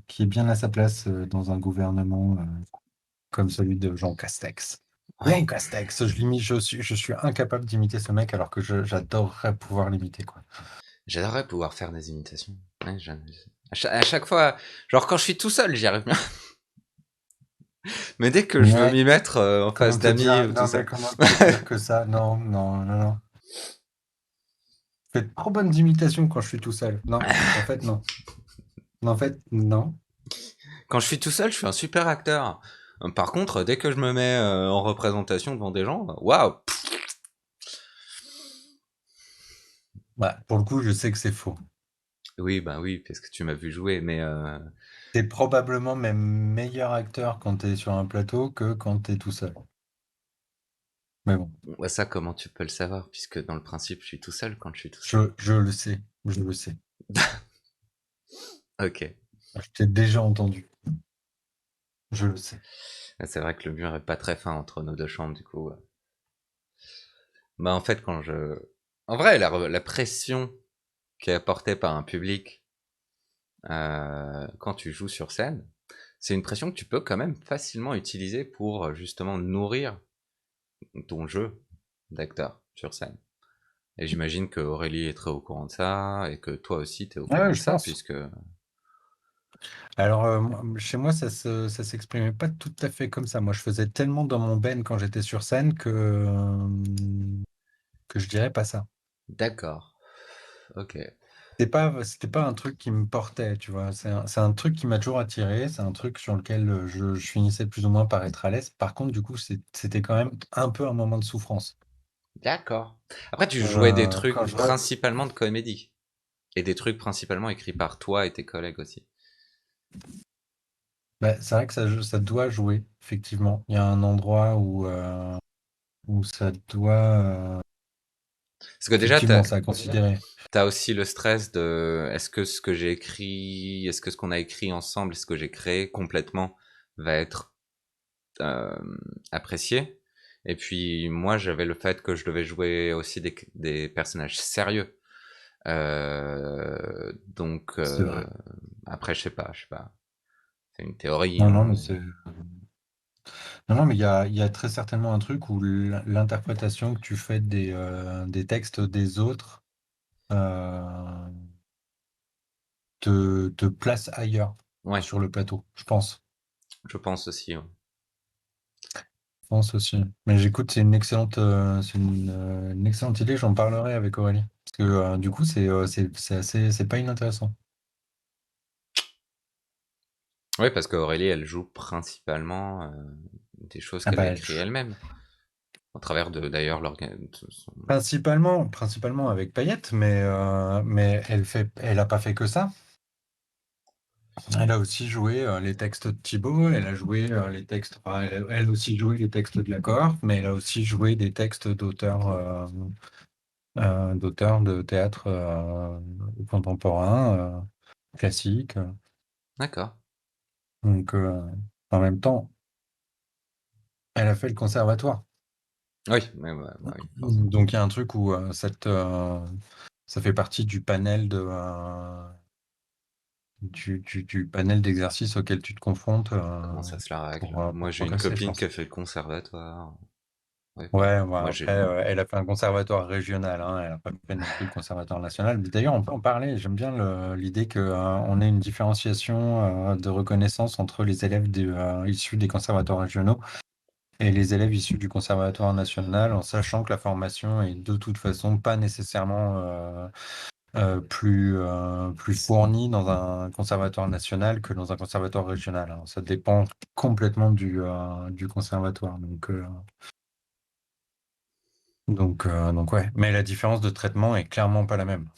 [SPEAKER 1] qui est bien à sa place dans un gouvernement comme celui de Jean Castex. Jean
[SPEAKER 2] Ouais.
[SPEAKER 1] Castex, je suis incapable d'imiter ce mec alors que j'adorerais pouvoir l'imiter, quoi.
[SPEAKER 2] J'adorerais pouvoir faire des imitations. Ouais, à chaque fois, genre quand je suis tout seul, j'y arrive bien. Mais dès que je veux
[SPEAKER 1] Ouais,
[SPEAKER 2] m'y mettre en
[SPEAKER 1] comment
[SPEAKER 2] face
[SPEAKER 1] te
[SPEAKER 2] d'amis
[SPEAKER 1] dire,
[SPEAKER 2] ou tout
[SPEAKER 1] non mais
[SPEAKER 2] ça.
[SPEAKER 1] comment te dire que ça? Non, non, non, non. Je fais de trop bonnes imitations quand je suis tout seul. Non, en fait, non. En fait, non.
[SPEAKER 2] Quand je suis tout seul, je suis un super acteur. Par contre, dès que je me mets en représentation devant des gens, waouh.
[SPEAKER 1] Bah, pour le coup, je sais que c'est faux.
[SPEAKER 2] Oui, bah oui, parce que tu m'as vu jouer, mais
[SPEAKER 1] T'es probablement même meilleur acteur quand t'es sur un plateau que quand t'es tout seul. Mais bon,
[SPEAKER 2] ouais, ça, comment tu peux le savoir, puisque dans le principe, je suis tout seul quand je suis tout seul.
[SPEAKER 1] je le sais, je le sais.
[SPEAKER 2] Ok.
[SPEAKER 1] Je t'ai déjà entendu, je le sais.
[SPEAKER 2] C'est vrai que le mur est pas très fin entre nos deux chambres, du coup. Bah en fait, en vrai, la pression qui est apportée par un public quand tu joues sur scène, c'est une pression que tu peux quand même facilement utiliser pour justement nourrir ton jeu d'acteur sur scène. Et j'imagine que Aurélie est très au courant de ça et que toi aussi t'es au
[SPEAKER 1] Ah
[SPEAKER 2] courant
[SPEAKER 1] ouais,
[SPEAKER 2] de
[SPEAKER 1] je
[SPEAKER 2] ça
[SPEAKER 1] pense.
[SPEAKER 2] puisque
[SPEAKER 1] Alors, chez moi, ça s'exprimait pas tout à fait comme ça. Moi, je faisais tellement dans mon ben quand j'étais sur scène que je dirais pas ça.
[SPEAKER 2] d'accord. Ok.
[SPEAKER 1] C'était pas un truc qui me portait, tu vois. C'est un truc qui m'a toujours attiré. C'est un truc sur lequel je finissais plus ou moins par être à l'aise. Par contre, du coup, c'était quand même un peu un moment de souffrance.
[SPEAKER 2] D'accord. Après tu jouais des
[SPEAKER 1] Quand
[SPEAKER 2] trucs
[SPEAKER 1] je, re-
[SPEAKER 2] principalement de comédie et des trucs principalement écrits par toi et tes collègues aussi.
[SPEAKER 1] Bah, c'est vrai que ça doit jouer, effectivement. Il y a un endroit où ça doit,
[SPEAKER 2] Parce que déjà
[SPEAKER 1] effectivement, ça a considéré.
[SPEAKER 2] t'as aussi le stress de est-ce que ce que j'ai écrit, est-ce que ce qu'on a écrit ensemble, ce que j'ai créé complètement va être euh, apprécié. Et puis moi j'avais le fait que je devais jouer aussi des personnages sérieux. Donc
[SPEAKER 1] C'est vrai.
[SPEAKER 2] après je sais pas, c'est une théorie,
[SPEAKER 1] Non, non,
[SPEAKER 2] hein.
[SPEAKER 1] mais non, non, mais il y a très certainement un truc où l'interprétation que tu fais des textes des autres euh, te place ailleurs
[SPEAKER 2] Ouais,
[SPEAKER 1] sur le plateau, je pense.
[SPEAKER 2] je pense aussi. Ouais.
[SPEAKER 1] Je pense aussi. Mais j'écoute, c'est une excellente idée, j'en parlerai avec Aurélie. Parce que du coup, c'est pas inintéressant.
[SPEAKER 2] Ouais, parce qu'Aurélie elle joue principalement des choses
[SPEAKER 1] Ah
[SPEAKER 2] qu'elle a
[SPEAKER 1] bah,
[SPEAKER 2] écrites elle-même, au travers de d'ailleurs
[SPEAKER 1] principalement avec Payette, mais elle a pas fait que ça. Elle a aussi joué les textes de Thibaut, elle a joué les textes, enfin, elle a aussi joué les textes de la cohorte, mais elle a aussi joué des textes d'auteurs de théâtre contemporain, classique.
[SPEAKER 2] D'accord.
[SPEAKER 1] Donc, en même temps, elle a fait le conservatoire.
[SPEAKER 2] Oui, bah oui, forcément.
[SPEAKER 1] Donc, il y a un truc où ça fait partie du panel d'exercices auquel tu te confrontes
[SPEAKER 2] Comment ça se la règle?
[SPEAKER 1] pour
[SPEAKER 2] Moi, j'ai une
[SPEAKER 1] progresser, je
[SPEAKER 2] copine qui
[SPEAKER 1] pense.
[SPEAKER 2] a fait le conservatoire. Ouais.
[SPEAKER 1] Ouais, ouais,
[SPEAKER 2] Moi,
[SPEAKER 1] après,
[SPEAKER 2] j'ai.
[SPEAKER 1] elle a fait un conservatoire régional, hein, elle n'a pas fait non plus le conservatoire national. Mais d'ailleurs, on peut en parler. J'aime bien l'idée qu'on ait une différenciation de reconnaissance entre les élèves issus des conservatoires régionaux et les élèves issus du Conservatoire national, en sachant que la formation est de toute façon pas nécessairement plus fournie dans un conservatoire national que dans un conservatoire régional, hein. Ça dépend complètement du conservatoire. Donc ouais. Mais la différence de traitement est clairement pas la même.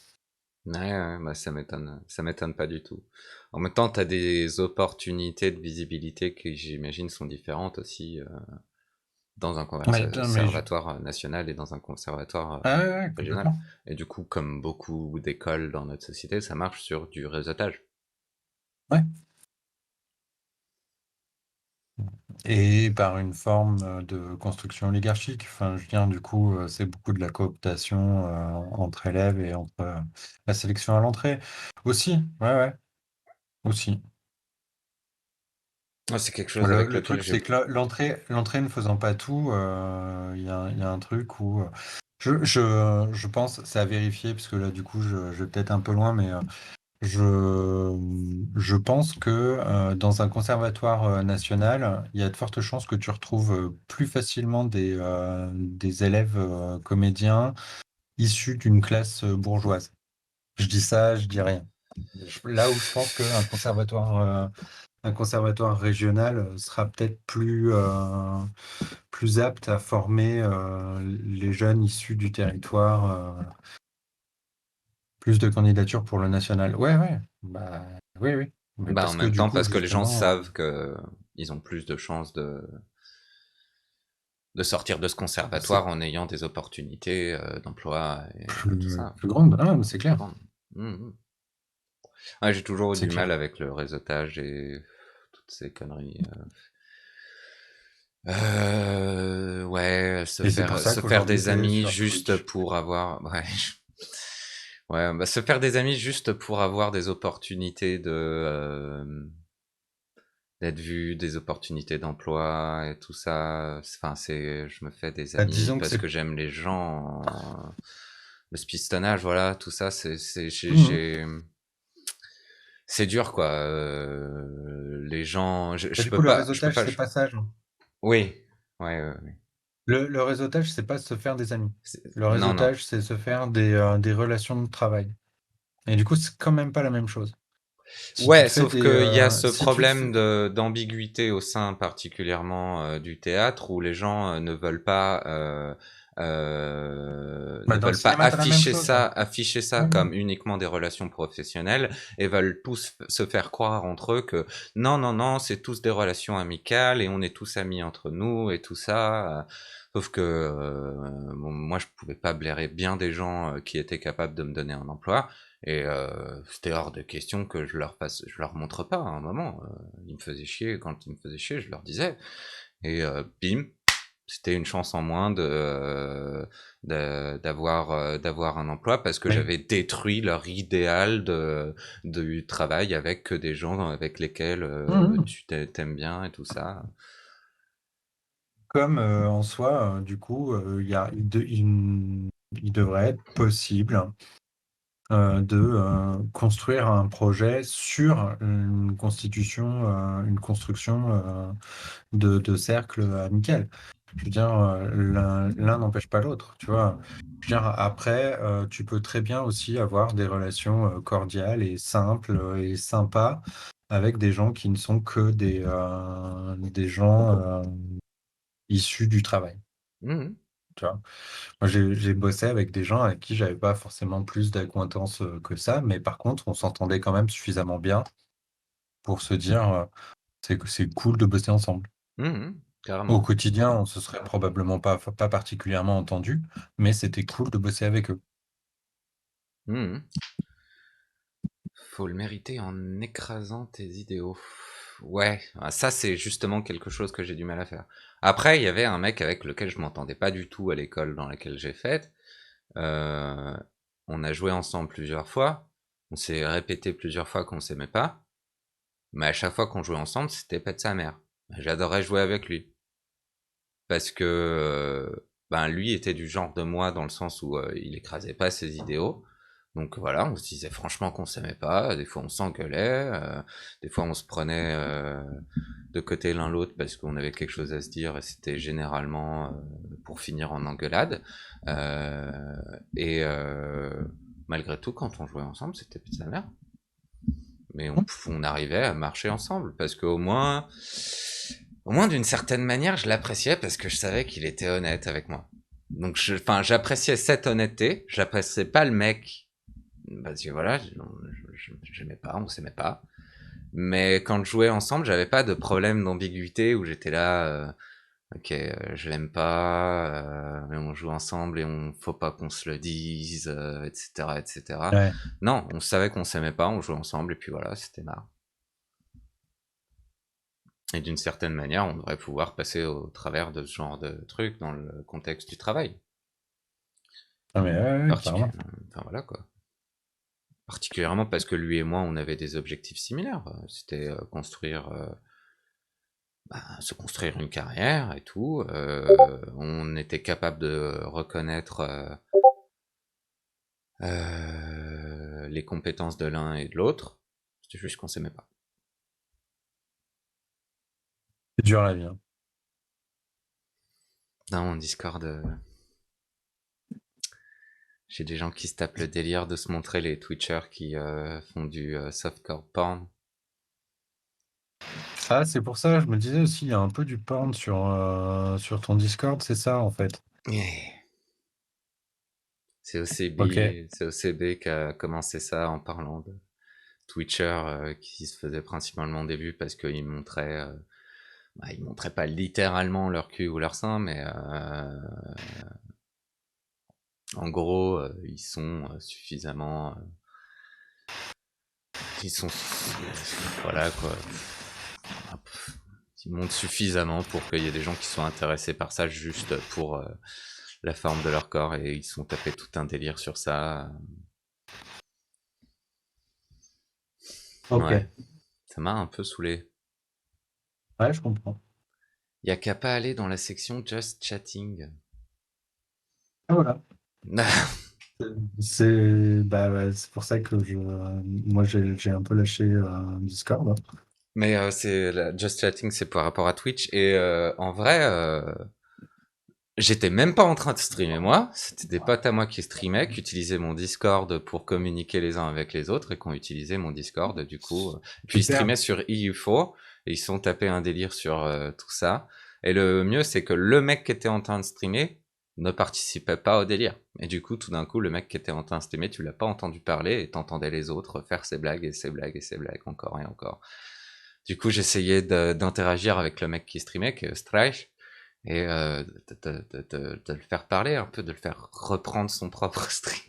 [SPEAKER 2] Ouais, ouais, bah ça m'étonne pas du tout. En même temps, t'as des opportunités de visibilité qui, j'imagine, sont différentes aussi dans un
[SPEAKER 1] Ouais, putain,
[SPEAKER 2] conservatoire national et dans un conservatoire
[SPEAKER 1] Ah ouais, ouais,
[SPEAKER 2] régional.
[SPEAKER 1] complètement.
[SPEAKER 2] Et du coup, comme beaucoup d'écoles dans notre société, ça marche sur du réseautage.
[SPEAKER 1] Ouais. Et par une forme de construction oligarchique. Enfin, je veux dire, du coup, c'est beaucoup de la cooptation entre élèves et entre la sélection à l'entrée. Aussi, ouais, ouais, aussi.
[SPEAKER 2] Ah, c'est quelque chose
[SPEAKER 1] Le,
[SPEAKER 2] avec
[SPEAKER 1] le
[SPEAKER 2] lequel
[SPEAKER 1] truc,
[SPEAKER 2] j'ai...
[SPEAKER 1] c'est que l'entrée ne faisant pas tout, il y a un truc où je pense, c'est à vérifier, parce que là, du coup, je vais peut-être un peu loin, mais je pense que dans un conservatoire national, il y a de fortes chances que tu retrouves plus facilement des élèves comédiens issus d'une classe bourgeoise. Je dis ça, je dis rien. Là où je pense qu'un conservatoire régional sera peut-être plus apte à former les jeunes issus du territoire. Plus de candidatures pour le national. Ouais, ouais. Bah, oui, oui. Mais
[SPEAKER 2] Bah, en
[SPEAKER 1] parce que
[SPEAKER 2] même
[SPEAKER 1] du
[SPEAKER 2] temps,
[SPEAKER 1] coup,
[SPEAKER 2] parce que les gens
[SPEAKER 1] justement,
[SPEAKER 2] savent que ils ont plus de chances de sortir de ce
[SPEAKER 1] c'est
[SPEAKER 2] conservatoire en ayant des opportunités d'emploi et tout ça.
[SPEAKER 1] plus grande. Ah, mais c'est
[SPEAKER 2] Plus
[SPEAKER 1] clair.
[SPEAKER 2] grandes. Mhm. Ouais, j'ai toujours eu
[SPEAKER 1] C'est
[SPEAKER 2] du mal
[SPEAKER 1] clair.
[SPEAKER 2] avec le réseautage et toutes ces conneries. Ouais,
[SPEAKER 1] Et c'est pour ça
[SPEAKER 2] se faire
[SPEAKER 1] qu'aujourd'hui,
[SPEAKER 2] des
[SPEAKER 1] tu es
[SPEAKER 2] amis
[SPEAKER 1] sur
[SPEAKER 2] juste
[SPEAKER 1] Twitch.
[SPEAKER 2] pour avoir, ouais, ouais, bah, se faire des amis juste pour avoir des opportunités d'être vu, des opportunités d'emploi et tout ça. Enfin, je me fais des
[SPEAKER 1] Bah,
[SPEAKER 2] amis
[SPEAKER 1] disons que
[SPEAKER 2] parce
[SPEAKER 1] c'est.
[SPEAKER 2] que j'aime les gens. Le spistonnage, voilà, tout ça,
[SPEAKER 1] Mhm.
[SPEAKER 2] c'est dur, quoi. Les gens,
[SPEAKER 1] Et du coup,
[SPEAKER 2] je peux pas.
[SPEAKER 1] c'est passage.
[SPEAKER 2] Oui, ouais, ouais, ouais.
[SPEAKER 1] Le réseautage, c'est pas se faire des amis. Le
[SPEAKER 2] Non, non.
[SPEAKER 1] réseautage, c'est se faire des relations de travail. Et du coup, c'est quand même pas la même chose. Si tu
[SPEAKER 2] Ouais,
[SPEAKER 1] te fais
[SPEAKER 2] sauf
[SPEAKER 1] des.
[SPEAKER 2] qu'il y a ce
[SPEAKER 1] Si tu te fais.
[SPEAKER 2] problème d'ambiguïté au sein particulièrement du théâtre où les gens
[SPEAKER 1] Bah,
[SPEAKER 2] ne
[SPEAKER 1] dans le
[SPEAKER 2] veulent pas
[SPEAKER 1] cinéma, t'as la même chose.
[SPEAKER 2] afficher ça
[SPEAKER 1] Ouais, ouais.
[SPEAKER 2] comme uniquement des relations professionnelles et veulent tous se faire croire entre eux que non, non, non, c'est tous des relations amicales et on est tous amis entre nous et tout ça. Sauf que bon, moi, je pouvais pas blairer bien des gens qui étaient capables de me donner un emploi. Et c'était hors de question que je leur montre pas à un moment. Ils me faisaient chier, quand ils me faisaient chier, je leur disais. Et bim, c'était une chance en moins d'avoir un emploi parce que
[SPEAKER 1] Mais
[SPEAKER 2] j'avais détruit leur idéal du travail avec que des gens avec lesquels
[SPEAKER 1] mhm.
[SPEAKER 2] tu t'aimes bien et tout ça.
[SPEAKER 1] Comme en soi, du coup, il devrait être possible de construire un projet sur une construction de cercle amical. Je veux dire, l'un n'empêche pas l'autre, tu vois. Je veux dire, après, tu peux très bien aussi avoir des relations cordiales et simples et sympas avec des gens qui ne sont que des gens issus du travail.
[SPEAKER 2] Mhm.
[SPEAKER 1] Tu vois. Moi, j'ai bossé avec des gens avec qui j'avais pas forcément plus d'acquaintance que ça, mais par contre, on s'entendait quand même suffisamment bien pour se dire c'est cool de bosser ensemble.
[SPEAKER 2] Mhm.
[SPEAKER 1] Au
[SPEAKER 2] Carrément.
[SPEAKER 1] quotidien, on se serait probablement pas particulièrement entendu, mais c'était cool de bosser avec eux.
[SPEAKER 2] Mhm. Faut le mériter en écrasant tes idéaux. Ouais, ah, ça c'est justement quelque chose que j'ai du mal à faire. Après, il y avait un mec avec lequel je m'entendais pas du tout à l'école dans laquelle j'ai fait. Euh, on a joué ensemble plusieurs fois. On s'est répété plusieurs fois qu'on s'aimait pas. Mais à chaque fois qu'on jouait ensemble, c'était pète sa mère. J'adorais jouer avec lui. Parce que ben, lui était du genre de moi dans le sens où il écrasait pas ses idéaux. Donc voilà, on se disait franchement qu'on s'aimait pas, des fois on s'engueulait, des fois on se prenait de côté l'un l'autre parce qu'on avait quelque chose à se dire et c'était généralement pour finir en engueulade. Euh, et malgré tout, quand on jouait ensemble, c'était plus de sa mère. Mais on arrivait à marcher ensemble parce au moins d'une certaine manière, je l'appréciais parce que je savais qu'il était honnête avec moi. Donc, enfin, j'appréciais cette honnêteté. J'appréciais pas le mec parce que voilà, j'aimais pas, on s'aimait pas. Mais quand je jouais ensemble, j'avais pas de problème d'ambiguïté où j'étais là, ok, je l'aime pas, mais on joue ensemble et on faut pas qu'on se le dise, etc., etc.
[SPEAKER 1] Ouais.
[SPEAKER 2] Non, on savait qu'on s'aimait pas, on jouait ensemble et puis voilà, c'était marrant. Et d'une certaine manière, on devrait pouvoir passer au travers de ce genre de trucs dans le contexte du travail.
[SPEAKER 1] Ah, mais ouais,
[SPEAKER 2] Particu-
[SPEAKER 1] clairement.
[SPEAKER 2] enfin voilà quoi. Particulièrement parce que lui et moi, on avait des objectifs similaires. C'était se construire une carrière et tout. On était capable de reconnaître les compétences de l'un et de l'autre. C'est juste qu'on s'aimait pas.
[SPEAKER 1] C'est dur la vie, hein.
[SPEAKER 2] Non, en Discord, j'ai des gens qui se tapent le délire de se montrer les Twitchers qui font du softcore porn.
[SPEAKER 1] Ah, c'est pour ça, je me disais aussi, il y a un peu du porn sur ton Discord, c'est ça en fait.
[SPEAKER 2] Yeah.
[SPEAKER 1] Ok.
[SPEAKER 2] C'est OCB qui a commencé ça en parlant de Twitchers qui se faisaient principalement des vues parce qu'ils montraient, ils montraient pas littéralement leur cul ou leur sein, mais en gros, ils sont suffisamment, ils sont, voilà quoi, ils montent suffisamment pour qu'il y ait des gens qui soient intéressés par ça juste pour la forme de leur corps et ils sont tapés tout un délire sur ça.
[SPEAKER 1] Ok.
[SPEAKER 2] Ouais, ça m'a un peu saoulé.
[SPEAKER 1] Ouais, je comprends.
[SPEAKER 2] Y a qu'à pas aller dans la section Just Chatting.
[SPEAKER 1] Ah, voilà. C'est pour ça que moi j'ai un peu lâché Discord, hein.
[SPEAKER 2] Mais Just Chatting, c'est par rapport à Twitch. Et en vrai, j'étais même pas en train de streamer moi. C'était des potes à moi qui streamaient, qui utilisaient mon Discord pour communiquer les uns avec les autres et qui ont utilisé mon Discord du coup. Puis ils
[SPEAKER 1] Super.
[SPEAKER 2] streamaient sur EU4 et ils se sont tapés un délire sur tout ça. Et le mieux, c'est que le mec qui était en train de streamer ne participait pas au délire. Et du coup, tout d'un coup, le mec qui était en train de streamer, tu l'as pas entendu parler et t'entendais les autres faire ses blagues et ses blagues et ses blagues encore et encore. Du coup, j'essayais d'interagir avec le mec qui streamait, que Streich, et de le faire parler un peu, de le faire reprendre son propre stream.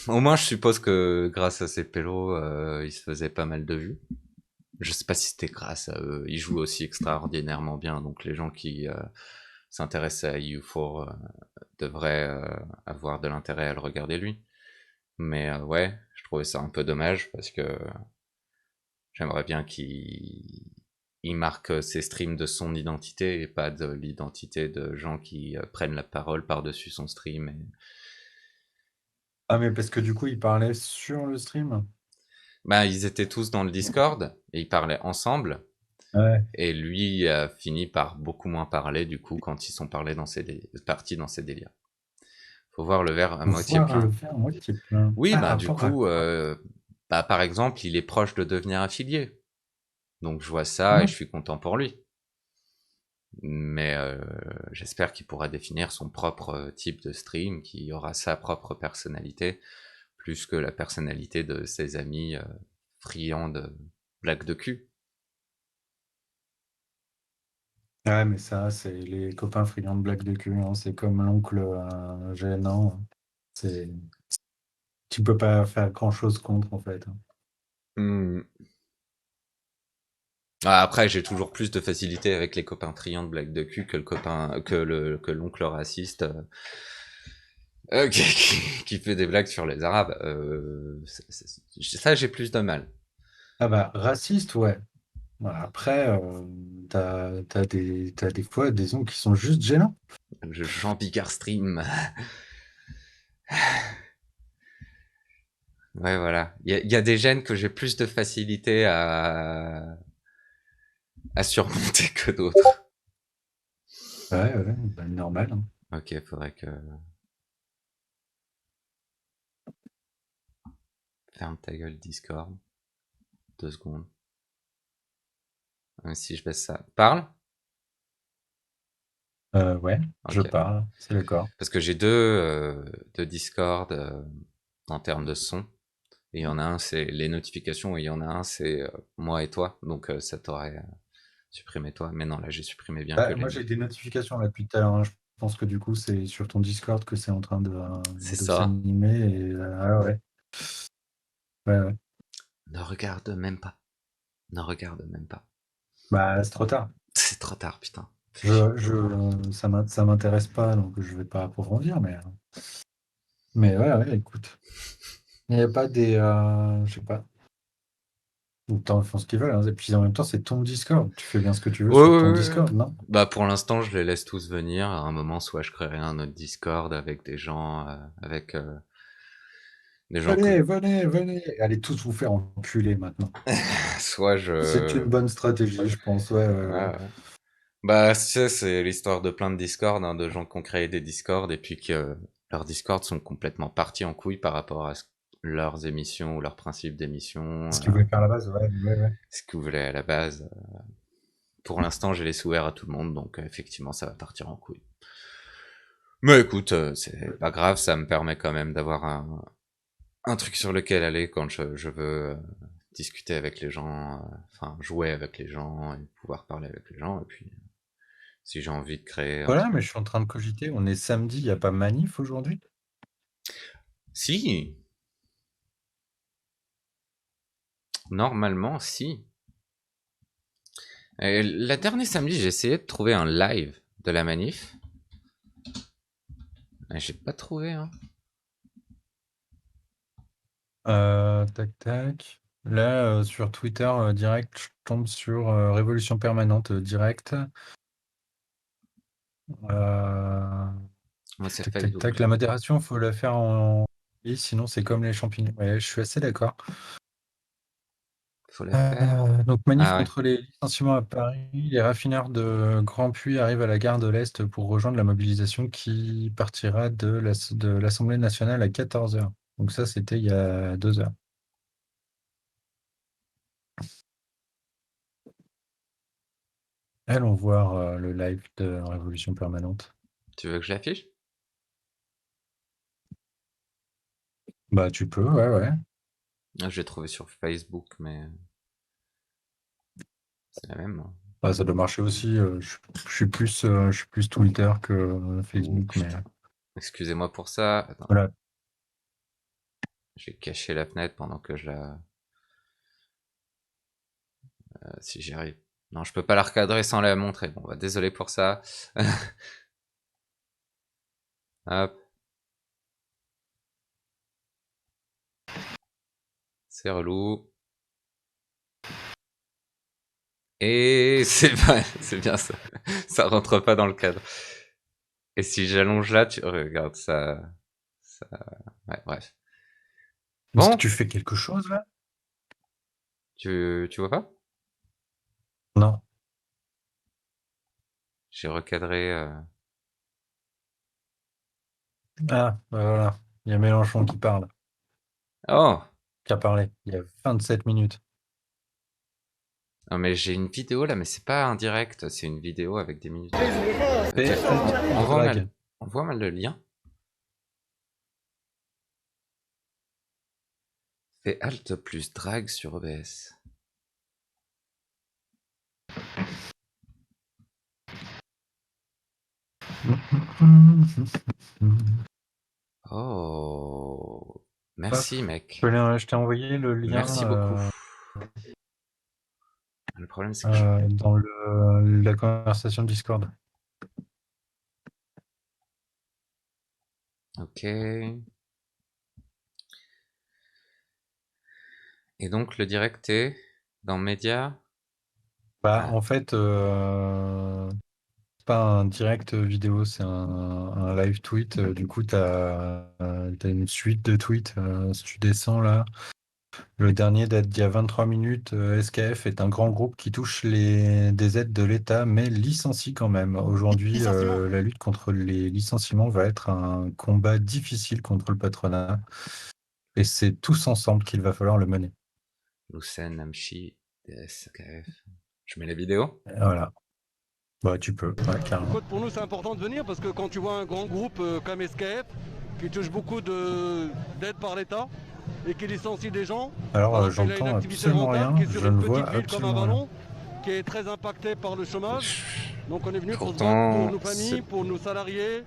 [SPEAKER 2] Au moins, je suppose que grâce à ces pélos, il se faisait pas mal de vues. Je sais pas si c'était grâce à eux. Ils jouent aussi extraordinairement bien, donc les gens qui s'intéressent à EU4 devraient avoir de l'intérêt à le regarder lui. Mais ouais, je trouvais ça un peu dommage parce que j'aimerais bien qu'il marque ses streams de son identité et pas de l'identité de gens qui prennent la parole par-dessus son stream.
[SPEAKER 1] Ah, mais parce que du coup, il parlait sur le stream.
[SPEAKER 2] Bah, ils étaient tous dans le Discord et ils parlaient ensemble.
[SPEAKER 1] Ouais.
[SPEAKER 2] Et lui a fini par beaucoup moins parler du coup quand ils sont partis dans ses délires. Faut voir le verre à moitié
[SPEAKER 1] Voir le
[SPEAKER 2] plein.
[SPEAKER 1] faire à moitié plein.
[SPEAKER 2] Oui,
[SPEAKER 1] Par
[SPEAKER 2] bah du
[SPEAKER 1] rapport à
[SPEAKER 2] coup,
[SPEAKER 1] quoi?
[SPEAKER 2] bah, par exemple, il est proche de devenir affilié. Donc je vois ça et je
[SPEAKER 1] Hein.
[SPEAKER 2] suis content pour lui. Mais j'espère qu'il pourra définir son propre type de stream, qui aura sa propre personnalité, plus que la personnalité de ses amis friands de blagues de cul.
[SPEAKER 1] Ouais, mais ça, c'est les copains friands de blagues de cul, hein. C'est comme l'oncle gênant. C'est... Tu peux pas faire grand-chose contre, en fait, hein.
[SPEAKER 2] Hmm. Ah, après, j'ai toujours plus de facilité avec les copains friands de blagues de cul que le copain, que l'oncle raciste qui fait des blagues sur les Arabes. Ça, j'ai plus de mal.
[SPEAKER 1] Ah bah, raciste, ouais. Voilà, après, t'as des fois des ongles qui sont juste gênants.
[SPEAKER 2] Jean Picard stream. Ouais, voilà. Il y a des gènes que j'ai plus de facilité à surmonter que d'autres.
[SPEAKER 1] Ouais, ouais, bah, normal, hein.
[SPEAKER 2] Ok, faudrait que... Ferme ta gueule, Discord. 2 secondes. Si je baisse ça. Parle?
[SPEAKER 1] Ouais, je
[SPEAKER 2] Ok.
[SPEAKER 1] parle, c'est d'accord.
[SPEAKER 2] Parce que j'ai deux Discord en termes de son. Et il y en a un, c'est les notifications, et il y en a un, c'est moi et toi. Donc ça t'aurait supprimé toi. Mais non, là, j'ai supprimé bien que
[SPEAKER 1] Bah,
[SPEAKER 2] les
[SPEAKER 1] moi, j'ai des
[SPEAKER 2] notifications.
[SPEAKER 1] notifications là depuis tout à l'heure, hein. Je pense que du coup, c'est sur ton Discord que c'est en train
[SPEAKER 2] C'est
[SPEAKER 1] de
[SPEAKER 2] ça.
[SPEAKER 1] s'animer. Et, ah ouais, ouais, ouais.
[SPEAKER 2] Ne regarde même pas. Ne regarde même pas.
[SPEAKER 1] Bah, c'est trop tard.
[SPEAKER 2] C'est trop tard, putain. Fais chier.
[SPEAKER 1] Ça m'intéresse pas, donc je vais pas approfondir, mais ouais, ouais, écoute. Il n'y a pas des, je sais pas, ou temps, ils font ce qu'ils veulent, hein. Et puis en même temps, c'est ton Discord. Tu fais bien ce que tu veux
[SPEAKER 2] Ouais,
[SPEAKER 1] sur ton
[SPEAKER 2] ouais, ouais.
[SPEAKER 1] Discord, non?
[SPEAKER 2] Bah pour l'instant, je les laisse tous venir. À un moment, soit je créerai un autre Discord avec des gens, avec des gens que,
[SPEAKER 1] Venez, venez, venez. Allez tous vous faire enculer maintenant.
[SPEAKER 2] soit
[SPEAKER 1] C'est une
[SPEAKER 2] je,
[SPEAKER 1] bonne stratégie, je pense. Ouais, ouais,
[SPEAKER 2] ouais,
[SPEAKER 1] ouais.
[SPEAKER 2] ouais. Bah, tu sais, c'est l'histoire de plein de Discord, hein, de gens qui ont créé des Discord et puis que leurs Discord sont complètement partis en couille par rapport à leurs émissions ou leurs principes d'émission,
[SPEAKER 1] Ce qu'ils voulaient faire à la base, ouais, ouais, ouais.
[SPEAKER 2] ce qu'ils voulaient à la base. Pour l'instant, j'ai les ouverts à tout le monde, donc effectivement, ça va partir en couille. Mais écoute, c'est pas grave, ça me permet quand même d'avoir un truc sur lequel aller quand je veux discuter avec les gens, enfin jouer avec les gens et pouvoir parler avec les gens. Et puis, si j'ai envie de créer un
[SPEAKER 1] Voilà,
[SPEAKER 2] truc.
[SPEAKER 1] mais je suis en train de cogiter. On est samedi, il n'y a pas manif aujourd'hui?
[SPEAKER 2] Si, normalement, si. Et la dernière samedi, j'ai essayé de trouver un live de la manif. Mais j'ai pas trouvé, hein.
[SPEAKER 1] Tac, tac. Là, sur Twitter, direct, je tombe sur Révolution Permanente, direct. Euh,
[SPEAKER 2] Moi, c'est
[SPEAKER 1] tac, tac,
[SPEAKER 2] Facebook.
[SPEAKER 1] tac. La modération, faut la faire en... Oui, sinon c'est comme les champignons. Ouais, je suis assez d'accord.
[SPEAKER 2] Faut la faire.
[SPEAKER 1] Donc manif
[SPEAKER 2] Ah ouais.
[SPEAKER 1] contre les licenciements à Paris. Les raffineurs de Grand Puy arrivent à la gare de l'Est pour rejoindre la mobilisation qui partira de l'Assemblée nationale à 14 heures. Donc ça, c'était il y a 2 heures. Allons voir le live de Révolution Permanente.
[SPEAKER 2] Tu veux que je l'affiche?
[SPEAKER 1] Bah tu peux, ouais, ouais.
[SPEAKER 2] Ah, je l'ai trouvé sur Facebook, mais c'est la même, hein.
[SPEAKER 1] Bah, ça doit marcher aussi. Je suis plus Twitter que
[SPEAKER 2] Ouh,
[SPEAKER 1] Facebook, mais
[SPEAKER 2] putain. Excusez-moi pour ça. Attends,
[SPEAKER 1] voilà.
[SPEAKER 2] je vais cacher la fenêtre pendant que si j'y arrive. Non, je peux pas la recadrer sans la montrer. Bon, bah, désolé pour ça. Hop, c'est relou. Et c'est bien ça. Ça rentre pas dans le cadre. Et si j'allonge là, tu regardes ça, ouais, bref.
[SPEAKER 1] Est-ce que
[SPEAKER 2] Bon,
[SPEAKER 1] tu fais quelque chose là?
[SPEAKER 2] tu vois pas?
[SPEAKER 1] Non.
[SPEAKER 2] J'ai recadré.
[SPEAKER 1] Ah, bah voilà. Il y a Mélenchon qui parle,
[SPEAKER 2] Oh,
[SPEAKER 1] qui a parlé. Il y a 27 minutes.
[SPEAKER 2] non, mais j'ai une vidéo là, mais c'est pas un direct, c'est une vidéo avec des minutes.
[SPEAKER 1] Fais halte plus
[SPEAKER 2] Envoie mal,
[SPEAKER 1] drag.
[SPEAKER 2] envoie mal le lien. Fais Alt plus drag sur OBS. Oh,
[SPEAKER 1] Hop.
[SPEAKER 2] merci mec.
[SPEAKER 1] Je t'ai envoyé le
[SPEAKER 2] Merci
[SPEAKER 1] lien
[SPEAKER 2] beaucoup. Le problème c'est que je...
[SPEAKER 1] dans la conversation Discord.
[SPEAKER 2] Ok. Et donc le direct est dans Média.
[SPEAKER 1] Bah,
[SPEAKER 2] Ah,
[SPEAKER 1] en fait, pas un direct vidéo, c'est un live tweet. Du coup, tu as une suite de tweets. Si tu descends là, le dernier date d'il y a 23 minutes. SKF est un grand groupe qui touche des aides de l'État, mais licencie quand même. Aujourd'hui,
[SPEAKER 3] Licenciement.
[SPEAKER 1] la lutte contre les licenciements va être un combat difficile contre le patronat. Et c'est tous ensemble qu'il va falloir le mener.
[SPEAKER 2] Lucen, Namchi, DSKF. Je mets la vidéo.
[SPEAKER 1] Voilà. Bah, tu peux, ouais, carrément.
[SPEAKER 4] Écoute, pour nous, c'est important de venir parce que quand tu vois un grand groupe comme SKF qui touche beaucoup d'aide par l'État et qui licencie des gens,
[SPEAKER 1] Alors,
[SPEAKER 4] alors qu'il a une
[SPEAKER 1] j'entends
[SPEAKER 4] activité
[SPEAKER 1] absolument
[SPEAKER 4] rentable qui
[SPEAKER 1] rien.
[SPEAKER 4] est sur
[SPEAKER 1] Je
[SPEAKER 4] une
[SPEAKER 1] ne
[SPEAKER 4] petite
[SPEAKER 1] vois
[SPEAKER 4] ville comme
[SPEAKER 1] absolument rien.
[SPEAKER 4] Avalon, qui est très impactée par le chômage. Donc on est venu pour se battre pour
[SPEAKER 2] Pourtant,
[SPEAKER 4] nos familles, pour nos salariés,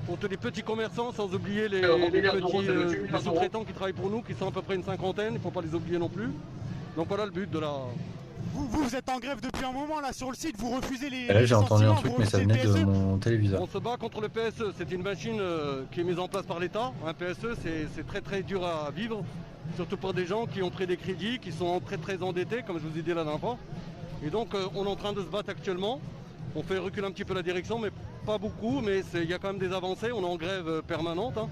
[SPEAKER 4] pour tous les petits commerçants, sans oublier les petits sous-traitants qui travaillent pour nous, qui sont à peu près une cinquantaine, il ne faut pas les oublier non plus. Donc voilà le but de la...
[SPEAKER 3] Vous êtes en grève depuis un moment là sur le site, vous refusez
[SPEAKER 1] Et là,
[SPEAKER 3] les
[SPEAKER 1] j'ai entendu un
[SPEAKER 3] licenciements,
[SPEAKER 1] truc,
[SPEAKER 3] vous
[SPEAKER 1] mais ça
[SPEAKER 3] refusez le
[SPEAKER 1] venait de
[SPEAKER 3] PSE.
[SPEAKER 1] mon téléviseur.
[SPEAKER 4] On se bat contre le PSE, c'est une machine qui est mise en place par l'État. Un PSE, c'est très très dur à vivre, surtout pour des gens qui ont pris des crédits, qui sont très très endettés, comme je vous ai dit la dernière fois. Et donc on est en train de se battre actuellement. On fait reculer un petit peu la direction, mais pas beaucoup, mais il y a quand même des avancées. On est en grève permanente. Hein.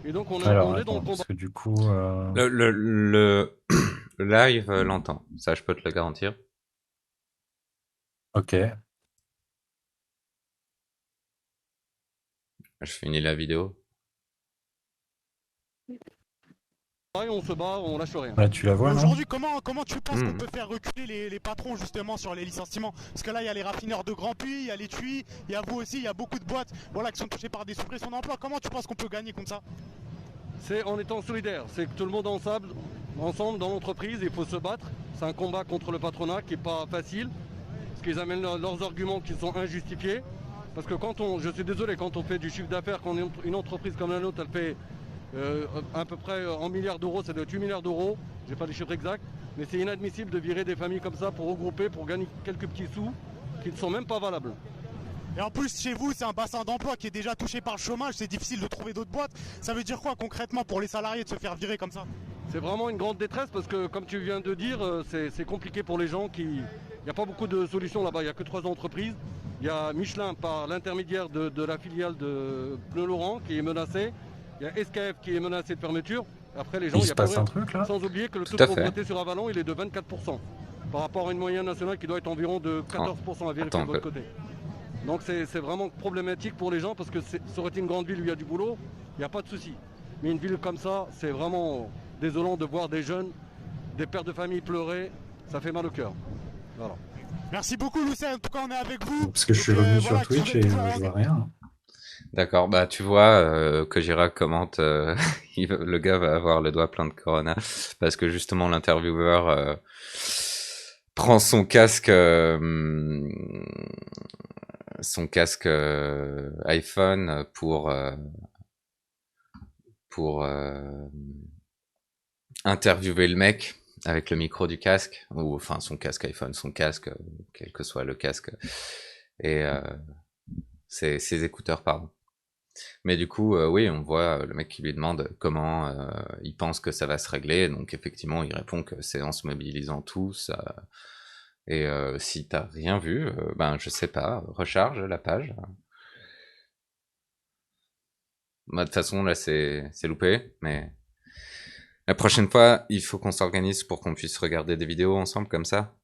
[SPEAKER 4] Et donc on
[SPEAKER 1] Alors,
[SPEAKER 4] est dans le
[SPEAKER 1] attends,
[SPEAKER 4] combat.
[SPEAKER 1] parce que du coup...
[SPEAKER 2] le live l'entend. Ça, je peux te le garantir.
[SPEAKER 1] Ok.
[SPEAKER 2] Je finis la vidéo.
[SPEAKER 4] Et on se bat, on lâche rien.
[SPEAKER 1] Là, tu la vois,
[SPEAKER 3] Mais
[SPEAKER 1] non?
[SPEAKER 3] aujourd'hui, comment tu penses qu'on
[SPEAKER 2] Hmm.
[SPEAKER 3] peut faire reculer les patrons justement sur les licenciements? Parce que là, il y a les raffineurs de Grand Puy, il y a les TUI, il y a vous aussi, il y a beaucoup de boîtes voilà, qui sont touchées par des suppressions d'emplois. Comment tu penses qu'on peut gagner comme ça?
[SPEAKER 4] C'est en étant solidaire, c'est que tout le monde ensemble dans l'entreprise, il faut se battre. C'est un combat contre le patronat qui n'est pas facile, parce qu'ils amènent leurs arguments qui sont injustifiés. Parce que je suis désolé, quand on fait du chiffre d'affaires, quand une entreprise comme la nôtre, elle fait à peu près en milliards d'euros, ça doit être 8 milliards d'euros, j'ai pas les chiffres exacts, mais c'est inadmissible de virer des familles comme ça pour regrouper, pour gagner quelques petits sous qui ne sont même pas valables.
[SPEAKER 3] Et en plus, chez vous, c'est un bassin d'emploi qui est déjà touché par le chômage, c'est difficile de trouver d'autres boîtes. Ça veut dire quoi concrètement pour les salariés de se faire virer comme ça?
[SPEAKER 4] C'est vraiment une grande détresse parce que, comme tu viens de dire, c'est compliqué pour les gens qui... Il n'y a pas beaucoup de solutions là-bas, il n'y a que 3 entreprises. Il y a Michelin par l'intermédiaire de la filiale de Pneus Laurent qui est menacée. Il y a SKF qui est menacé de fermeture. Après, les gens,
[SPEAKER 1] Il
[SPEAKER 4] il n'y
[SPEAKER 1] se
[SPEAKER 4] a plus
[SPEAKER 1] passe un
[SPEAKER 4] rien.
[SPEAKER 1] truc, là?
[SPEAKER 4] Sans oublier que le
[SPEAKER 2] Tout
[SPEAKER 4] taux de
[SPEAKER 2] à fait.
[SPEAKER 4] pauvreté sur Avalon, il est de 24%. Par rapport à une moyenne nationale qui doit être environ de 14% à vérifier
[SPEAKER 2] Attends
[SPEAKER 4] de
[SPEAKER 2] un
[SPEAKER 4] votre
[SPEAKER 2] peu.
[SPEAKER 4] côté. Donc c'est vraiment problématique pour les gens parce que ça aurait été une grande ville où il y a du boulot, il n'y a pas de souci. Mais une ville comme ça, c'est vraiment désolant de voir des jeunes, des pères de famille pleurer, ça fait mal au cœur. Voilà.
[SPEAKER 3] Merci beaucoup, Lucien. En tout cas, on est avec vous.
[SPEAKER 1] Parce que je
[SPEAKER 3] Et
[SPEAKER 1] suis revenu sur
[SPEAKER 3] voilà, que vous
[SPEAKER 1] Twitch
[SPEAKER 3] êtes
[SPEAKER 1] et
[SPEAKER 3] toujours
[SPEAKER 1] je vois rien.
[SPEAKER 2] D'accord, bah tu vois, Kojira commente, le gars va avoir le doigt plein de Corona, parce que justement l'intervieweur prend son casque iPhone pour interviewer le mec avec le micro du casque, ou enfin son casque iPhone, son casque, quel que soit le casque, et ses écouteurs, pardon. Mais du coup, oui, on voit le mec qui lui demande comment il pense que ça va se régler. Donc effectivement, il répond que c'est en se mobilisant tous. Et si t'as rien vu, ben je sais pas, recharge la page. Moi, de toute façon, là, c'est loupé. Mais la prochaine fois, il faut qu'on s'organise pour qu'on puisse regarder des vidéos ensemble comme ça.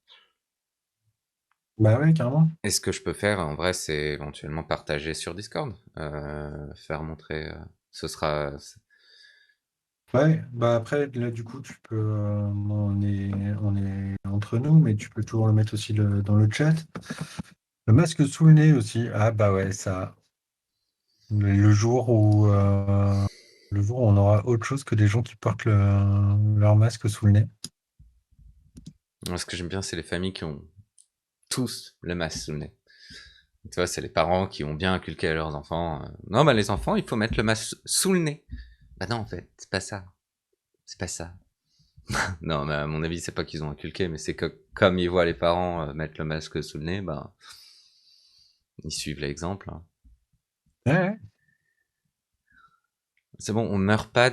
[SPEAKER 1] Bah ouais, carrément.
[SPEAKER 2] Et ce que je peux faire, en vrai, c'est éventuellement partager sur Discord. Faire montrer... ce sera...
[SPEAKER 1] Ouais, bah après, là, du coup, tu peux... on est entre nous, mais tu peux toujours le mettre aussi dans le chat. Le masque sous le nez aussi. Ah bah ouais, ça... Le jour où... le jour où on aura autre chose que des gens qui portent leur masque sous le nez.
[SPEAKER 2] Moi, ce que j'aime bien, c'est les familles qui ont tous le masque sous le nez. Tu vois, c'est les parents qui ont bien inculqué à leurs enfants. Non, bah les enfants, il faut mettre le masque sous le nez. Bah non, en fait, c'est pas ça. C'est pas ça. Non, mais à mon avis, c'est pas qu'ils ont inculqué, mais c'est que comme ils voient les parents mettre le masque sous le nez, bah ils suivent l'exemple. Hein.
[SPEAKER 1] Ouais,
[SPEAKER 2] C'est bon, on meurt pas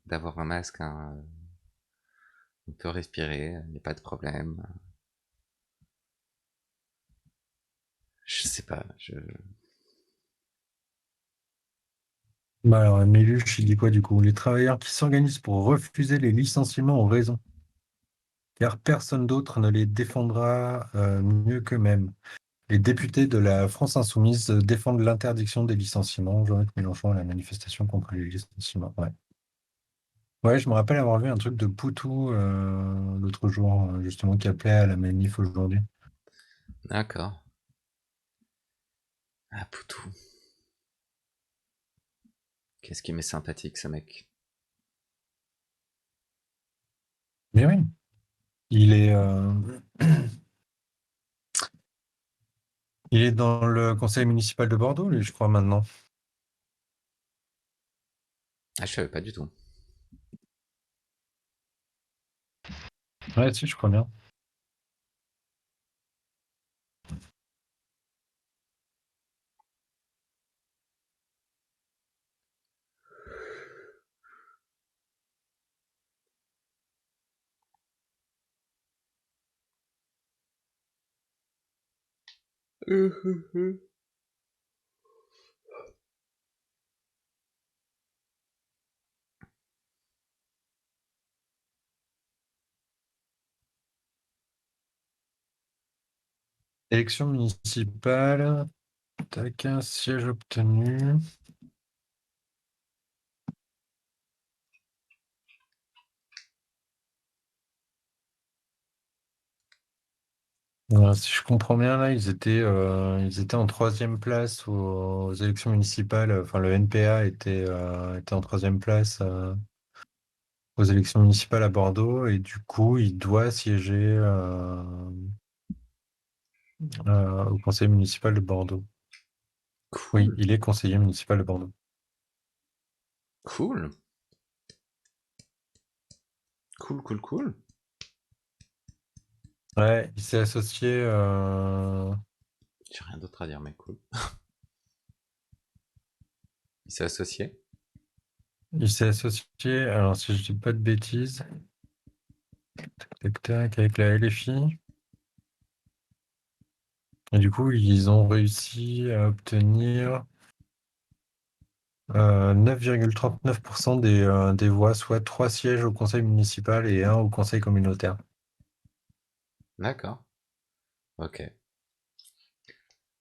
[SPEAKER 2] d'avoir un masque. Hein. On peut respirer, il n'y a pas de problème. Je sais pas.
[SPEAKER 1] Bah alors, Méluche, il dit quoi du coup? Les travailleurs qui s'organisent pour refuser les licenciements ont raison, car personne d'autre ne les défendra mieux qu'eux-mêmes. Les députés de la France Insoumise défendent l'interdiction des licenciements. Jean-Luc Mélenchon à la manifestation contre les licenciements. Ouais. Ouais, je me rappelle avoir vu un truc de Poutou l'autre jour, justement, qui appelait à la manif aujourd'hui.
[SPEAKER 2] D'accord. Ah, Poutou. Qu'est-ce qui m'est sympathique, ce mec.
[SPEAKER 1] Mais oui, il est, il est dans le conseil municipal de Bordeaux, lui, je crois, maintenant.
[SPEAKER 2] Ah, je savais pas du tout.
[SPEAKER 1] Ouais, si, je crois bien. Élection municipale. Tac, un siège obtenu. Si je comprends bien, là, ils étaient en troisième place aux élections municipales. Enfin, le NPA était en troisième place aux élections municipales à Bordeaux et du coup, il doit siéger au conseil municipal de Bordeaux. Oui,
[SPEAKER 2] Cool.
[SPEAKER 1] il est conseiller municipal de Bordeaux.
[SPEAKER 2] Cool. Cool.
[SPEAKER 1] Ouais, il s'est associé.
[SPEAKER 2] J'ai rien d'autre à dire, mais cool. Il s'est associé.
[SPEAKER 1] Il s'est associé. Alors, si je dis pas de bêtises, tac, tac, avec la LFI. Et du coup, ils ont réussi à obtenir 9,39% des voix, soit 3 sièges au conseil municipal et un au conseil communautaire.
[SPEAKER 2] D'accord. Ok.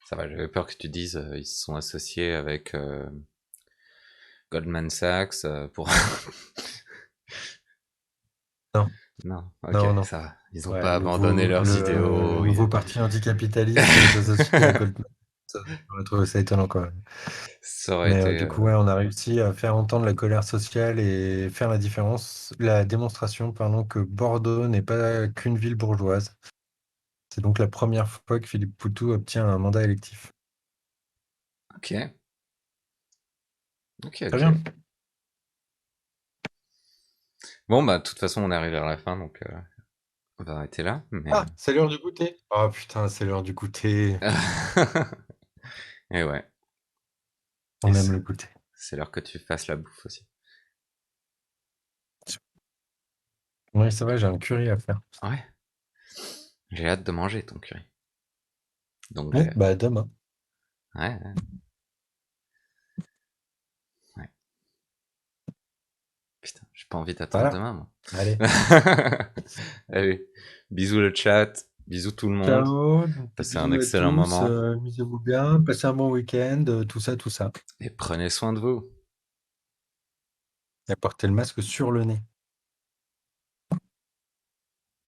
[SPEAKER 2] Ça va, j'avais peur que tu dises ils se sont associés avec Goldman Sachs pour...
[SPEAKER 1] Non,
[SPEAKER 2] Non, ok,
[SPEAKER 1] non, non.
[SPEAKER 2] ça va. Ils n'ont
[SPEAKER 1] Ouais,
[SPEAKER 2] pas abandonné leurs
[SPEAKER 1] le
[SPEAKER 2] idéaux.
[SPEAKER 1] nouveau parti anticapitaliste s'associe à Goldman. J'aurais trouvé ça étonnant quand même.
[SPEAKER 2] Ça aurait
[SPEAKER 1] Mais
[SPEAKER 2] été...
[SPEAKER 1] du coup, ouais, on a réussi à faire entendre la colère sociale et faire la différence, la démonstration, pardon, que Bordeaux n'est pas qu'une ville bourgeoise. C'est donc la première fois que Philippe Poutou obtient un mandat électif.
[SPEAKER 2] Ok, ok,
[SPEAKER 1] Très bien.
[SPEAKER 2] ok. Bon, bah, de toute façon, on est arrivé à la fin, donc on va arrêter là. Mais...
[SPEAKER 1] Ah, c'est l'heure du goûter. Oh putain, c'est l'heure du goûter.
[SPEAKER 2] Et ouais, et
[SPEAKER 1] On aime le goûter.
[SPEAKER 2] c'est l'heure que tu fasses la bouffe aussi.
[SPEAKER 1] Oui, c'est vrai, j'ai un curry à faire.
[SPEAKER 2] Ouais, j'ai hâte de manger ton curry. Donc
[SPEAKER 1] Oui,
[SPEAKER 2] j'ai...
[SPEAKER 1] bah demain.
[SPEAKER 2] Ouais. Putain, j'ai pas envie d'attendre
[SPEAKER 1] Voilà.
[SPEAKER 2] demain, moi.
[SPEAKER 1] Allez.
[SPEAKER 2] Allez, bisous le chat, bisous tout le monde.
[SPEAKER 1] Ciao.
[SPEAKER 2] Passez un
[SPEAKER 1] Bisous à
[SPEAKER 2] excellent
[SPEAKER 1] tous.
[SPEAKER 2] moment
[SPEAKER 1] Amusez-vous bien. Passez un bon week-end. Tout ça, tout ça.
[SPEAKER 2] et prenez soin de vous.
[SPEAKER 1] Et portez le masque sur le nez.